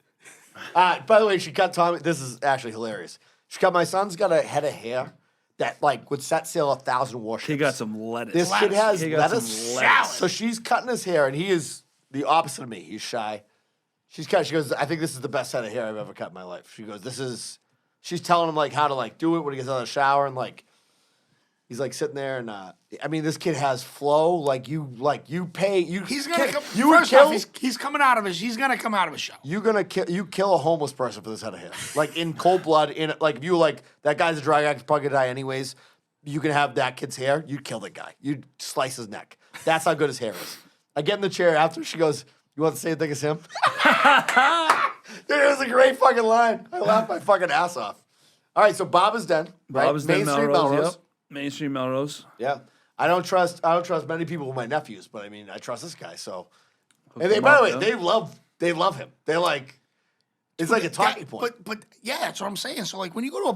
By the way, she cut Tommy. This is actually hilarious. She cut my son's got a head of hair that like would set sail 1,000 warships. He got some lettuce. This kid has He got lettuce. some lettuce. So she's cutting his hair, and he is the opposite of me. He's shy. She goes, I think this is the best head of hair I've ever cut in my life. She goes, she's telling him like how to like do it when he gets out of the shower, and like he's like sitting there, and I mean this kid has flow. Like you pay you. He's gonna come. You would First kill. off, he's coming out of his. He's gonna come out of his show. You kill a homeless person for this head of hair, like in cold blood. If you like that guy's a drug addict, probably gonna die anyways. You can have that kid's hair. You'd kill the guy. You'd slice his neck. That's how good his hair is. I get in the chair after. She goes, "You want the same thing as him?" Dude, it was a great fucking line. I laughed my fucking ass off. All right, so Bob is done. Right? Bob's Main Street Melrose. Yep. Main Street Melrose. Yeah. I don't trust many people with my nephews, but I mean I trust this guy. So, and him by the up, way, yeah. they love him. They're like, it's like a talking point. But yeah, that's what I'm saying. So like when you go to a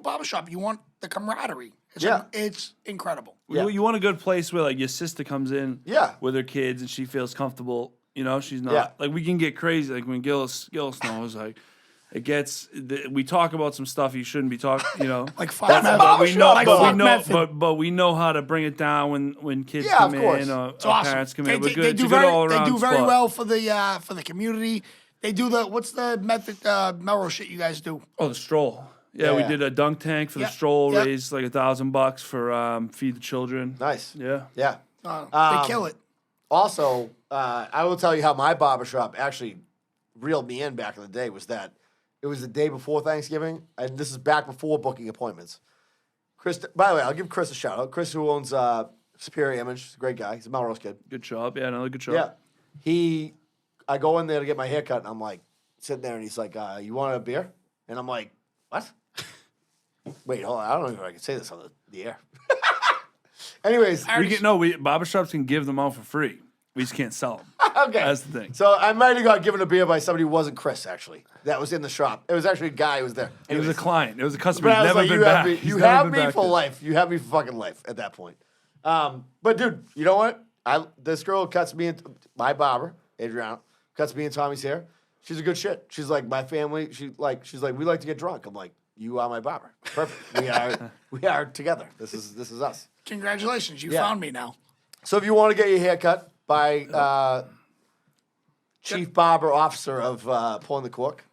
barber shop, you want the camaraderie. It's incredible. Yeah. You want a good place where like your sister comes in Yeah. with her kids and she feels comfortable. You know, she's not Yeah. like we can get crazy. Like when Gil Snow like it gets. We talk about some stuff you shouldn't be talking. You know, Like fuck That's Method. a barber we shop, know, like though. fuck Method. but we know how to bring it down when kids Yeah, come of course. in or It's awesome. parents come They, in. We're they- good. they It's do a good very all-around they do very spot. well for the community. They do what's the Method Melrose shit you guys do? Oh, the stroll. Yeah, we Yeah. did a dunk tank for Yeah, the stroll. yeah. Raised like $1,000 for feed the children. Nice. Yeah. Yeah. They kill it. Also, I will tell you how my barbershop actually reeled me in back in the day was that it was the day before Thanksgiving, and this is back before booking appointments. Chris. By the way, I'll give Chris a shout out. Chris, who owns Superior Image, he's a great guy. He's a Melrose kid. Good job. Yeah, another good job. Yeah. I go in there to get my haircut, and I'm like sitting there, and he's like, "You want a beer?" And I'm like, "What?" Wait, hold on. I don't know if I can say this on the air. Anyways, barbershops can give them out for free. We just can't sell them. okay, That's the thing. So I might have got given a beer by somebody who wasn't Chris. Actually, that was in the shop. It was actually a guy who was there. It was a client. It was a customer. But I He's was never like, been you back. have me, He's you never have been me back for there. life. You have me for fucking life at that point. But dude, you know what? This girl cuts me into my barber, Adriana, cuts me and Tommy's hair. She's a good shit. She's like my family. She's like we like to get drunk. I'm like, you are my barber. Perfect. We are together. This is us. Congratulations, you Yeah. found me now. So if you want to get your hair cut by Chief Barber Officer of Pulling the Cork.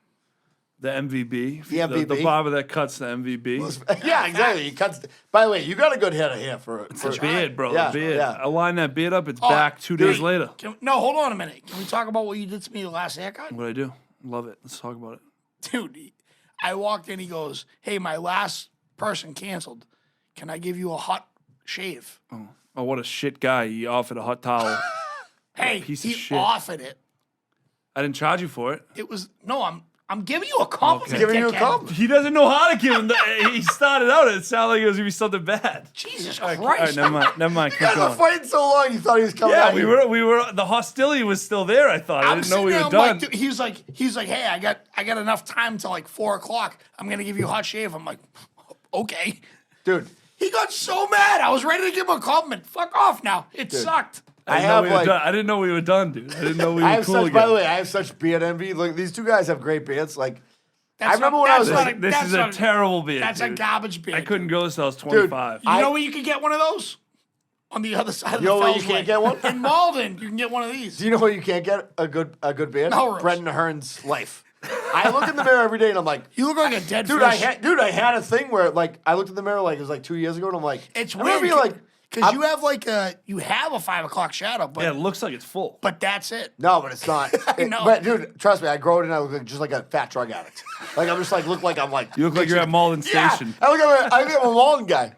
The MVB. The MVB. The barber that cuts the MVB. Yeah, exactly. He cuts. By the way, you got a good head of hair for It's a beard, bro. Yeah, a beard. yeah. I line that beard up. It's back 2 days later. No, hold on a minute. Can we talk about what you did to me the last haircut? What I do? Love it. Let's talk about it. Dude, I walked in, he goes, "Hey, my last person canceled. Can I give you a hot shave?" Oh, what a shit guy. He offered a hot towel. Hey, piece of he shit. offered it. I didn't charge you for it. It was, no, I'm giving you a compliment. Giving you a dickhead. compliment. He doesn't know how to give him. He started out. It sounded like it was gonna be something bad. Jesus All right, Christ. never mind. Never mind. You Keep guys were going. fighting so long, you thought he was coming Yeah, at we you. were. The hostility was still there. I thought. I I'm didn't know we sitting were there, I'm done. like, dude, he's like, "Hey, I got enough time till like 4:00. I'm gonna give you a hot shave." I'm like, "Okay." Dude, He got so mad. I was ready to give him a compliment. Fuck off now. It sucked. I have like. I didn't know we were done, dude. I didn't know we were I have cool such. again. By the way, I have such beard envy. Look, these two guys have great beards. Like, That's I remember not- when I was that's like, not a- this that's is a not- terrible beard. That's a dude. garbage beard. I couldn't go this till I was 25. You know where you can get one of those? On the other side of You the know where you Fells can't Way. get one? In Malden, you can get one of these. Do you know where you can't get a good beard? Melrose. Brendan Ahern's life. I look in the mirror every day and I'm like, You look like a dead dude, fish. I had a thing where like I looked in the mirror like it was like 2 years ago and I'm like, It's I remember weird, being like, because you have like you have a 5 o'clock shadow, but Yeah, it looks like it's full. but that's it. no, but it's not. I know. But dude, trust me, I grow it and I look like, just like a fat drug addict. Like I'm just like look like I'm like You look like you're at Malden yeah, Station. I think I'm a Malden guy.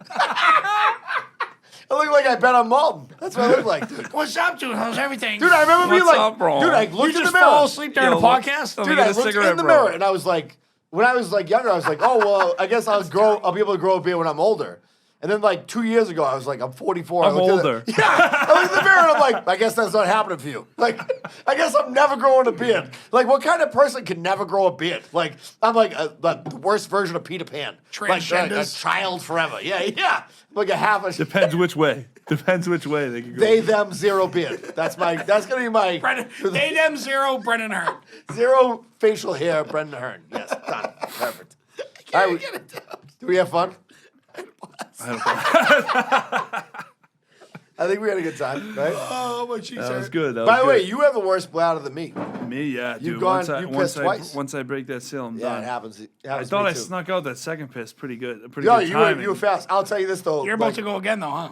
I look like I bet on Malden. That's what I look like, dude. What's up, dude? How's everything? Dude, I remember being What's like, up, bro? dude, I you looked in the just mirror. fall asleep during Yo, a what- podcast? Let me Dude, get I a looked cigarette, in the bro. mirror and I was like, when I was like younger, I was like, oh well, I guess I'll be able to grow a beard when I'm older. And then like 2 years ago, I was like, I'm 44. I'm I looked in older. Yeah, I looked in the mirror and I'm like, I guess that's not happening for you. Like, I guess I'm never growing a beard. Like, what kind of person can never grow a beard? Like, I'm like the worst version of Peter Pan. Like a Transgenders. child forever. Yeah. Like a half a. Depends which way. Depends which way they can go. They, them, zero beard. That's gonna be my Brendan, they them zero, Brendan Hurt. zero facial hair, Brendan Ahern. Yes, done. Perfect. All right, do we have fun? I think we had a good time, right? Oh, my cheeks That was hurt. good. That By was the way, good. you have the worst bladder than me. Me, yeah, dude. You've gone- you once pissed twice. once I break that seal, I'm Yeah, done. it happens. It I happens to thought me I too. snuck out that second piss pretty good. Pretty Yo, good you were timing. fast. I'll tell you this though. You're about to go again, though, huh?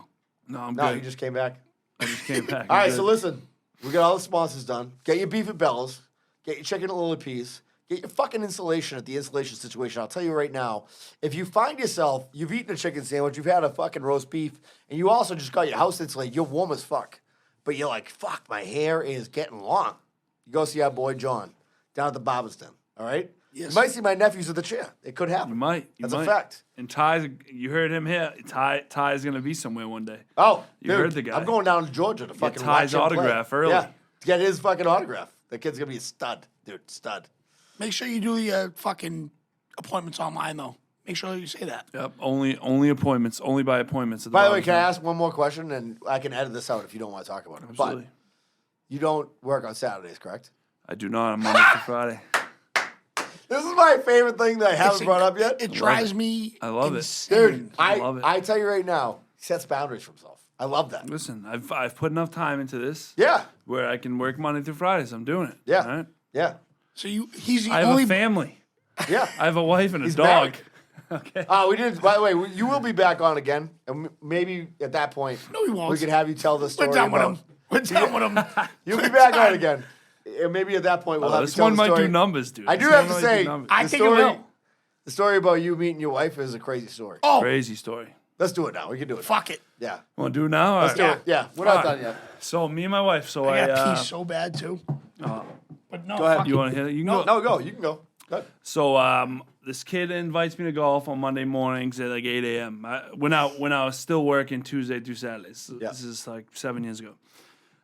No, I'm No, good. you just came back. I just came back. All I'm right, good. so listen, we got all the sponsors done. Get your beef at Bella's. Get your chicken at Lily Peas. Get your fucking insulation at the insulation situation. I'll tell you right now, if you find yourself, you've eaten a chicken sandwich, you've had a fucking roast beef, and you also just got your house insulated, you're warm as fuck. But you're like, fuck, my hair is getting long. You go see our boy John down at the Barber's Den, all right? Yes. You might see my nephews at the chair. It could happen. You might. That's might. a fact. And Ty's, you heard him here. Ty is gonna be somewhere one day. Oh, You dude, heard the guy. I'm going down to Georgia to fucking Ty's watch him play. autograph early. Yeah, to get his fucking autograph. That kid's gonna be a stud, dude, stud. Make sure you do the fucking appointments online, though. Make sure you say that. Yep. Only appointments. Only by appointments. At the By the way, Barber's can I Den. ask one more question? And I can edit this out if you don't want to talk about it. Absolutely. But you don't work on Saturdays, correct? I do not. I'm Monday through Friday. This is my favorite thing that I haven't It's- brought up yet. It drives me I love it. insane. Dude, I love it. I tell you right now, he sets boundaries for himself. I love that. Listen, I've put enough time into this Yeah, where I can work Monday through Friday. So I'm doing it. yeah, all right? yeah, So he's the I have only a family. yeah. I have a wife and a He's dog. married. Okay. We did. By the way, you will be back on again, and maybe at that point, No, he won't. we could have you tell the story. We're done with about- him. We're done with him. You'll be back on again. And maybe at that point we'll have This you tell one the might story. do numbers, dude. I do This have one to might do say, numbers. I the think it story, will. the story about you meeting your wife is a crazy story. Oh, Crazy story. Let's do it now. We can do it. Fuck it. Yeah. Want to do it now? All Let's do right. it. Yeah. We're not All done right. yet. So me and my wife. So I I. got pee so bad too. But no, Go ahead. fuck You it. want to hit it? You can No, go. no, go. You can go. Good. So this kid invites me to golf on Monday mornings at like 8 a.m. When I was still working Tuesday through Saturdays. Yeah. This is like 7 years ago.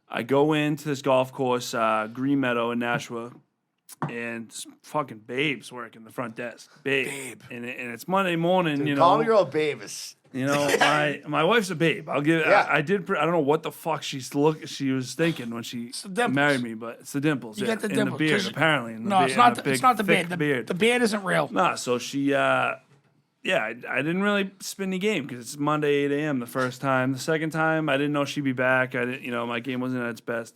I go into this golf course, Green Meadow in Nashua, and fucking babes working the front desk. Babe. And it's Monday morning, you know. Calling a girl a babe is. You know, my wife's a babe. I'll give. Yeah. I don't know what the fuck she was thinking when she the dimples. married me, but it's the dimples. You yeah. get the And dimples, the beard, 'cause- apparently. And the No, beard, it's not. and a It's not the thick beard. beard. The beard isn't real. Nah, so she, I didn't really spin the game because it's Monday 8 a.m. the first time. The second time, I didn't know she'd be back. I didn't, my game wasn't at its best.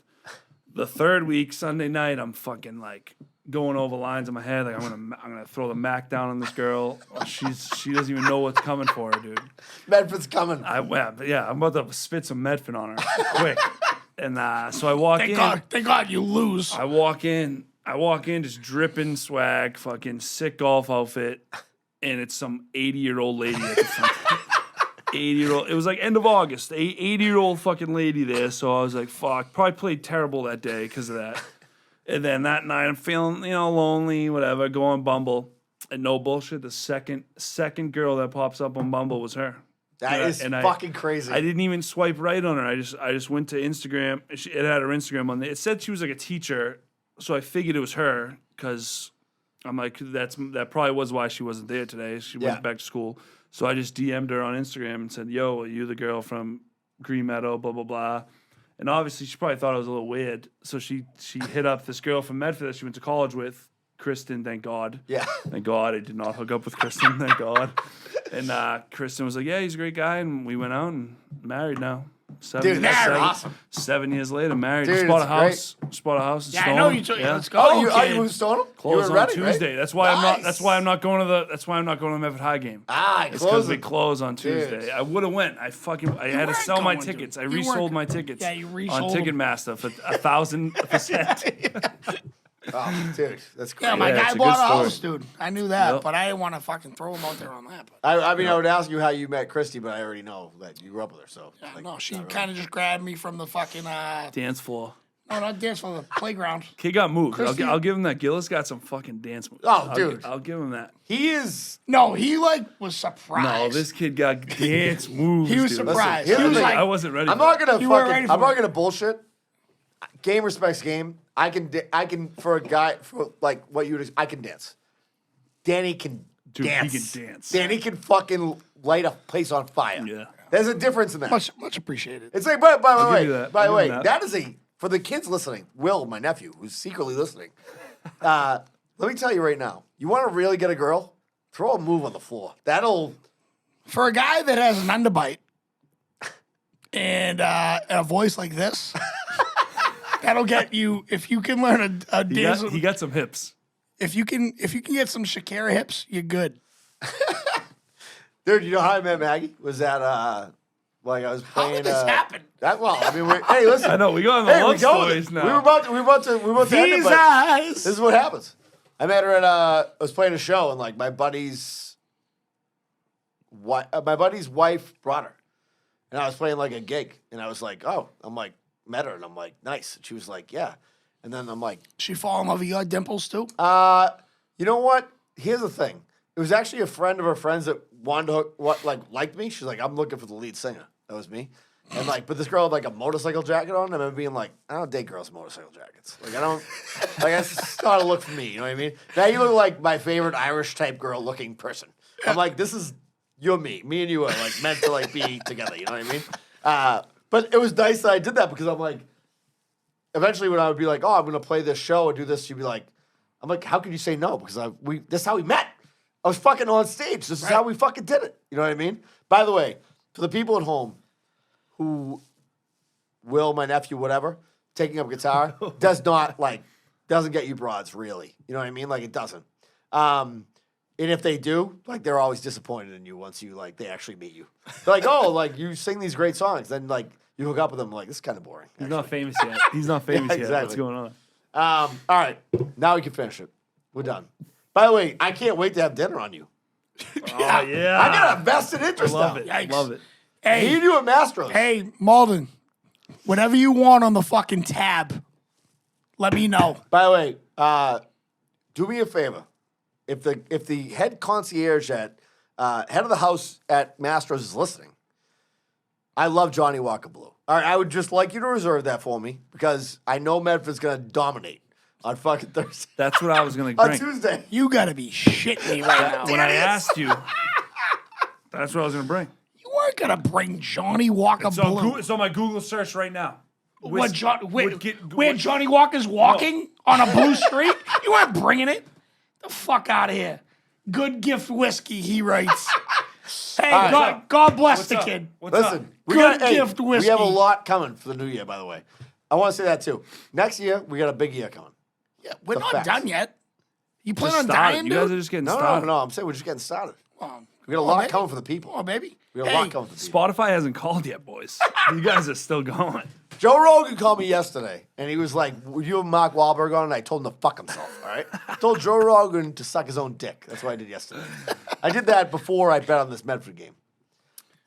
The third week, Sunday night, I'm fucking like going over lines in my head. Like I'm gonna throw the Mac down on this girl. She doesn't even know what's coming for her, dude. Medford's coming. I'm about to spit some Medfin on her quick. And so I walk in. Thank God you lose. I walk in, just dripping swag, fucking sick golf outfit, and it's some 80-year-old lady at the front. 80-year-old. It was like end of August. 80-year-old fucking lady there. So I was like, fuck. Probably played terrible that day because of that. And then that night I'm feeling, lonely, whatever. Go on Bumble, and no bullshit. The second girl that pops up on Bumble was her. That is fucking crazy. I didn't even swipe right on her. I just went to Instagram. It had her Instagram on there. It said she was like a teacher, so I figured it was her because I'm like, that probably was why she wasn't there today. She went back to school. So I just DM'd her on Instagram and said, "Yo, are you the girl from Green Meadow? Blah blah blah." And obviously, she probably thought I was a little weird. So she hit up this girl from Medford that she went to college with, Kristen. Thank God. Yeah. Thank God I did not hook up with Kristen. Thank God. And Kristen was like, "Yeah, he's a great guy," and we went out and married now. Dude, that's awesome. 7 years later, married. Dude, Just bought a it's house. Just bought a house. In Yeah, I Stoneham. know you took. Yeah. Let's go. Oh, you kid. moved Stoneham? Close You were on ready, Tuesday. right? That's why I'm not. Nice. That's why I'm not going to the. That's why I'm not going to Medford High game. It's It's because we close on Tuesday. Dude. I would have went. I had to weren't sell my going to. tickets. I You resold weren't- my tickets. Yeah, you on resold them. Ticketmaster for 1,000%. Oh, dude, that's crazy. Yeah, my Yeah, guy it's a bought good a story. house, dude. I knew that, Yep. but I didn't want to fucking throw him out there on that. But I mean, I would ask you how you met Christy, but I already know that you grew up with her. So, like, no, she not really. kind of just grabbed me from the fucking Dance floor. no, not dance from the playground. Kid got moved. Christy- I'll give him that. Gillis got some fucking dance moves. Oh, dude. I'll give him that. He is. No, he was surprised. No, this kid got dance moves. He was dude. surprised. Listen, He was here's the like, I wasn't ready. I'm for not that. gonna You weren't ready fucking. for I'm not it. gonna bullshit. Game respects game. I can for a guy for like what you would. I can dance. Danny can Dude, he dance. can dance. Danny can fucking light a place on fire. Yeah. There's a difference in that. much appreciated. It's like, by the I'll way, give you that. by the I'll way, give you that is a for the kids listening. Will, my nephew, who's secretly listening. Let me tell you right now. You want to really get a girl? Throw a move on the floor. That'll. For a guy that has an underbite and a voice like this, that'll get you. If you can learn a dance, He got some hips. if you can get some Shakira hips, you're good. Dude, you know how I met Maggie? Was that like I was How playing? did this happen? Hey, listen. I know we go on the Hey, love we go with stories it. now. We were about to end it, These but eyes. this is what happens. I met her at I was playing a show and like my buddy's wife brought her, and I was playing like a gig, and I was like, oh, I'm like met her, and I'm like, nice, and she was like, yeah, and then I'm like, She fall in love with your dimples too. you know what? Here's the thing. It was actually a friend of her friends that wanted to liked me. She's like, I'm looking for the lead singer. That was me. And like, but this girl had like a motorcycle jacket on. And I remember being like, I don't date girls in motorcycle jackets. Like, I don't, like, that's not a look for me. You know what I mean? Now you look like my favorite Irish type girl looking person. I'm like, this is, you're me. Me and you are like meant to like be together. You know what I mean? But it was nice that I did that because I'm like, eventually when I would be like, oh, I'm going to play this show or do this, she'd be like, I'm like, how could you say no? Because this is how we met. I was fucking on stage. This is how we fucking did it. You know what I mean? By the way, for the people at home who Will, my nephew, whatever, taking up guitar, doesn't get you broads, really. You know what I mean? Like, it doesn't. And if they do, like, they're always disappointed in you once you, like, they actually meet you. They're like, oh, like, you sing these great songs. Then, like, you hook up with them, like, this is kind of boring. He's not famous yet. He's not famous yet. exactly. What's going on? All right. Now we can finish it. We're done. By the way, I can't wait to have dinner on you. Oh, yeah. I got a vested I interest love now. it. Yikes. Love it. Me Hey, and you at Mastros. hey, Malden, whatever you want on the fucking tab, let me know. By the way, do me a favor. If the head concierge at head of the house at Mastros is listening, I love Johnny Walker Blue. All right, I would just like you to reserve that for me because I know Medford's gonna dominate on fucking Thursday. That's what I was going to On drink. Tuesday. You gotta be shitting me right now. When I asked you, that's what I was going to bring. You weren't gonna bring Johnny Walker It's on, Blue. it's on my Google search right now. What, where what- Johnny Walker's walking on a blue street? You weren't bringing it. The fuck out of here. Good gift whiskey, he writes. Hey, right. God bless What's the up? kid. What's up? Listen, Good gift we have whiskey. a lot coming for the new year, by the way. I want to say that too. Next year, we got a big year coming. Yeah, we're The not facts. done yet. You plan Just on started. dying, You dude? guys are just getting No, started. no. I'm saying we're just getting started. Oh, We got a oh, lot baby. coming for the people. Oh, baby. We got a Hey, lot coming for the people. Spotify hasn't called yet, boys. You guys are still going. Joe Rogan called me yesterday, and he was like, "Would you have Mark Wahlberg on?" And I told him to fuck himself. All right, I told Joe Rogan to suck his own dick. That's what I did yesterday. I did that before I bet on this Medford game.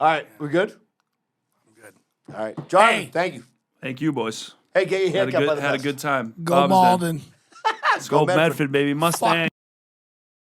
All right, we good? I'm good. All right, John. Hey. Thank you. Thank you, boys. Hey, get your Had a haircut by good, the had a best. good time. Go Bob's done. Malden. Go Medford. Medford, baby. Mustang.